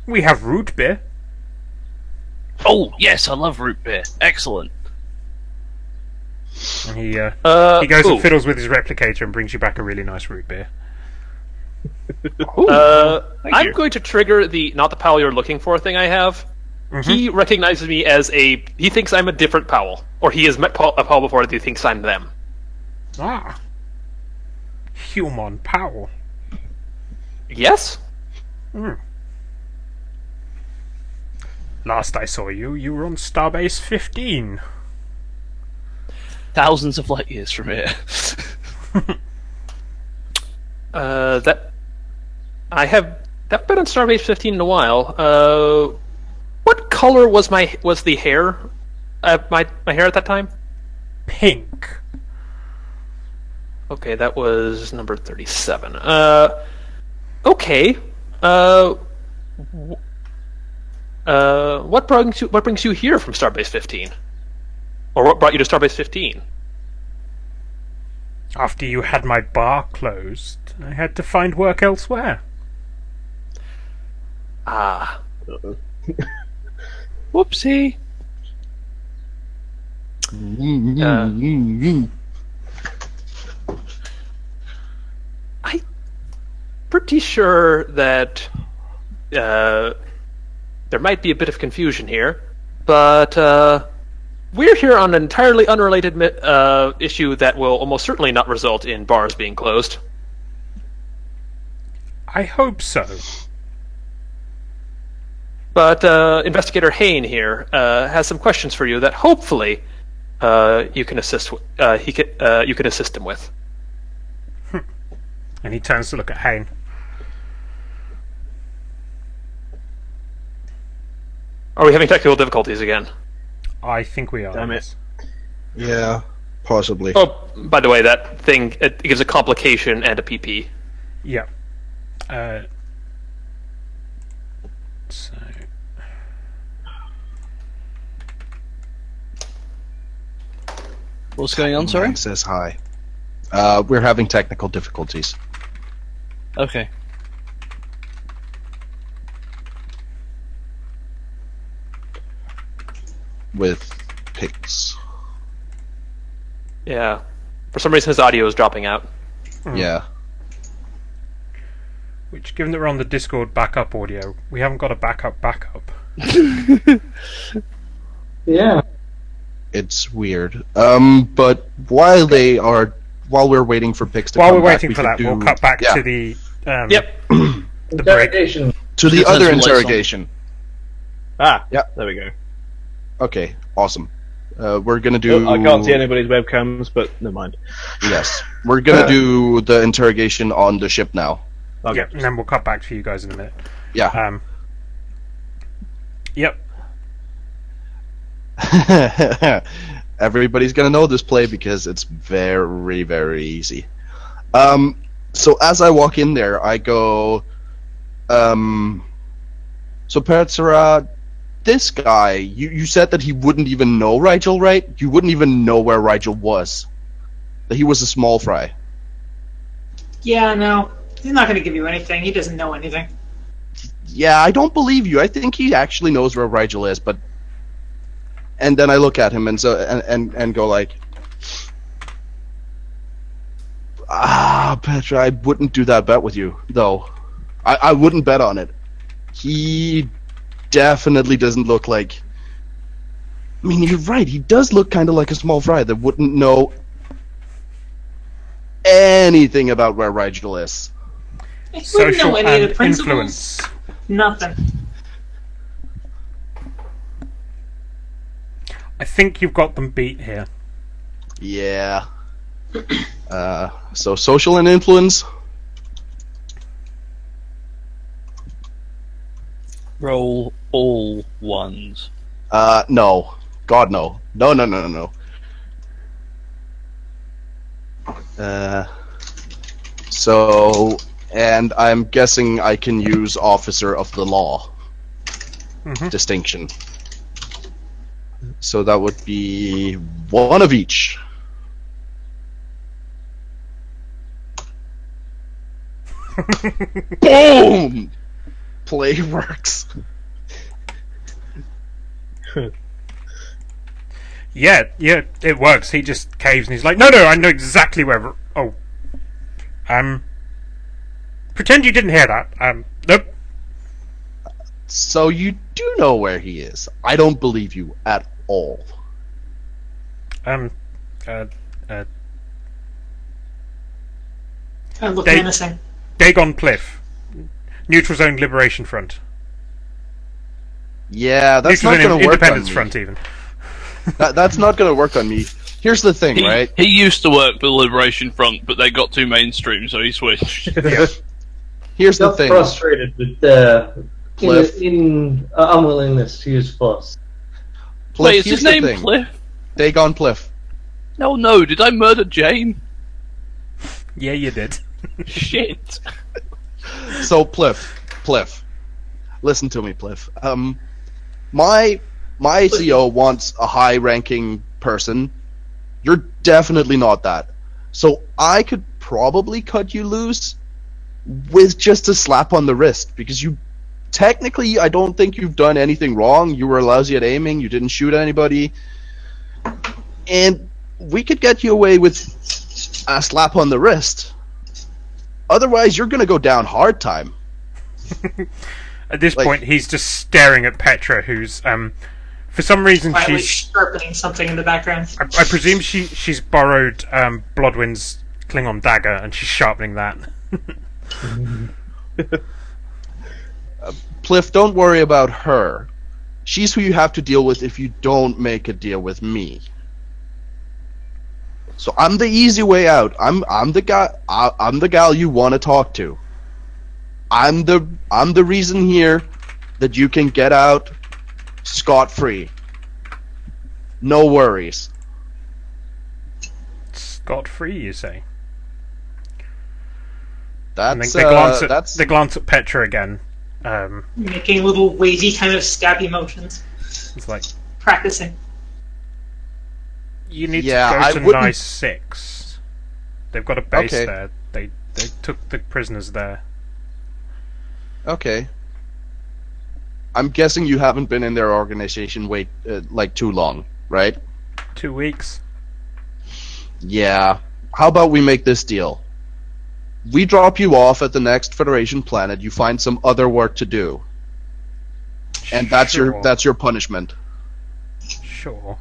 [SPEAKER 1] We have root beer.
[SPEAKER 6] Oh yes, I love root beer. Excellent.
[SPEAKER 1] And he goes
[SPEAKER 4] cool.
[SPEAKER 1] and fiddles with his replicator and brings you back a really nice root beer.
[SPEAKER 4] I'm going to trigger not the Powell you're looking for thing I have.
[SPEAKER 1] Mm-hmm.
[SPEAKER 4] He recognizes me as he thinks I'm a different Powell. Or he has met a Powell before that he thinks I'm them.
[SPEAKER 1] Ah. Human Powell.
[SPEAKER 4] Yes?
[SPEAKER 1] Last I saw you, you were on Starbase 15.
[SPEAKER 6] Thousands of light years from here.
[SPEAKER 4] I have been on Starbase 15 in a while. What color was the hair? My hair at that time?
[SPEAKER 1] Pink.
[SPEAKER 4] Okay, that was number 37. Okay. What brings you here from Starbase 15? Or what brought you to Starbase 15?
[SPEAKER 1] After you had my bar closed, I had to find work elsewhere.
[SPEAKER 4] Ah.
[SPEAKER 6] Whoopsie.
[SPEAKER 4] I'm pretty sure that there might be a bit of confusion here, but we're here on an entirely unrelated issue that will almost certainly not result in bars being closed.
[SPEAKER 1] I hope so.
[SPEAKER 4] But Investigator Haine here has some questions for you that hopefully you can assist. You can assist him with.
[SPEAKER 1] And he turns to look at Haine.
[SPEAKER 4] Are we having technical difficulties again?
[SPEAKER 1] I think we are.
[SPEAKER 7] Damn it.
[SPEAKER 3] Yeah, possibly.
[SPEAKER 4] Oh, by the way, that thing it gives a complication and a PP.
[SPEAKER 1] Yeah. So.
[SPEAKER 6] What's going on, sorry?
[SPEAKER 3] Mine says hi. We're having technical difficulties.
[SPEAKER 6] Okay.
[SPEAKER 3] With Pix.
[SPEAKER 4] Yeah. For some reason, his audio is dropping out.
[SPEAKER 3] Yeah.
[SPEAKER 1] Which, given that we're on the Discord backup audio, we haven't got a backup.
[SPEAKER 2] Yeah.
[SPEAKER 3] It's weird. But while we're waiting for Pix to
[SPEAKER 1] While
[SPEAKER 3] come
[SPEAKER 1] we're
[SPEAKER 3] back,
[SPEAKER 1] waiting for that, we'll cut back to the
[SPEAKER 4] Yep.
[SPEAKER 1] the break.
[SPEAKER 2] Interrogation.
[SPEAKER 3] to the
[SPEAKER 6] Just
[SPEAKER 3] other
[SPEAKER 6] has lights on.
[SPEAKER 3] interrogation.
[SPEAKER 7] Yeah, there we go.
[SPEAKER 3] Okay, awesome. We're gonna do.
[SPEAKER 7] Oh, I can't see anybody's webcams, but never mind.
[SPEAKER 3] Yes, we're gonna do the interrogation on the ship now.
[SPEAKER 7] Okay.
[SPEAKER 1] Yep, and then we'll cut back to you guys in a minute.
[SPEAKER 3] Yeah.
[SPEAKER 1] Yep.
[SPEAKER 3] Everybody's gonna know this play because it's very, very easy. So as I walk in there, I go, so Petzera, this guy, you said that he wouldn't even know Rigel, right? You wouldn't even know where Rigel was. That he was a small fry.
[SPEAKER 5] Yeah, no. He's not going to give you anything. He doesn't know anything.
[SPEAKER 3] Yeah, I don't believe you. I think he actually knows where Rigel is, but... And then I look at him and go like... Petra, I wouldn't do that bet with you, though. I wouldn't bet on it. He definitely doesn't look like... I mean, you're right, he does look kind of like a small fry that wouldn't know anything about where Rigel is.
[SPEAKER 5] He wouldn't
[SPEAKER 1] Social
[SPEAKER 5] know any of
[SPEAKER 1] and
[SPEAKER 5] the principles.
[SPEAKER 1] influence.
[SPEAKER 5] Nothing.
[SPEAKER 1] I think you've got them beat here.
[SPEAKER 3] Yeah. So social and influence.
[SPEAKER 6] Roll all ones.
[SPEAKER 3] No. God, no. No. So, and I'm guessing I can use officer of the law distinction. So that would be one of each. Boom! Play works.
[SPEAKER 1] Yeah, it works. He just caves and he's like, no, I know exactly where... Oh. Pretend you didn't hear that. Nope.
[SPEAKER 3] So you do know where he is. I don't believe you at all.
[SPEAKER 5] Kind of look
[SPEAKER 1] They-
[SPEAKER 5] menacing.
[SPEAKER 1] Dagon Pliff. Neutral Zone Liberation Front.
[SPEAKER 3] Yeah, that's
[SPEAKER 1] Neutral
[SPEAKER 3] not
[SPEAKER 1] Zone
[SPEAKER 3] going to work on
[SPEAKER 1] Independence
[SPEAKER 3] me.
[SPEAKER 1] Front, even.
[SPEAKER 3] That's not going to work on me. Here's the thing, right?
[SPEAKER 6] He used to work for the Liberation Front, but they got too mainstream, so he switched.
[SPEAKER 3] Here's the
[SPEAKER 2] Got
[SPEAKER 3] thing.
[SPEAKER 2] frustrated with
[SPEAKER 3] Cliff.
[SPEAKER 2] in unwillingness to use force.
[SPEAKER 3] Pliff,
[SPEAKER 6] Wait, is
[SPEAKER 3] here's
[SPEAKER 6] his
[SPEAKER 3] the
[SPEAKER 6] name
[SPEAKER 3] thing.
[SPEAKER 6] Pliff?
[SPEAKER 3] Dagon Pliff.
[SPEAKER 6] No, did I murder Jane?
[SPEAKER 1] Yeah, you did.
[SPEAKER 6] Shit.
[SPEAKER 3] So Pliff. Listen to me, Pliff. My CO wants a high-ranking person. You're definitely not that. So I could probably cut you loose with just a slap on the wrist, because you technically, I don't think you've done anything wrong. You were lousy at aiming. You didn't shoot anybody. And we could get you away with a slap on the wrist. Otherwise, you're going to go down hard time.
[SPEAKER 1] At this
[SPEAKER 3] Like-
[SPEAKER 1] point, he's just staring at Petra, who's for some reason
[SPEAKER 5] Quietly
[SPEAKER 1] she's.
[SPEAKER 5] sharpening something in the background.
[SPEAKER 1] I presume she's borrowed Blodwyn's Klingon dagger and she's sharpening that.
[SPEAKER 3] Pliff, don't worry about her. She's who you have to deal with if you don't make a deal with me. So I'm the easy way out. I'm the guy. I'm the gal you want to talk to. I'm the reason here that you can get out scot-free. No worries.
[SPEAKER 1] Scot-free, you say? And
[SPEAKER 3] That's
[SPEAKER 1] they glance at Petra again.
[SPEAKER 5] Making little wavy kind of stabby motions.
[SPEAKER 1] It's like,
[SPEAKER 5] Practicing.
[SPEAKER 1] you need
[SPEAKER 3] Yeah,
[SPEAKER 1] to
[SPEAKER 3] I
[SPEAKER 1] go to
[SPEAKER 3] wouldn't-
[SPEAKER 1] Nye 6. They've got a base
[SPEAKER 3] Okay.
[SPEAKER 1] there. They took the prisoners there.
[SPEAKER 3] okay. I'm guessing you haven't been in their organization like too long, right?
[SPEAKER 1] 2 weeks.
[SPEAKER 3] Yeah. How about we make this deal? We drop you off at the next Federation planet. You find some other work to do, and that's
[SPEAKER 1] Sure.
[SPEAKER 3] your punishment.
[SPEAKER 1] Sure.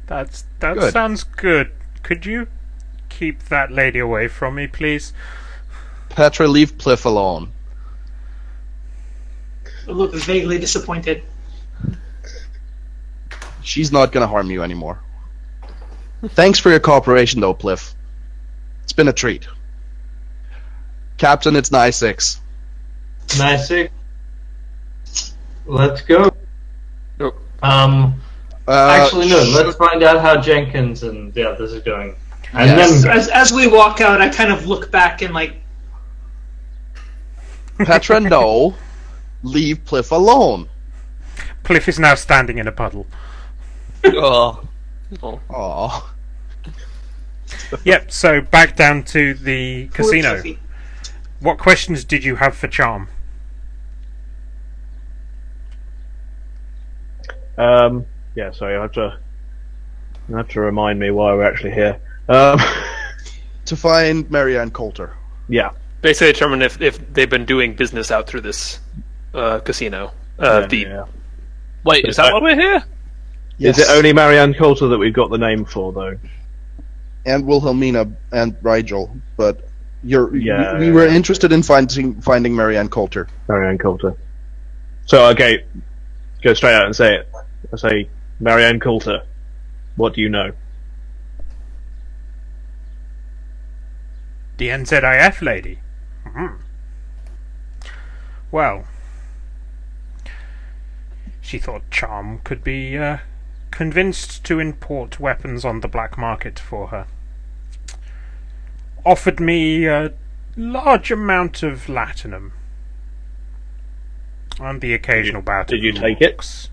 [SPEAKER 1] That
[SPEAKER 3] Good.
[SPEAKER 1] sounds good. Could you keep that lady away from me, please?
[SPEAKER 3] Petra, leave Pliff alone.
[SPEAKER 5] A look vaguely disappointed.
[SPEAKER 3] She's not gonna harm you anymore. Thanks for your cooperation, though, Pliff. It's been a treat. Captain, it's Nye 6.
[SPEAKER 2] Nice. Let's go.
[SPEAKER 4] Oh.
[SPEAKER 2] Actually, no. Let's find out how Jenkins and the others are going, and
[SPEAKER 3] Yes.
[SPEAKER 2] then
[SPEAKER 5] As we walk out, I kind of look back and like,
[SPEAKER 3] Petra, no. Leave Pliff alone.
[SPEAKER 1] Pliff is now standing in a puddle.
[SPEAKER 6] Oh.
[SPEAKER 3] Aw.
[SPEAKER 1] Yep, so back down to the casino.
[SPEAKER 5] Fluffy.
[SPEAKER 1] What questions did you have for Charm?
[SPEAKER 7] Yeah, sorry, you have to remind me why we're actually here.
[SPEAKER 3] To find Marianne Coulter.
[SPEAKER 7] Yeah.
[SPEAKER 4] Basically determine if they've been doing business out through this casino.
[SPEAKER 7] Yeah.
[SPEAKER 6] Wait, is that why we're here?
[SPEAKER 3] Yes.
[SPEAKER 7] Is it only Marianne Coulter that we've got the name for, though?
[SPEAKER 3] And Wilhelmina and Rigel, but
[SPEAKER 7] Yeah,
[SPEAKER 3] we
[SPEAKER 7] yeah,
[SPEAKER 3] were
[SPEAKER 7] yeah.
[SPEAKER 3] interested in finding Marianne Coulter.
[SPEAKER 7] Marianne Coulter. So, okay, go straight out and say it. I say, Marianne Coulter, what do you know?
[SPEAKER 1] The NZIF lady. Mhm. Well, she thought Charm could be convinced to import weapons on the black market for her. Offered me a large amount of latinum. And the occasional bout
[SPEAKER 7] Did
[SPEAKER 1] of
[SPEAKER 7] you take it?
[SPEAKER 1] looks.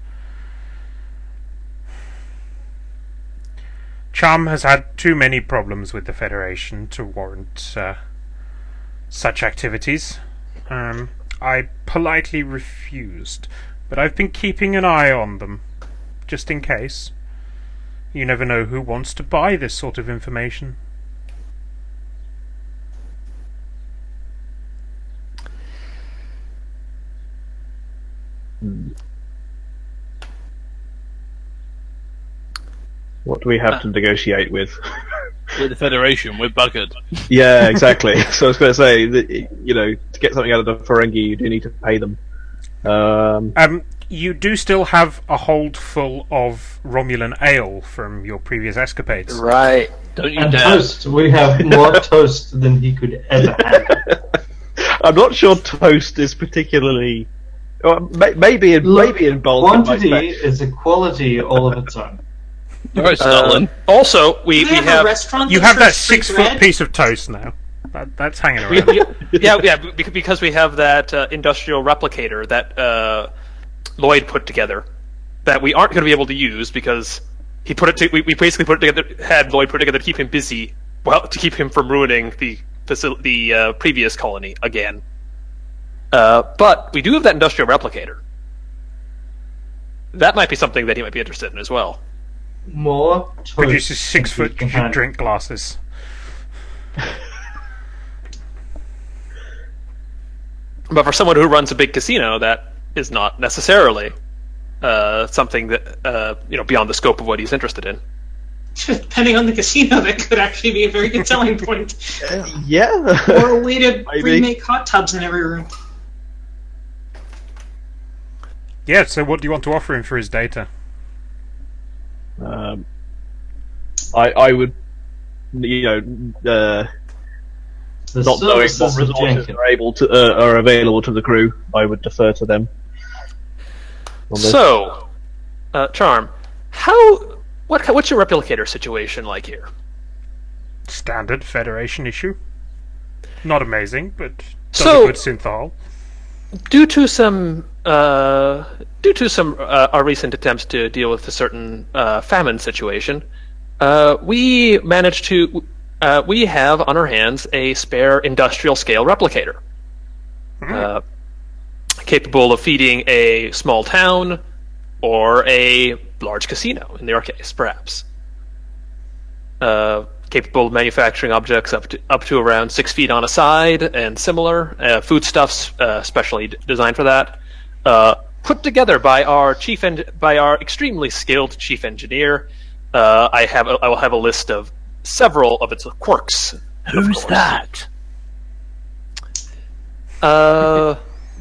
[SPEAKER 1] Charm has had too many problems with the Federation to warrant such activities. I politely refused, but I've been keeping an eye on them, just in case. You never know who wants to buy this sort of information.
[SPEAKER 7] What do we have to negotiate with?
[SPEAKER 6] With the Federation, we're buggered.
[SPEAKER 7] Yeah, exactly. So I was going to say, that, to get something out of the Ferengi, you do need to pay them.
[SPEAKER 1] You do still have a hold full of Romulan ale from your previous escapades.
[SPEAKER 4] Right.
[SPEAKER 6] Don't you
[SPEAKER 2] and
[SPEAKER 6] dare.
[SPEAKER 2] toast. We have more toast than he could ever have.
[SPEAKER 7] I'm not sure toast is particularly... Well, maybe in bulk. it might
[SPEAKER 2] Quantity
[SPEAKER 7] be.
[SPEAKER 2] is a quality all of its own.
[SPEAKER 6] Alright, Stalin.
[SPEAKER 4] Also, we
[SPEAKER 5] do they have a
[SPEAKER 4] have
[SPEAKER 5] restaurant.
[SPEAKER 1] You
[SPEAKER 5] that
[SPEAKER 1] have that
[SPEAKER 5] serves free
[SPEAKER 1] 6-foot
[SPEAKER 5] bread?
[SPEAKER 1] piece of toast now. That's hanging around.
[SPEAKER 4] because we have that industrial replicator that Lloyd put together that we aren't going to be able to use because he put it. We basically put it together. Had Lloyd put it together to keep him busy, to keep him from ruining the previous colony again. But we do have that industrial replicator. That might be something that he might be interested in as well.
[SPEAKER 2] more toast
[SPEAKER 1] Produces
[SPEAKER 2] can
[SPEAKER 1] 6-foot
[SPEAKER 2] keep in hand.
[SPEAKER 1] drink glasses.
[SPEAKER 4] But for someone who runs a big casino, that is not necessarily something that beyond the scope of what he's interested in.
[SPEAKER 5] Depending on the casino, that could actually be a very good selling point.
[SPEAKER 3] Yeah.
[SPEAKER 5] Or a way to
[SPEAKER 3] Maybe.
[SPEAKER 5] remake hot tubs in every room.
[SPEAKER 1] Yeah, so what do you want to offer him for his data?
[SPEAKER 7] I would,
[SPEAKER 2] The
[SPEAKER 7] not knowing what
[SPEAKER 2] services of
[SPEAKER 7] resources
[SPEAKER 2] Jenkins.
[SPEAKER 7] are available to the crew, I would defer to them. on this.
[SPEAKER 4] So, Charm, what's your replicator situation like here?
[SPEAKER 1] Standard Federation issue. Not amazing, but does
[SPEAKER 4] So-
[SPEAKER 1] a good synthol.
[SPEAKER 4] Due to some our recent attempts to deal with a certain famine situation, we managed to we have on our hands a spare industrial scale replicator, capable of feeding a small town or a large casino. In their case, perhaps. Capable of manufacturing objects up to around 6 feet on a side and similar foodstuffs, specially designed for that. Put together by our extremely skilled chief engineer. I will have a list of several of its quirks.
[SPEAKER 6] Who's that?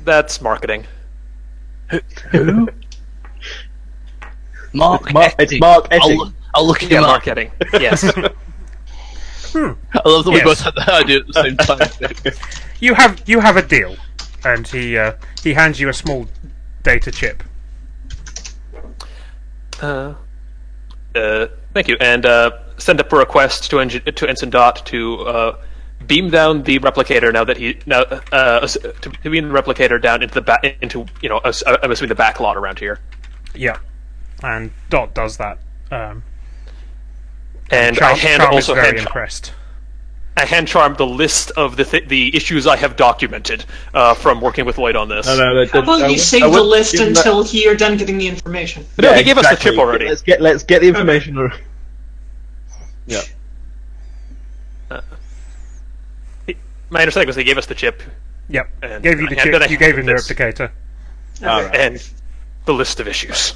[SPEAKER 4] That's marketing.
[SPEAKER 6] Who? Mark.
[SPEAKER 7] It's Mark Etting.
[SPEAKER 6] I'll look him
[SPEAKER 4] Yeah,
[SPEAKER 6] up.
[SPEAKER 4] marketing. Yes.
[SPEAKER 6] I love that we
[SPEAKER 1] Yes.
[SPEAKER 6] both had that idea at the same time.
[SPEAKER 1] You have a deal, and he hands you a small data chip.
[SPEAKER 4] Thank you, and send up a request to Ensign Dot to beam down the replicator to beam the replicator down into I'm assuming the back lot around here.
[SPEAKER 1] Yeah, and Dot does that.
[SPEAKER 4] And
[SPEAKER 1] Charm,
[SPEAKER 4] I hand
[SPEAKER 1] Charm
[SPEAKER 4] also
[SPEAKER 1] is very
[SPEAKER 4] hand
[SPEAKER 1] impressed.
[SPEAKER 4] I hand Charm the list of the issues I have documented from working with Lloyd on this.
[SPEAKER 7] No,
[SPEAKER 5] How about you save the list until you're done getting the information?
[SPEAKER 4] No, he gave us the chip already.
[SPEAKER 7] Let's get the information. Yeah.
[SPEAKER 4] My understanding was they gave us the chip
[SPEAKER 1] Yep,
[SPEAKER 4] And
[SPEAKER 1] gave you the
[SPEAKER 4] I handed- I
[SPEAKER 1] chip. You gave him the
[SPEAKER 4] handed this.
[SPEAKER 1] replicator.
[SPEAKER 4] and the list of issues.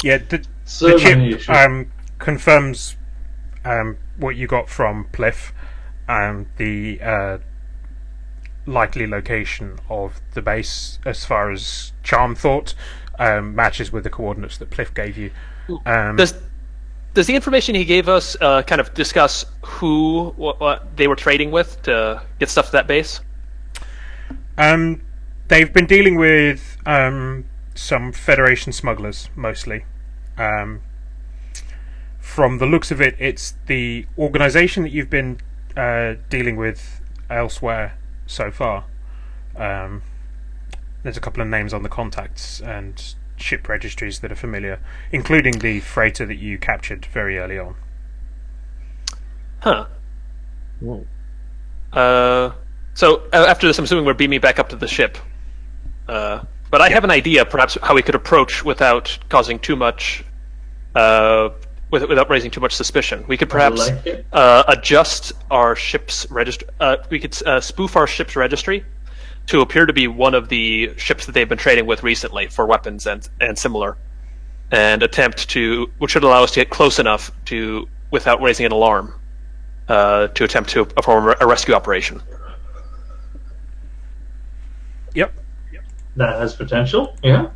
[SPEAKER 1] Yeah, the
[SPEAKER 2] So many
[SPEAKER 1] chip
[SPEAKER 2] issues.
[SPEAKER 1] confirms what you got from Pliff, the likely location of the base as far as Charm thought matches with the coordinates that Pliff gave you.
[SPEAKER 4] Does the information he gave us kind of discuss what they were trading with to get stuff to that base?
[SPEAKER 1] They've been dealing with some Federation smugglers, mostly. From the looks of it, it's the organisation that you've been dealing with elsewhere so far. There's a couple of names on the contacts and ship registries that are familiar, including the freighter that you captured very early on.
[SPEAKER 4] Huh. So after this, I'm assuming we're beaming back up to the ship. But I have an idea, perhaps, how we could approach without causing too much, without raising too much suspicion. We could perhaps
[SPEAKER 2] like it.
[SPEAKER 4] adjust our ship's registry. We could spoof our ship's registry to appear to be one of the ships that they've been trading with recently for weapons and similar, and which should allow us to get close enough to, without raising an alarm, to attempt to perform a rescue operation.
[SPEAKER 1] Yep.
[SPEAKER 2] That has potential, yeah.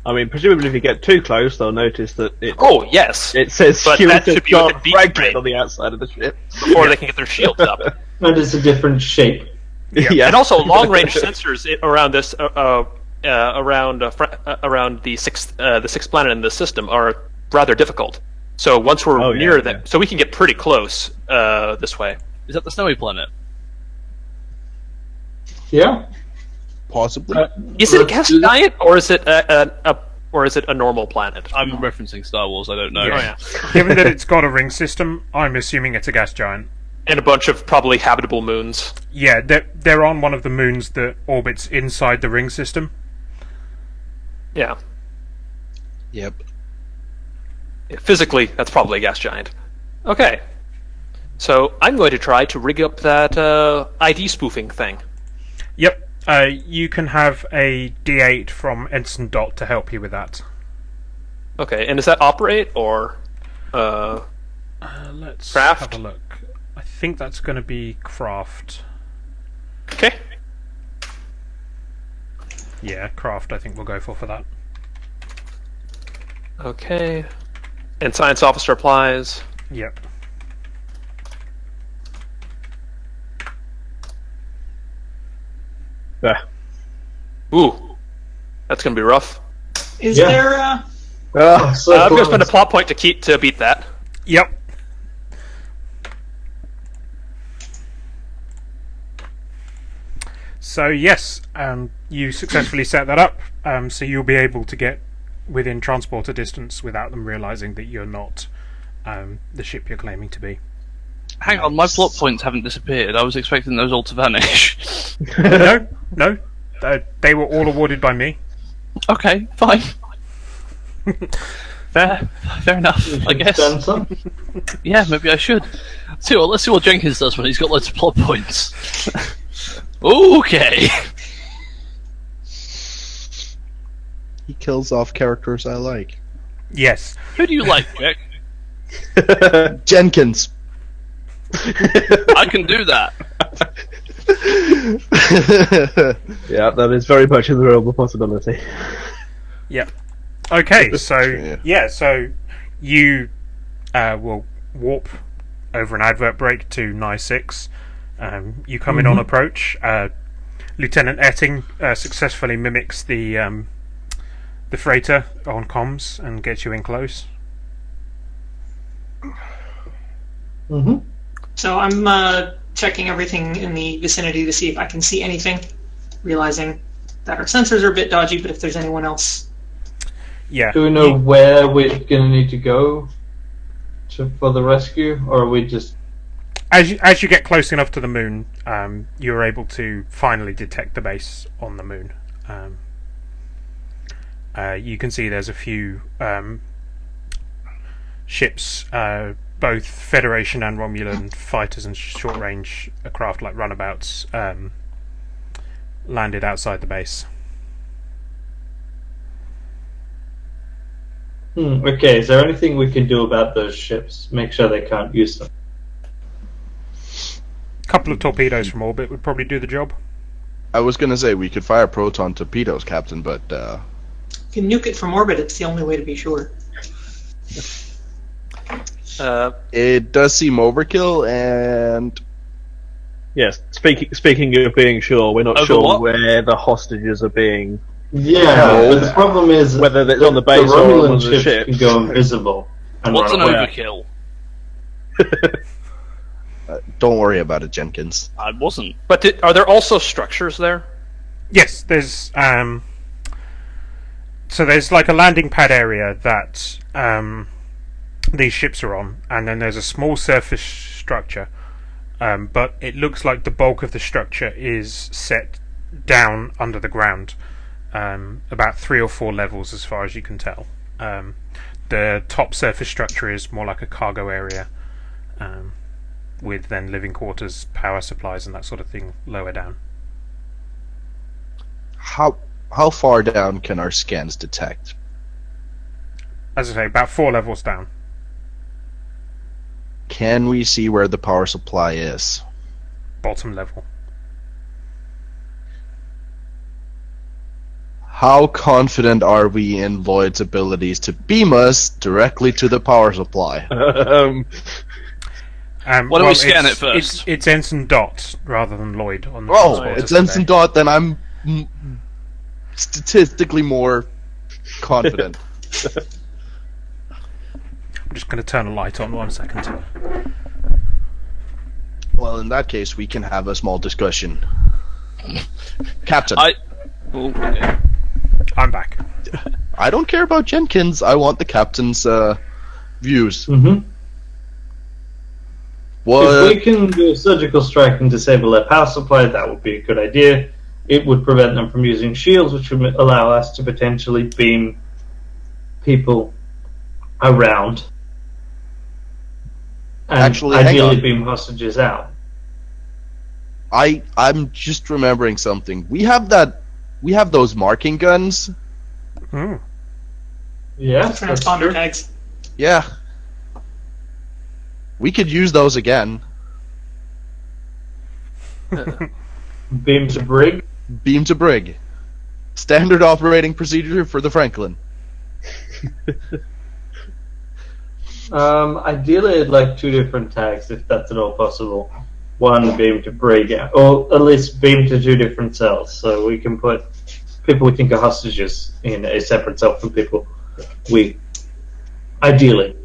[SPEAKER 7] I mean, presumably if you get too close, they'll notice that
[SPEAKER 4] Oh yes,
[SPEAKER 7] it says
[SPEAKER 4] But that should be within beam
[SPEAKER 7] fragment
[SPEAKER 4] range.
[SPEAKER 7] on the outside of the ship.
[SPEAKER 4] before they can get their shields up.
[SPEAKER 2] And it's a different shape.
[SPEAKER 7] Yeah.
[SPEAKER 4] And also, long-range sensors around this, around the sixth planet in the system are rather difficult. So once we're
[SPEAKER 7] Oh, yeah,
[SPEAKER 4] near
[SPEAKER 7] yeah.
[SPEAKER 4] that, so we can get pretty close this way.
[SPEAKER 6] Is that the snowy planet?
[SPEAKER 2] Yeah.
[SPEAKER 3] Possibly.
[SPEAKER 4] Is it a
[SPEAKER 2] Let's
[SPEAKER 4] gas
[SPEAKER 2] do that.
[SPEAKER 4] giant, or is it a normal planet?
[SPEAKER 6] I'm referencing Star Wars. I don't know.
[SPEAKER 1] Yeah. Given that it's got a ring system, I'm assuming it's a gas giant.
[SPEAKER 4] And a bunch of probably habitable moons.
[SPEAKER 1] Yeah, they're on one of the moons that orbits inside the ring system.
[SPEAKER 4] Yeah.
[SPEAKER 3] Yep.
[SPEAKER 4] Physically, that's probably a gas giant. Okay. So I'm going to try to rig up that ID spoofing thing.
[SPEAKER 1] Yep. You can have a D8 from Ensign Dot to help you with that.
[SPEAKER 4] Okay, and does that operate or
[SPEAKER 1] Let's
[SPEAKER 4] craft?
[SPEAKER 1] have a look. I think that's going to be craft.
[SPEAKER 4] Okay.
[SPEAKER 1] Yeah, craft. I think we'll go for that.
[SPEAKER 4] Okay. And science officer applies.
[SPEAKER 1] Yep.
[SPEAKER 7] Ah.
[SPEAKER 4] Ooh, that's gonna be rough.
[SPEAKER 5] Is
[SPEAKER 2] Yeah.
[SPEAKER 5] there
[SPEAKER 7] Ah.
[SPEAKER 2] So
[SPEAKER 4] I'm gonna
[SPEAKER 2] close.
[SPEAKER 4] spend a plot point to beat that.
[SPEAKER 1] Yep. So yes, you successfully set that up. So you'll be able to get within transporter distance without them realizing that you're not the ship you're claiming to be.
[SPEAKER 6] Hang on, my plot points haven't disappeared. I was expecting those all to vanish.
[SPEAKER 1] No. They were all awarded by me.
[SPEAKER 6] Okay, fine. Fair enough, I guess.
[SPEAKER 2] Done some?
[SPEAKER 6] Yeah, maybe I should. Let's see what Jenkins does when he's got loads of plot points. Okay.
[SPEAKER 3] He kills off characters I like.
[SPEAKER 1] Yes.
[SPEAKER 6] Who do you like, Jack?
[SPEAKER 3] Jenkins.
[SPEAKER 6] I can do that.
[SPEAKER 7] Yeah, that is very much in the realm of possibility.
[SPEAKER 1] Yep. Okay, so
[SPEAKER 3] Yeah.
[SPEAKER 1] so you will warp over an advert break to Nye 6. You come in on approach. Lieutenant Etting successfully mimics the freighter on comms and gets you in close.
[SPEAKER 2] Mm-hmm.
[SPEAKER 5] So I'm checking everything in the vicinity to see if I can see anything, realizing that our sensors are a bit dodgy, but if there's anyone else.
[SPEAKER 1] Yeah.
[SPEAKER 2] Do we know where we're going to need to go for the rescue, or are we just...
[SPEAKER 1] As you get close enough to the moon, you're able to finally detect the base on the moon. You can see there's a few ships, both Federation and Romulan fighters and short-range craft like runabouts, landed outside the base.
[SPEAKER 2] Okay, is there anything we can do about those ships? Make sure they can't use them.
[SPEAKER 1] A couple of torpedoes from orbit would probably do the job.
[SPEAKER 3] I was gonna say we could fire proton torpedoes, Captain, but
[SPEAKER 5] You can nuke it from orbit, it's the only way to be sure.
[SPEAKER 3] it does seem overkill, and
[SPEAKER 7] Yes, speaking of being sure, we're not
[SPEAKER 6] Over
[SPEAKER 7] sure
[SPEAKER 6] what?
[SPEAKER 7] where the hostages are being...
[SPEAKER 2] Yeah, but the problem is
[SPEAKER 7] Whether it's on the base
[SPEAKER 2] the
[SPEAKER 7] or
[SPEAKER 2] Romulan
[SPEAKER 7] on the
[SPEAKER 2] ships
[SPEAKER 7] ship.
[SPEAKER 2] can go invisible. And
[SPEAKER 6] What's an
[SPEAKER 2] run away.
[SPEAKER 6] overkill?
[SPEAKER 3] don't worry about it, Jenkins.
[SPEAKER 6] I wasn't.
[SPEAKER 4] But are there also structures there?
[SPEAKER 1] Yes, there's so there's like a landing pad area that these ships are on, and then there's a small surface structure, but it looks like the bulk of the structure is set down under the ground, about 3 or 4 levels as far as you can tell. The top surface structure is more like a cargo area, with then living quarters, power supplies and that sort of thing lower down.
[SPEAKER 3] How far down can our scans detect?
[SPEAKER 1] As I say, about 4 levels down.
[SPEAKER 3] Can we see where the power supply is?
[SPEAKER 1] Bottom level.
[SPEAKER 3] How confident are we in Lloyd's abilities to beam us directly to the power supply?
[SPEAKER 6] Why don't we scan it first?
[SPEAKER 1] It's Ensign Dot rather than Lloyd on the
[SPEAKER 3] Oh,
[SPEAKER 1] transporter
[SPEAKER 3] it's Ensign
[SPEAKER 1] today.
[SPEAKER 3] Dot, then I'm statistically more confident.
[SPEAKER 1] I'm just going to turn a light on 1 second.
[SPEAKER 3] Well, in that case, we can have a small discussion. Captain,
[SPEAKER 6] Oh, okay.
[SPEAKER 1] I'm back.
[SPEAKER 3] I don't care about Jenkins. I want the captain's views.
[SPEAKER 2] Mm-hmm.
[SPEAKER 3] What?
[SPEAKER 2] If we can do a surgical strike and disable their power supply, that would be a good idea. It would prevent them from using shields, which would allow us to potentially beam people around, and
[SPEAKER 3] Actually, hang
[SPEAKER 2] ideally
[SPEAKER 3] on.
[SPEAKER 2] beam hostages out.
[SPEAKER 3] I'm just remembering something. We have those marking guns.
[SPEAKER 1] Hmm.
[SPEAKER 2] Yeah, that's
[SPEAKER 5] Transponder
[SPEAKER 2] true.
[SPEAKER 5] tags.
[SPEAKER 3] Yeah. We could use those again.
[SPEAKER 2] Beam to brig.
[SPEAKER 3] Beam to brig. Standard operating procedure for the Franklin.
[SPEAKER 2] Ideally, I'd like 2 different tags, if that's at all possible. One beam to brig, or at least beam to 2 different cells, so we can put people we think are hostages in a separate cell from people we. Ideally,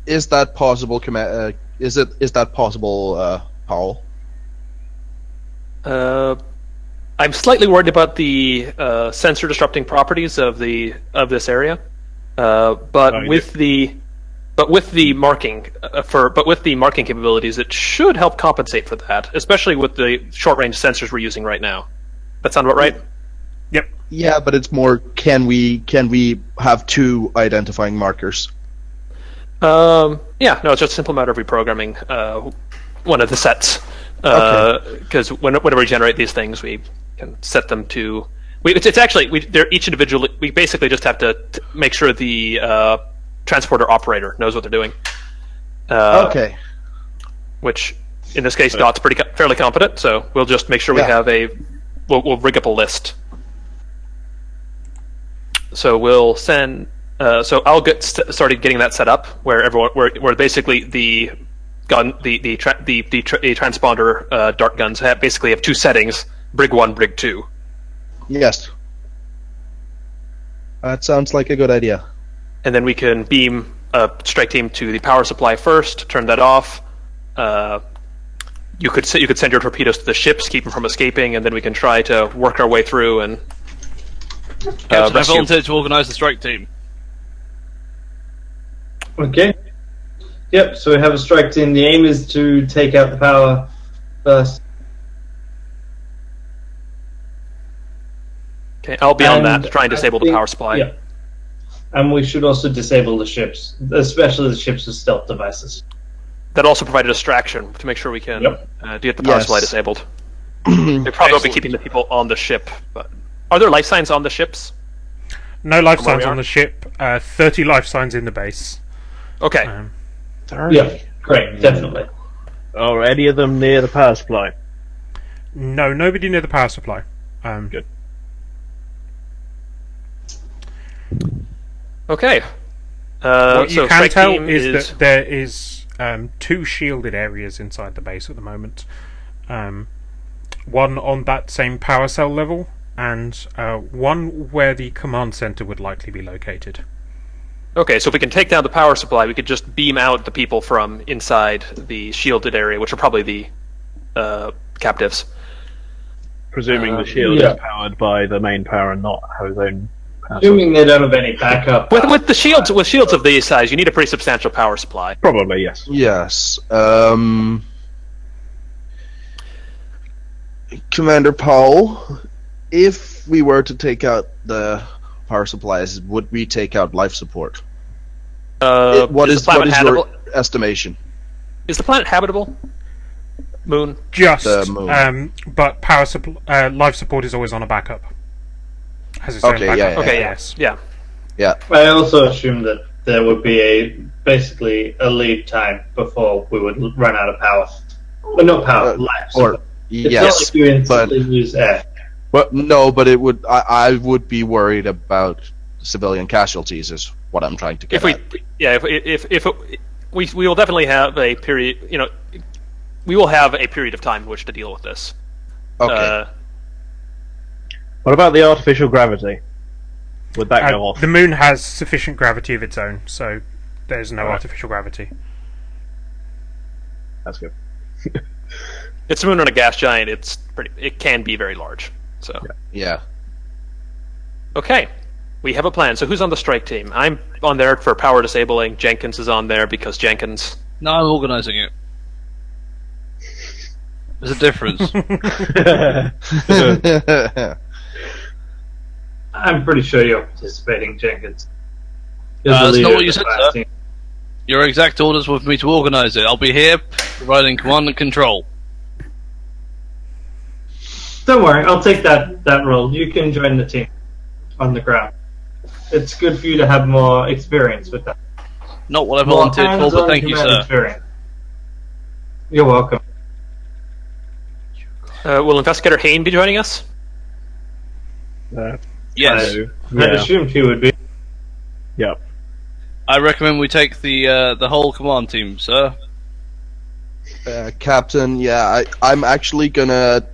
[SPEAKER 3] Is that possible? Is that possible, Powell?
[SPEAKER 4] I'm slightly worried about the sensor disrupting properties of this area, but with the marking capabilities, it should help compensate for that, especially with the short range sensors we're using right now. That sound about right?
[SPEAKER 1] Yep.
[SPEAKER 3] Yeah, but it's more. Can we have 2 identifying markers?
[SPEAKER 4] Yeah, no, it's just a simple matter of reprogramming one of the sets. Because whenever we generate these things, we can set them to. It's actually they're each individual. We basically just have to make sure the transporter operator knows what they're doing.
[SPEAKER 3] Okay.
[SPEAKER 4] Which in this case, Dot's fairly competent. So we'll just make sure we have we'll rig up a list. So we'll send. So I'll get started getting that set up where where basically the transponder dart guns basically have 2 settings: brig 1, brig 2.
[SPEAKER 3] Yes. That sounds like a good idea.
[SPEAKER 4] And then we can beam a strike team to the power supply first, turn that off. You could send your torpedoes to the ships, keep them from escaping, and then we can try to work our way through and
[SPEAKER 6] Captain, I
[SPEAKER 4] rescue.
[SPEAKER 6] volunteer to organise the strike team.
[SPEAKER 2] okay. Yep. So we have a strike team. The aim is to take out the power first.
[SPEAKER 4] Okay, I'll be on
[SPEAKER 2] And
[SPEAKER 4] that, try and disable the power supply.
[SPEAKER 2] Yeah. And we should also disable the ships, especially the ships with stealth devices.
[SPEAKER 4] That also provide a distraction to make sure we can get the power
[SPEAKER 3] Yes.
[SPEAKER 4] supply disabled. They probably won't be
[SPEAKER 6] Excellent.
[SPEAKER 4] keeping the people on the ship. But are there life signs on the ships?
[SPEAKER 1] No life
[SPEAKER 4] From where
[SPEAKER 1] signs
[SPEAKER 4] we
[SPEAKER 1] on
[SPEAKER 4] are?
[SPEAKER 1] the ship. 30 life signs in the base.
[SPEAKER 4] Okay.
[SPEAKER 2] Yeah, great, definitely.
[SPEAKER 7] Are any of them near the power supply?
[SPEAKER 1] No, nobody near the power supply.
[SPEAKER 7] Good.
[SPEAKER 4] Okay.
[SPEAKER 1] What you
[SPEAKER 4] so
[SPEAKER 1] can
[SPEAKER 4] strike
[SPEAKER 1] tell
[SPEAKER 4] team
[SPEAKER 1] is that there is 2 shielded areas inside the base at the moment. One on that same power cell level, and one where the command center would likely be located.
[SPEAKER 4] Okay, so if we can take down the power supply, we could just beam out the people from inside the shielded area, which are probably the captives.
[SPEAKER 7] Presuming the shield
[SPEAKER 2] yeah.
[SPEAKER 7] is powered by the main power and not have its own power.
[SPEAKER 2] Assuming they don't have any backup.
[SPEAKER 4] With shields of these size, you need a pretty substantial power supply.
[SPEAKER 7] Probably, yes.
[SPEAKER 3] Yes. Commander Powell, if we were to take out the power supplies, would we take out life support? What
[SPEAKER 4] is
[SPEAKER 3] is
[SPEAKER 4] the planet
[SPEAKER 3] your
[SPEAKER 4] habitable?
[SPEAKER 3] estimation?
[SPEAKER 4] Is the planet habitable? Moon.
[SPEAKER 1] Just,
[SPEAKER 3] The moon.
[SPEAKER 1] but life support is always on a backup. Has its own
[SPEAKER 3] Okay,
[SPEAKER 1] backup.
[SPEAKER 3] yeah.
[SPEAKER 4] Okay,
[SPEAKER 1] yes.
[SPEAKER 4] yeah.
[SPEAKER 3] Yeah.
[SPEAKER 2] I also assume that there would be basically a lead time before we would run out of power. Well, not power, life.
[SPEAKER 3] Or
[SPEAKER 2] It's
[SPEAKER 3] yes,
[SPEAKER 2] not like you
[SPEAKER 3] but
[SPEAKER 2] instantly lose air.
[SPEAKER 3] no, but it would. I would be worried about civilian casualties. Is what I'm trying to get at.
[SPEAKER 4] We will definitely have a period. We will have a period of time in which to deal with this.
[SPEAKER 3] Okay.
[SPEAKER 7] What about the artificial gravity? Would that go off?
[SPEAKER 1] The moon has sufficient gravity of its own, so there's no
[SPEAKER 7] Right.
[SPEAKER 1] artificial gravity.
[SPEAKER 7] That's good.
[SPEAKER 4] It's a moon on a gas giant. It can be very large. So
[SPEAKER 3] Yeah.
[SPEAKER 4] okay, we have a plan. So who's on the strike team? I'm on there for power disabling. Jenkins is on there because Jenkins.
[SPEAKER 6] No, I'm organising it. There's a difference.
[SPEAKER 2] I'm pretty sure you're participating, Jenkins. You're the
[SPEAKER 6] That's
[SPEAKER 2] leader
[SPEAKER 6] not what
[SPEAKER 2] of
[SPEAKER 6] you
[SPEAKER 2] the
[SPEAKER 6] said,
[SPEAKER 2] fire
[SPEAKER 6] sir.
[SPEAKER 2] team.
[SPEAKER 6] Your exact orders were for me to organise it. I'll be here, providing command and control.
[SPEAKER 2] Don't worry, I'll take that role. You can join the team on the ground. It's good for you to have more experience with that.
[SPEAKER 6] Not what I
[SPEAKER 2] More
[SPEAKER 6] volunteered for, but
[SPEAKER 2] hands-on
[SPEAKER 6] thank you,
[SPEAKER 2] command
[SPEAKER 6] sir.
[SPEAKER 2] experience. You're welcome.
[SPEAKER 4] Will Investigator Haine be joining us?
[SPEAKER 6] Yes.
[SPEAKER 7] So,
[SPEAKER 2] I'd
[SPEAKER 7] yeah.
[SPEAKER 2] assumed he would be.
[SPEAKER 7] Yep.
[SPEAKER 6] I recommend we take the whole command team, sir.
[SPEAKER 3] Captain, yeah, I'm actually gonna.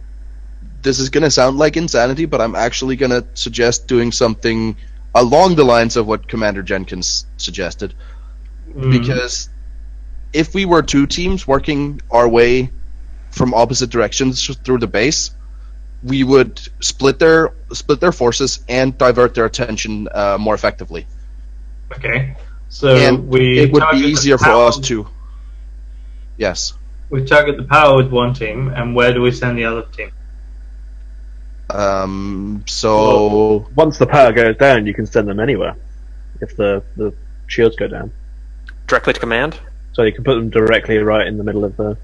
[SPEAKER 3] This is gonna sound like insanity, but I'm actually gonna suggest doing something along the lines of what Commander Jenkins suggested. Because if we were two teams working our way from opposite directions through the base, we would split their forces and divert their attention more effectively.
[SPEAKER 2] Okay. So
[SPEAKER 3] And
[SPEAKER 2] we
[SPEAKER 3] it would be
[SPEAKER 2] target the
[SPEAKER 3] easier for
[SPEAKER 2] power-
[SPEAKER 3] us to. Yes.
[SPEAKER 2] We target the power with one team, and where do we send the other team?
[SPEAKER 3] So
[SPEAKER 7] Once the power goes down, you can send them anywhere. If the shields go down,
[SPEAKER 4] Directly to command?
[SPEAKER 7] so you can put them directly right in the middle of the.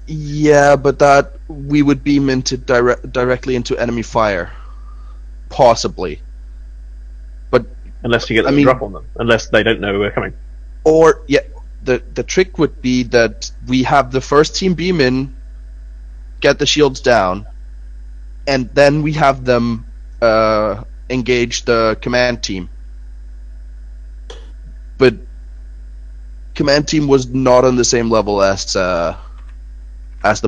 [SPEAKER 3] yeah, but that we would beam into directly into enemy fire, possibly. But
[SPEAKER 7] Unless you get
[SPEAKER 3] I
[SPEAKER 7] them
[SPEAKER 3] mean-
[SPEAKER 7] to drop on them, unless they don't know we're coming.
[SPEAKER 3] or yeah, the trick would be that we have the first team beam in, get the shields down, and then we have them engage the command team. But command team was not on the same level as the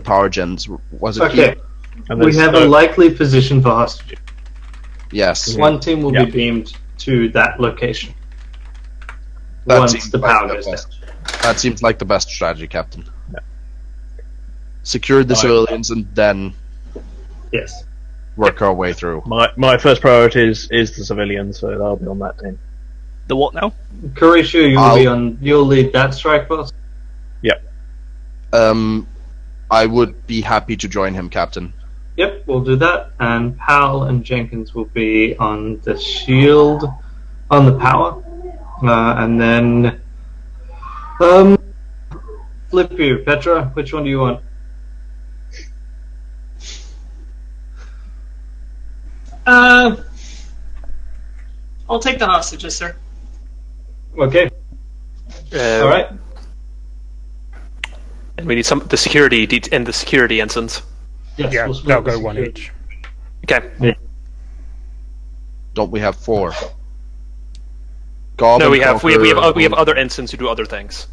[SPEAKER 3] power gens, was it?
[SPEAKER 2] Okay.
[SPEAKER 7] And
[SPEAKER 2] We
[SPEAKER 7] there's-
[SPEAKER 2] have a likely position for hostages.
[SPEAKER 3] Yes.
[SPEAKER 2] One team will
[SPEAKER 7] Yeah.
[SPEAKER 2] be beamed to that location
[SPEAKER 3] That
[SPEAKER 2] once
[SPEAKER 3] seems
[SPEAKER 2] the
[SPEAKER 3] like
[SPEAKER 2] power
[SPEAKER 3] the
[SPEAKER 2] goes down.
[SPEAKER 3] best. That seems like the best strategy, Captain.
[SPEAKER 7] Yeah.
[SPEAKER 3] Secure the
[SPEAKER 7] Right.
[SPEAKER 3] civilians and then
[SPEAKER 2] Yes.
[SPEAKER 3] work our way through.
[SPEAKER 7] My first priority is the civilians, so I'll be on that team.
[SPEAKER 6] The what now?
[SPEAKER 2] Coratio, you'll lead that strike force.
[SPEAKER 7] Yep.
[SPEAKER 3] I would be happy to join him, Captain.
[SPEAKER 2] Yep, we'll do that. And Powell and Jenkins will be on the shield, on the power, and then flip you, Petra. Which one do you want?
[SPEAKER 5] I'll take the hostages, sir.
[SPEAKER 2] Okay. All right.
[SPEAKER 4] And we need the security and the security ensigns.
[SPEAKER 2] Yes,
[SPEAKER 1] Yeah,
[SPEAKER 2] we'll split
[SPEAKER 1] they'll
[SPEAKER 2] the
[SPEAKER 1] go one
[SPEAKER 2] security.
[SPEAKER 1] each.
[SPEAKER 4] Okay.
[SPEAKER 3] Don't we have 4? Gob
[SPEAKER 4] No,
[SPEAKER 3] and
[SPEAKER 4] we have
[SPEAKER 3] Conqueror-
[SPEAKER 4] other ensigns who do other things.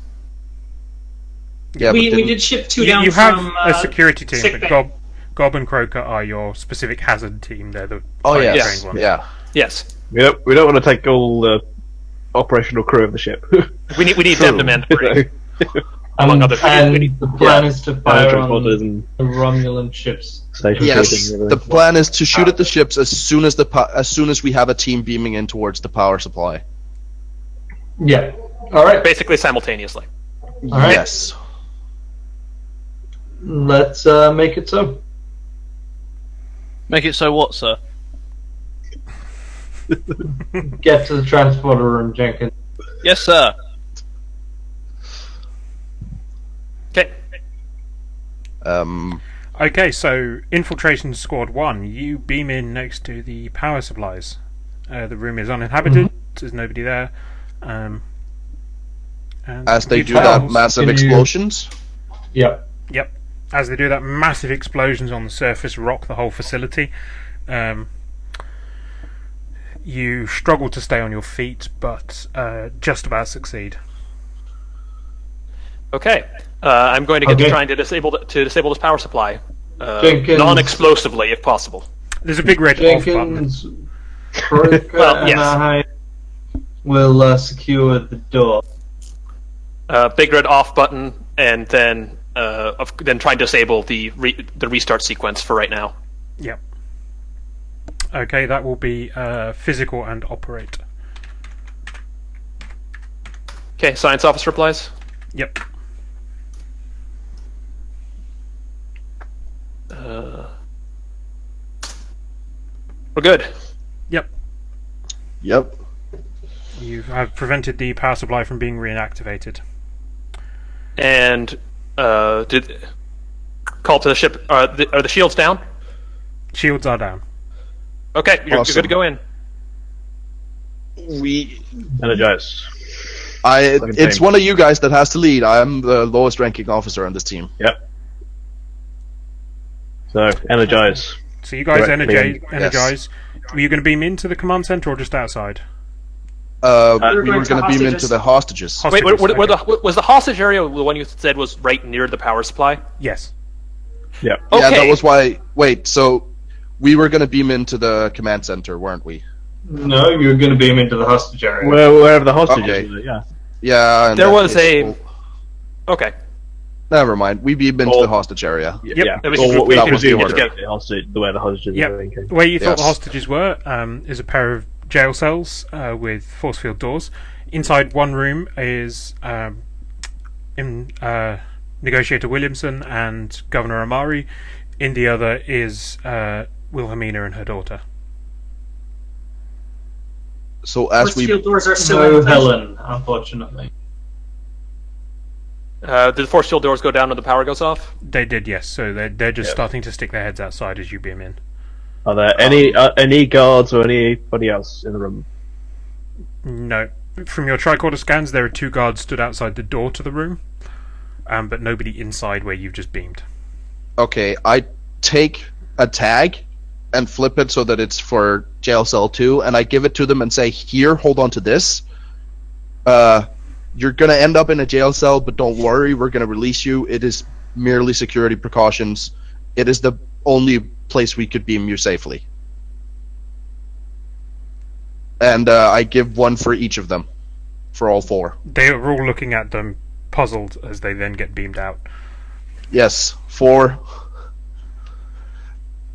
[SPEAKER 3] Yeah,
[SPEAKER 5] we
[SPEAKER 3] but
[SPEAKER 5] did ship two
[SPEAKER 1] You,
[SPEAKER 5] down
[SPEAKER 1] you have
[SPEAKER 5] from
[SPEAKER 1] a security team,
[SPEAKER 5] sick
[SPEAKER 1] but
[SPEAKER 5] bay.
[SPEAKER 1] Gob and Croker are your specific hazard team. They're the
[SPEAKER 3] Oh
[SPEAKER 1] highly
[SPEAKER 3] yes,
[SPEAKER 1] trained ones.
[SPEAKER 3] yeah.
[SPEAKER 4] Yes.
[SPEAKER 7] We don't want to take all the operational crew of the ship.
[SPEAKER 4] We need them to man the bridge. Among other things.
[SPEAKER 2] And
[SPEAKER 4] We need-
[SPEAKER 2] the plan is to fire on
[SPEAKER 7] transporters
[SPEAKER 2] the
[SPEAKER 7] and
[SPEAKER 2] Romulan ships.
[SPEAKER 7] station
[SPEAKER 3] Yes,
[SPEAKER 7] shooting and
[SPEAKER 3] the
[SPEAKER 7] everything.
[SPEAKER 3] plan is to shoot at the ships as soon as we have a team beaming in towards the power supply.
[SPEAKER 2] Yeah. All right.
[SPEAKER 4] Basically simultaneously.
[SPEAKER 2] All right.
[SPEAKER 3] Yes.
[SPEAKER 2] Let's make it so.
[SPEAKER 6] Make it so what, sir?
[SPEAKER 2] Get to the transporter room, Jenkins.
[SPEAKER 6] Yes, sir.
[SPEAKER 4] Okay.
[SPEAKER 1] Okay, so infiltration squad 1, you beam in next to the power supplies. The room is uninhabited. There's nobody there. And
[SPEAKER 3] As they
[SPEAKER 1] you
[SPEAKER 3] do
[SPEAKER 1] tell-
[SPEAKER 3] that massive
[SPEAKER 2] can you-
[SPEAKER 3] explosions.
[SPEAKER 2] Yep.
[SPEAKER 1] Yep. As they do that, massive explosions on the surface rock the whole facility. You struggle to stay on your feet, but just about succeed.
[SPEAKER 4] Okay. I'm going to get
[SPEAKER 2] Okay.
[SPEAKER 4] to trying to disable this power supply.
[SPEAKER 2] Jenkins.
[SPEAKER 4] Non-explosively, if possible.
[SPEAKER 1] There's a big red off button.
[SPEAKER 2] Jenkins, Croker,
[SPEAKER 4] Well,
[SPEAKER 2] and
[SPEAKER 4] yes.
[SPEAKER 2] I will secure the door.
[SPEAKER 4] Big red off button, and then try and disable the restart sequence for right now.
[SPEAKER 1] Yep. Okay, that will be physical and operate.
[SPEAKER 4] Okay. Science officer replies.
[SPEAKER 1] Yep.
[SPEAKER 4] We're good.
[SPEAKER 1] Yep.
[SPEAKER 3] Yep.
[SPEAKER 1] You have prevented the power supply from being reactivated.
[SPEAKER 4] And did call to the ship. Are the shields down?
[SPEAKER 1] Shields are down.
[SPEAKER 4] Okay, you're
[SPEAKER 3] Awesome.
[SPEAKER 4] good to go in.
[SPEAKER 3] We.
[SPEAKER 7] Energize.
[SPEAKER 3] It's one of you guys that has to lead. I'm the lowest ranking officer on this team.
[SPEAKER 7] Yep. So, energize.
[SPEAKER 1] So you guys
[SPEAKER 7] Correct,
[SPEAKER 1] energize. Were you going to beam into the command center or just outside?
[SPEAKER 3] We
[SPEAKER 5] We're
[SPEAKER 3] were
[SPEAKER 5] going
[SPEAKER 3] going
[SPEAKER 5] to
[SPEAKER 3] to beam into
[SPEAKER 5] hostages.
[SPEAKER 3] the hostages.
[SPEAKER 4] Wait,
[SPEAKER 1] Hostages,
[SPEAKER 4] was the hostage area the one you said was right near the power supply?
[SPEAKER 1] Yes.
[SPEAKER 7] Yep.
[SPEAKER 4] Okay.
[SPEAKER 3] Yeah, that was why. Wait, so we were going to beam into the command center, weren't we?
[SPEAKER 2] No, you're going to beam into the hostage area.
[SPEAKER 7] Wherever the hostage
[SPEAKER 3] Okay.
[SPEAKER 7] is, yeah.
[SPEAKER 3] Yeah. in
[SPEAKER 4] There
[SPEAKER 3] that
[SPEAKER 4] was
[SPEAKER 3] case,
[SPEAKER 4] Okay.
[SPEAKER 3] Never mind. We beamed into
[SPEAKER 7] Or-
[SPEAKER 3] the hostage area.
[SPEAKER 1] Yep.
[SPEAKER 7] Yeah.
[SPEAKER 4] That was
[SPEAKER 7] Or what we
[SPEAKER 3] that was the
[SPEAKER 7] presume is
[SPEAKER 3] order.
[SPEAKER 7] the hostage, the way the hostages
[SPEAKER 1] Yep.
[SPEAKER 7] are thinking.
[SPEAKER 1] Where you thought
[SPEAKER 3] Yes.
[SPEAKER 1] the hostages were is a pair of jail cells with force field doors. Inside one room is Negotiator Williamson and Governor Amari. In the other is Wilhelmina and her daughter.
[SPEAKER 3] So as
[SPEAKER 5] Force
[SPEAKER 3] we
[SPEAKER 5] field doors are still
[SPEAKER 2] No
[SPEAKER 5] in place.
[SPEAKER 2] Helen, unfortunately.
[SPEAKER 4] Did the force field doors go down when the power goes off?
[SPEAKER 1] They did, yes. So they're just
[SPEAKER 7] Yep.
[SPEAKER 1] starting to stick their heads outside as you beam in.
[SPEAKER 7] Are there any guards or anybody else in the room?
[SPEAKER 1] No. From your tricorder scans, there are 2 guards stood outside the door to the room, but nobody inside where you've just beamed.
[SPEAKER 3] Okay, I take a tag and flip it so that it's for jail cell 2, and I give it to them and say, "Here, hold on to this. You're gonna end up in a jail cell, but don't worry, we're gonna release you. It is merely security precautions. It is the only place we could beam you safely." And I give one for each of them, for all 4.
[SPEAKER 1] They are all looking at them, puzzled, as they then get beamed out.
[SPEAKER 3] Yes, 4.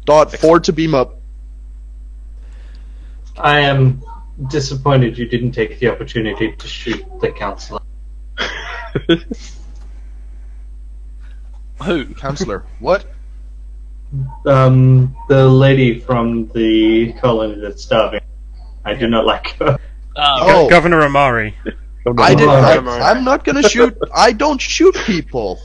[SPEAKER 3] Dot 4 to beam up.
[SPEAKER 2] I am disappointed you didn't take the opportunity to shoot the counselor.
[SPEAKER 6] Who?
[SPEAKER 3] Counselor, what?
[SPEAKER 2] The lady from the colony that's starving. I do not like her.
[SPEAKER 3] Oh.
[SPEAKER 1] Governor Amari.
[SPEAKER 3] I didn't.
[SPEAKER 2] Oh.
[SPEAKER 3] I'm not gonna shoot. I don't shoot people.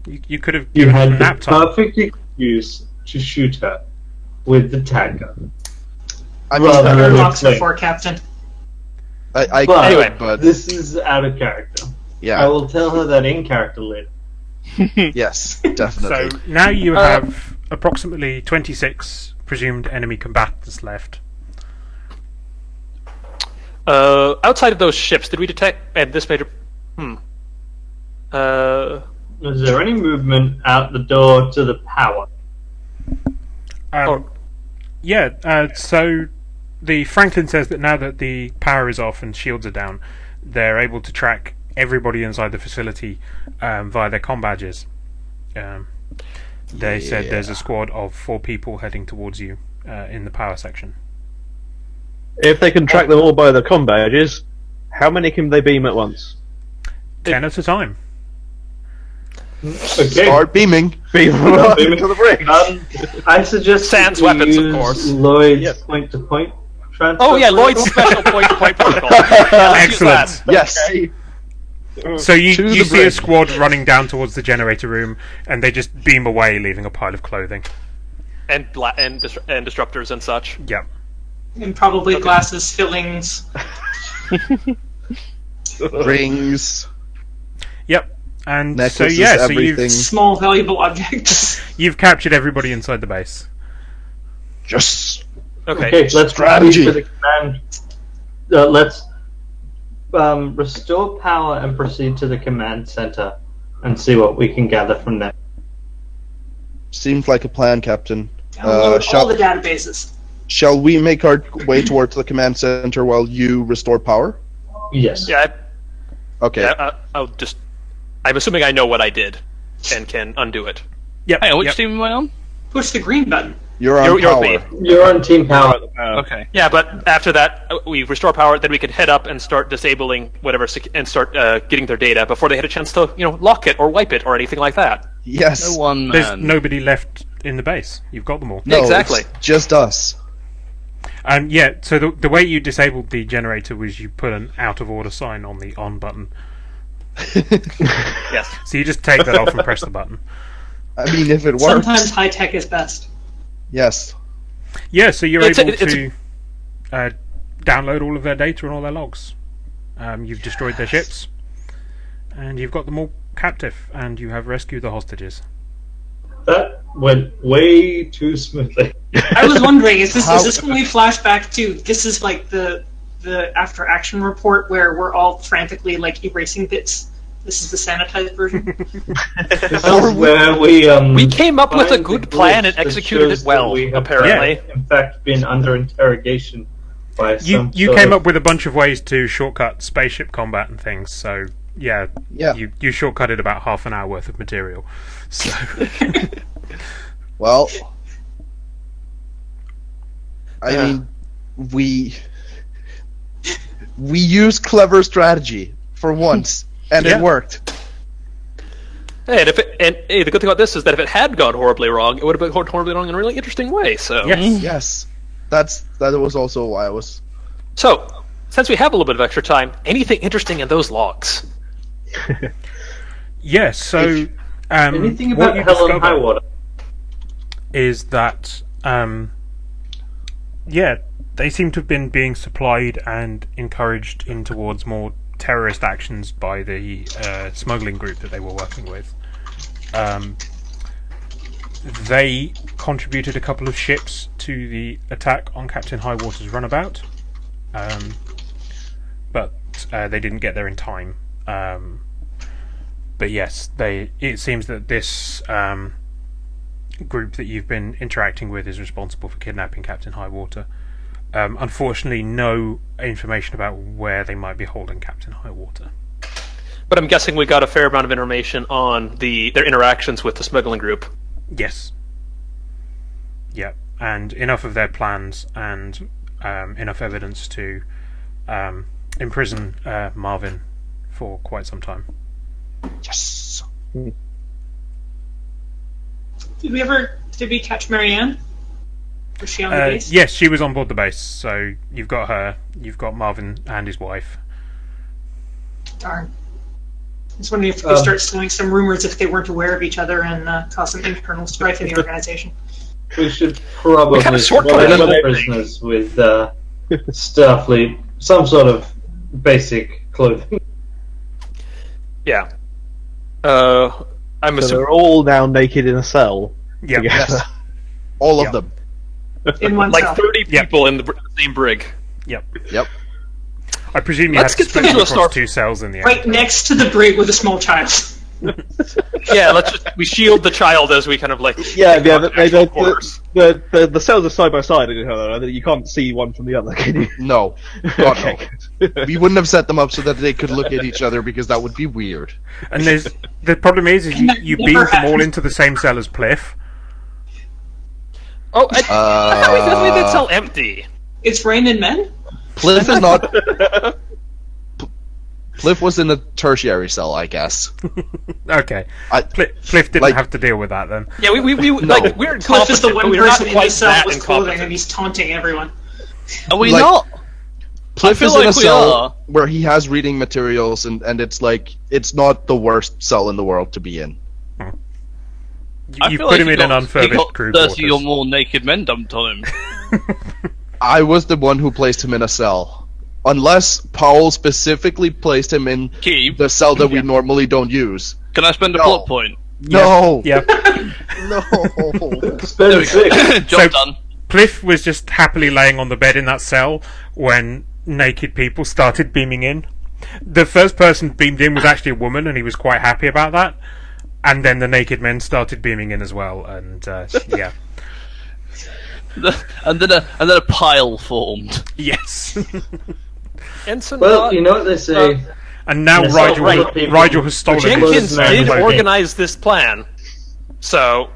[SPEAKER 1] You could have
[SPEAKER 2] You
[SPEAKER 1] given
[SPEAKER 2] had
[SPEAKER 1] them
[SPEAKER 2] the
[SPEAKER 1] nap time.
[SPEAKER 2] perfect excuse to shoot her with the tag gun.
[SPEAKER 3] I
[SPEAKER 2] Well,
[SPEAKER 3] mean,
[SPEAKER 2] no, no,
[SPEAKER 5] Box
[SPEAKER 2] no.
[SPEAKER 5] before Captain.
[SPEAKER 3] I
[SPEAKER 2] But
[SPEAKER 4] Anyway.
[SPEAKER 3] but
[SPEAKER 2] this is out of character. I
[SPEAKER 3] yeah,
[SPEAKER 2] will tell her that in character later.
[SPEAKER 3] yes, definitely.
[SPEAKER 1] So now you have approximately 26 presumed enemy combatants left.
[SPEAKER 4] Outside of those ships, did we detect and this major?
[SPEAKER 2] Is there any movement out the door to the power?
[SPEAKER 1] So the Franklin says that now that the power is off and shields are down, they're able to track everybody inside the facility via their comm badges. They said there's a squad of 4 people heading towards you in the power section.
[SPEAKER 7] If they can track them all by the comm badges, how many can they beam at once?
[SPEAKER 1] 10 at a time.
[SPEAKER 2] Okay.
[SPEAKER 3] Start beaming.
[SPEAKER 7] Beam them up into the brig.
[SPEAKER 2] I suggest
[SPEAKER 4] Sans
[SPEAKER 2] we
[SPEAKER 4] weapons, of
[SPEAKER 2] use
[SPEAKER 4] course.
[SPEAKER 2] Lloyd's
[SPEAKER 7] Yep.
[SPEAKER 2] point-to-point transfer.
[SPEAKER 4] Oh yeah, Lloyd's
[SPEAKER 2] protocol.
[SPEAKER 4] special point-to-point protocol. Yeah, let's use
[SPEAKER 1] Excellent.
[SPEAKER 4] that.
[SPEAKER 3] Yes.
[SPEAKER 1] So you
[SPEAKER 3] To the
[SPEAKER 1] see a
[SPEAKER 3] bridge.
[SPEAKER 1] squad running down towards the generator room, and they just beam away, leaving a pile of clothing.
[SPEAKER 4] And disruptors and such.
[SPEAKER 1] Yep.
[SPEAKER 5] And probably glasses, fillings.
[SPEAKER 3] Rings,
[SPEAKER 1] Yep. And
[SPEAKER 3] necklaces,
[SPEAKER 1] so
[SPEAKER 3] everything.
[SPEAKER 5] Small valuable objects.
[SPEAKER 1] you've captured everybody inside the base.
[SPEAKER 3] Yes.
[SPEAKER 4] Okay.
[SPEAKER 2] Okay, let's
[SPEAKER 3] Strategy.
[SPEAKER 2] proceed to the command. Let's restore power and proceed to the command center and see what we can gather from there.
[SPEAKER 3] Seems like a plan, Captain.
[SPEAKER 5] Download all
[SPEAKER 3] Shall
[SPEAKER 5] the databases.
[SPEAKER 3] shall we make our way towards the command center while you restore power?
[SPEAKER 2] Yes.
[SPEAKER 4] Yeah.
[SPEAKER 3] Okay.
[SPEAKER 4] I'll just. I'm assuming I know what I did, and can undo it.
[SPEAKER 1] Yep.
[SPEAKER 6] Hang on, which
[SPEAKER 1] yep.
[SPEAKER 6] team am I on?
[SPEAKER 5] Push the green button.
[SPEAKER 3] You're on
[SPEAKER 4] You're
[SPEAKER 3] power.
[SPEAKER 4] with
[SPEAKER 2] You're on team power.
[SPEAKER 6] Okay.
[SPEAKER 4] Yeah, but after that, we restore power. Then we can head up and start disabling whatever, and start getting their data before they had a chance to, lock it or wipe it or anything like that.
[SPEAKER 3] Yes.
[SPEAKER 6] No one
[SPEAKER 1] There's
[SPEAKER 6] man.
[SPEAKER 1] nobody left in the base. You've got them all.
[SPEAKER 3] No,
[SPEAKER 4] Exactly.
[SPEAKER 3] it's just us.
[SPEAKER 1] Yeah, so the way you disabled the generator was you put an out of order sign on the on button.
[SPEAKER 4] Yes.
[SPEAKER 1] So you just take that off and press the button.
[SPEAKER 3] I mean, if it works.
[SPEAKER 5] Sometimes high tech is best.
[SPEAKER 3] Yes.
[SPEAKER 1] Yeah, so you're
[SPEAKER 4] It's
[SPEAKER 1] able
[SPEAKER 4] a- it's
[SPEAKER 1] to download all of their data and all their logs. You've destroyed their ships, and you've got them all captive, and you have rescued the hostages.
[SPEAKER 2] That went way too smoothly.
[SPEAKER 5] I was wondering, is this when we flash back to this is like the after action report where we're all frantically like erasing bits? This is the sanitized version.
[SPEAKER 2] This is where we
[SPEAKER 4] came up with a
[SPEAKER 2] find
[SPEAKER 4] good
[SPEAKER 2] the
[SPEAKER 4] plan and
[SPEAKER 2] glitch that
[SPEAKER 4] executed
[SPEAKER 2] shows
[SPEAKER 4] it well,
[SPEAKER 2] that we have,
[SPEAKER 4] apparently.
[SPEAKER 2] in fact, been under interrogation by
[SPEAKER 1] You
[SPEAKER 2] some
[SPEAKER 1] you
[SPEAKER 2] sort
[SPEAKER 1] came
[SPEAKER 2] of-
[SPEAKER 1] up with a bunch of ways to shortcut spaceship combat and things, so yeah. You shortcutted about half an hour worth of material. So
[SPEAKER 3] Well, I mean, we used clever strategy for once, and
[SPEAKER 1] Yeah.
[SPEAKER 3] it worked.
[SPEAKER 4] Hey, the good thing about this is that if it had gone horribly wrong, it would have been gone horribly wrong in a really interesting way. So,
[SPEAKER 1] yes.
[SPEAKER 3] Yes, that was also why I was.
[SPEAKER 4] So, since we have a little bit of extra time, anything interesting in those logs?
[SPEAKER 1] Yes, so
[SPEAKER 2] anything
[SPEAKER 1] what
[SPEAKER 2] about
[SPEAKER 1] you
[SPEAKER 2] hell and
[SPEAKER 1] discover
[SPEAKER 2] high water.
[SPEAKER 1] is that they seem to have been being supplied and encouraged in towards more terrorist actions by the smuggling group that they were working with. They contributed a couple of ships to the attack on Captain Highwater's runabout, but they didn't get there in time. But yes, it seems that this group that you've been interacting with is responsible for kidnapping Captain Highwater. Unfortunately, no information about where they might be holding Captain Highwater.
[SPEAKER 4] But I'm guessing we got a fair amount of information on their interactions with the smuggling group.
[SPEAKER 1] Yes. Yeah, and enough of their plans and enough evidence to imprison Marvin for quite some time.
[SPEAKER 3] Yes.
[SPEAKER 5] Did we catch Marianne? Was she on the base?
[SPEAKER 1] Yes, she was on board the base, so you've got her, you've got Marvin and his wife.
[SPEAKER 5] Darn. I was wondering if we could start sowing some rumors if they weren't aware of each other and cause some internal strife in the organization.
[SPEAKER 2] We should probably
[SPEAKER 4] We kind of
[SPEAKER 2] supply
[SPEAKER 4] shortcutted
[SPEAKER 2] the
[SPEAKER 4] the whole
[SPEAKER 2] prisoners with Starfleet, some sort of basic clothing.
[SPEAKER 4] Yeah. I'm
[SPEAKER 7] So
[SPEAKER 4] assuming.
[SPEAKER 7] they're all now naked in a cell.
[SPEAKER 1] Yeah,
[SPEAKER 7] together.
[SPEAKER 3] All of
[SPEAKER 1] Yeah.
[SPEAKER 3] them.
[SPEAKER 5] In one
[SPEAKER 4] Like
[SPEAKER 5] cell.
[SPEAKER 4] 30
[SPEAKER 1] Yep.
[SPEAKER 4] people in the same brig.
[SPEAKER 1] Yep.
[SPEAKER 3] Yep.
[SPEAKER 1] I presume you
[SPEAKER 4] Let's
[SPEAKER 1] had to
[SPEAKER 4] get
[SPEAKER 1] split
[SPEAKER 4] them
[SPEAKER 1] them
[SPEAKER 4] to a
[SPEAKER 1] across
[SPEAKER 4] start-
[SPEAKER 1] 2 cells in the end.
[SPEAKER 5] Right next to the brig with a small child.
[SPEAKER 4] Yeah, we shield the child as we kind of like.
[SPEAKER 7] Yeah,
[SPEAKER 4] take
[SPEAKER 7] yeah.
[SPEAKER 4] on actual quarters.
[SPEAKER 7] The cells are side by side with each other. You can't see one from the other, can you?
[SPEAKER 3] No. God,
[SPEAKER 7] Okay.
[SPEAKER 3] no. We wouldn't have set them up so that they could look at each other because that would be weird.
[SPEAKER 1] And the problem is you beam
[SPEAKER 5] Never
[SPEAKER 1] them all
[SPEAKER 5] happened.
[SPEAKER 1] into the same cell as Pliff.
[SPEAKER 4] Oh, I thought we did cell empty.
[SPEAKER 5] It's Rain and Men?
[SPEAKER 3] Pliff is not. Pliff was in a tertiary cell, I guess.
[SPEAKER 1] Okay. Pliff didn't
[SPEAKER 3] like-
[SPEAKER 1] have to deal with that then.
[SPEAKER 4] Yeah, we like we're
[SPEAKER 5] Cliff is the
[SPEAKER 4] incompetent, but
[SPEAKER 5] one
[SPEAKER 4] we're not
[SPEAKER 5] person in the
[SPEAKER 4] quite
[SPEAKER 5] cell
[SPEAKER 4] that
[SPEAKER 5] with clothing and
[SPEAKER 4] incompetent.
[SPEAKER 5] he's taunting everyone.
[SPEAKER 6] Are we
[SPEAKER 3] Like-
[SPEAKER 6] not?
[SPEAKER 3] Pliff
[SPEAKER 6] feel
[SPEAKER 3] is in
[SPEAKER 6] like
[SPEAKER 3] a
[SPEAKER 6] we
[SPEAKER 3] cell
[SPEAKER 6] are.
[SPEAKER 3] where he has reading materials, and it's like it's not the worst cell in the world to be in.
[SPEAKER 1] You put him in an
[SPEAKER 6] he
[SPEAKER 1] unfurbished
[SPEAKER 6] got
[SPEAKER 1] crew
[SPEAKER 6] 30 or
[SPEAKER 1] quarters.
[SPEAKER 6] more naked men dumped on him.
[SPEAKER 3] I was the one who placed him in a cell, unless Paul specifically placed him in
[SPEAKER 6] Keep.
[SPEAKER 3] the cell that we normally don't use.
[SPEAKER 6] Can I spend a
[SPEAKER 3] No.
[SPEAKER 6] plot point?
[SPEAKER 3] No,
[SPEAKER 1] Yeah.
[SPEAKER 3] no.
[SPEAKER 2] Spend 6.
[SPEAKER 6] Job
[SPEAKER 1] So-
[SPEAKER 6] done.
[SPEAKER 1] Pliff was just happily laying on the bed in that cell when naked people started beaming in. The first person beamed in was actually a woman, and he was quite happy about that. And then the naked men started beaming in as well, and yeah,
[SPEAKER 6] And then a pile formed.
[SPEAKER 1] yes.
[SPEAKER 4] Ensign
[SPEAKER 2] Well,
[SPEAKER 4] Rod-
[SPEAKER 2] you know what they say.
[SPEAKER 1] And now
[SPEAKER 2] In a cell
[SPEAKER 1] Rigel,
[SPEAKER 2] full of people,
[SPEAKER 1] Rigel has stolen
[SPEAKER 2] Jenkins
[SPEAKER 1] his
[SPEAKER 4] Jenkins did
[SPEAKER 2] clothing.
[SPEAKER 4] organize this plan, so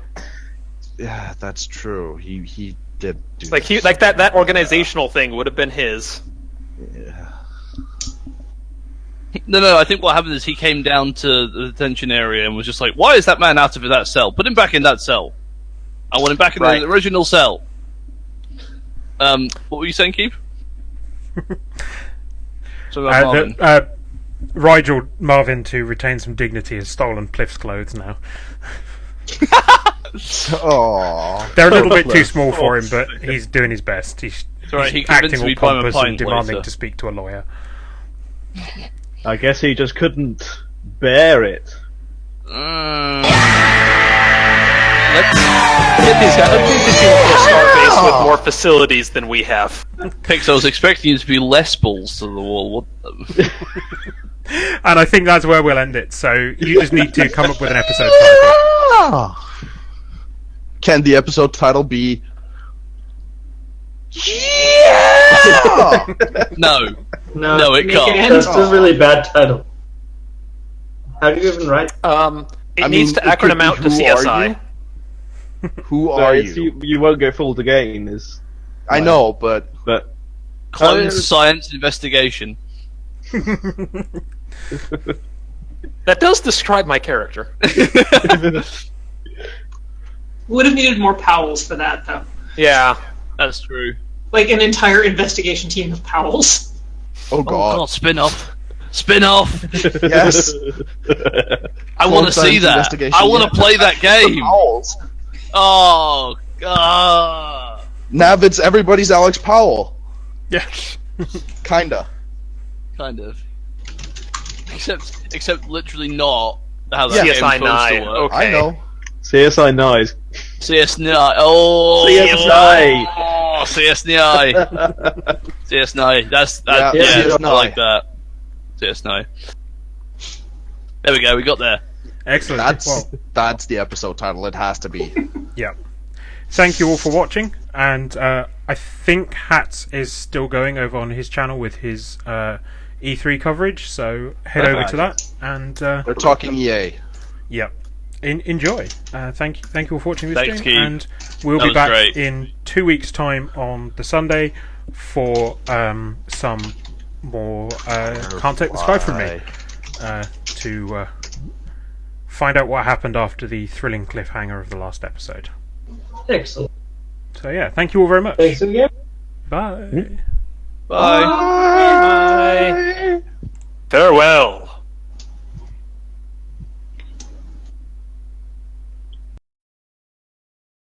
[SPEAKER 3] Yeah, that's true. He did. Do
[SPEAKER 4] like
[SPEAKER 3] this.
[SPEAKER 4] that organizational thing would have been his.
[SPEAKER 3] Yeah.
[SPEAKER 6] No, I think what happened is he came down to the detention area and was just like, why is that man out of that cell? Put him back in that cell. I want him back in
[SPEAKER 3] Right.
[SPEAKER 6] the original cell. What were you saying, Keith? So about Marvin.
[SPEAKER 1] Rigel Marvin, to retain some dignity, has stolen Pliff's clothes now.
[SPEAKER 3] Oh,
[SPEAKER 1] They're a little bit too small for him, but he's doing his best. He's
[SPEAKER 6] alright, he
[SPEAKER 1] acting
[SPEAKER 6] convinced
[SPEAKER 1] all
[SPEAKER 6] me to buy him a
[SPEAKER 1] pompous
[SPEAKER 6] pint
[SPEAKER 1] and demanding
[SPEAKER 6] later.
[SPEAKER 1] to speak to a lawyer.
[SPEAKER 7] I guess he just couldn't bear it.
[SPEAKER 6] Let's
[SPEAKER 4] These people are Starbase with more facilities than we have.
[SPEAKER 6] Pix. I was expecting you to be less balls to the wall. What?
[SPEAKER 1] And I think that's where we'll end it. So you just need to come up with an episode title.
[SPEAKER 3] Can the episode title be? Yeah!
[SPEAKER 6] No,
[SPEAKER 2] No,
[SPEAKER 6] no, it
[SPEAKER 5] Make
[SPEAKER 6] can't.
[SPEAKER 5] it end.
[SPEAKER 2] that's a really bad title. How do you even write?
[SPEAKER 4] It needs to
[SPEAKER 3] it could
[SPEAKER 4] acronym
[SPEAKER 3] be
[SPEAKER 4] out to
[SPEAKER 3] Who Are
[SPEAKER 4] CSI.
[SPEAKER 3] You? Who
[SPEAKER 7] No,
[SPEAKER 3] are
[SPEAKER 7] it's-
[SPEAKER 3] you?
[SPEAKER 7] You won't go full gain, is
[SPEAKER 3] I know, but
[SPEAKER 7] but
[SPEAKER 6] Clone
[SPEAKER 7] Oh,
[SPEAKER 6] science investigation.
[SPEAKER 4] That does describe my character.
[SPEAKER 5] Would have needed more Powells for that, though.
[SPEAKER 4] Yeah.
[SPEAKER 6] That's true.
[SPEAKER 5] Like an entire investigation team of Powells.
[SPEAKER 3] oh
[SPEAKER 6] Oh
[SPEAKER 3] god,
[SPEAKER 6] god, spin off. Spin off.
[SPEAKER 3] yes.
[SPEAKER 6] I want to
[SPEAKER 3] Clone
[SPEAKER 6] see
[SPEAKER 3] science
[SPEAKER 6] that.
[SPEAKER 3] investigation,
[SPEAKER 6] I want
[SPEAKER 3] yeah.
[SPEAKER 6] to play that game.
[SPEAKER 3] Owls.
[SPEAKER 6] Oh god.
[SPEAKER 3] Navid's everybody's Alex Powell,
[SPEAKER 1] Yeah.
[SPEAKER 3] kinda.
[SPEAKER 6] Kind of. Except literally not how that
[SPEAKER 3] Yeah.
[SPEAKER 6] game's
[SPEAKER 4] CSI
[SPEAKER 6] supposed
[SPEAKER 4] 9.
[SPEAKER 6] to work.
[SPEAKER 4] Okay.
[SPEAKER 3] I know.
[SPEAKER 7] CSI Nice.
[SPEAKER 6] CS9. Oh,
[SPEAKER 7] CSI.
[SPEAKER 6] Oh, CS9. CS9. That's that.
[SPEAKER 3] Yeah,
[SPEAKER 6] Yeah,
[SPEAKER 3] CS9.
[SPEAKER 6] I like that. CS9. There we go. We got there.
[SPEAKER 1] Excellent.
[SPEAKER 3] That's the episode title. It has to be.
[SPEAKER 1] Yeah. Thank you all for watching, and I think Hats is still going over on his channel with his E3 coverage, so head over to that, and
[SPEAKER 3] We're talking EA.
[SPEAKER 1] yeah, enjoy. Thank you all for watching this
[SPEAKER 6] Thanks,
[SPEAKER 1] stream,
[SPEAKER 6] Keith.
[SPEAKER 1] and we'll
[SPEAKER 6] That
[SPEAKER 1] be
[SPEAKER 6] was
[SPEAKER 1] back
[SPEAKER 6] great.
[SPEAKER 1] in 2 weeks' time on the Sunday for some more Can't Take the Sky From Me, to find out what happened after the thrilling cliffhanger of the last episode.
[SPEAKER 2] Excellent.
[SPEAKER 1] So yeah, thank you all very much.
[SPEAKER 2] Thanks again.
[SPEAKER 1] Bye.
[SPEAKER 6] Bye.
[SPEAKER 4] Farewell.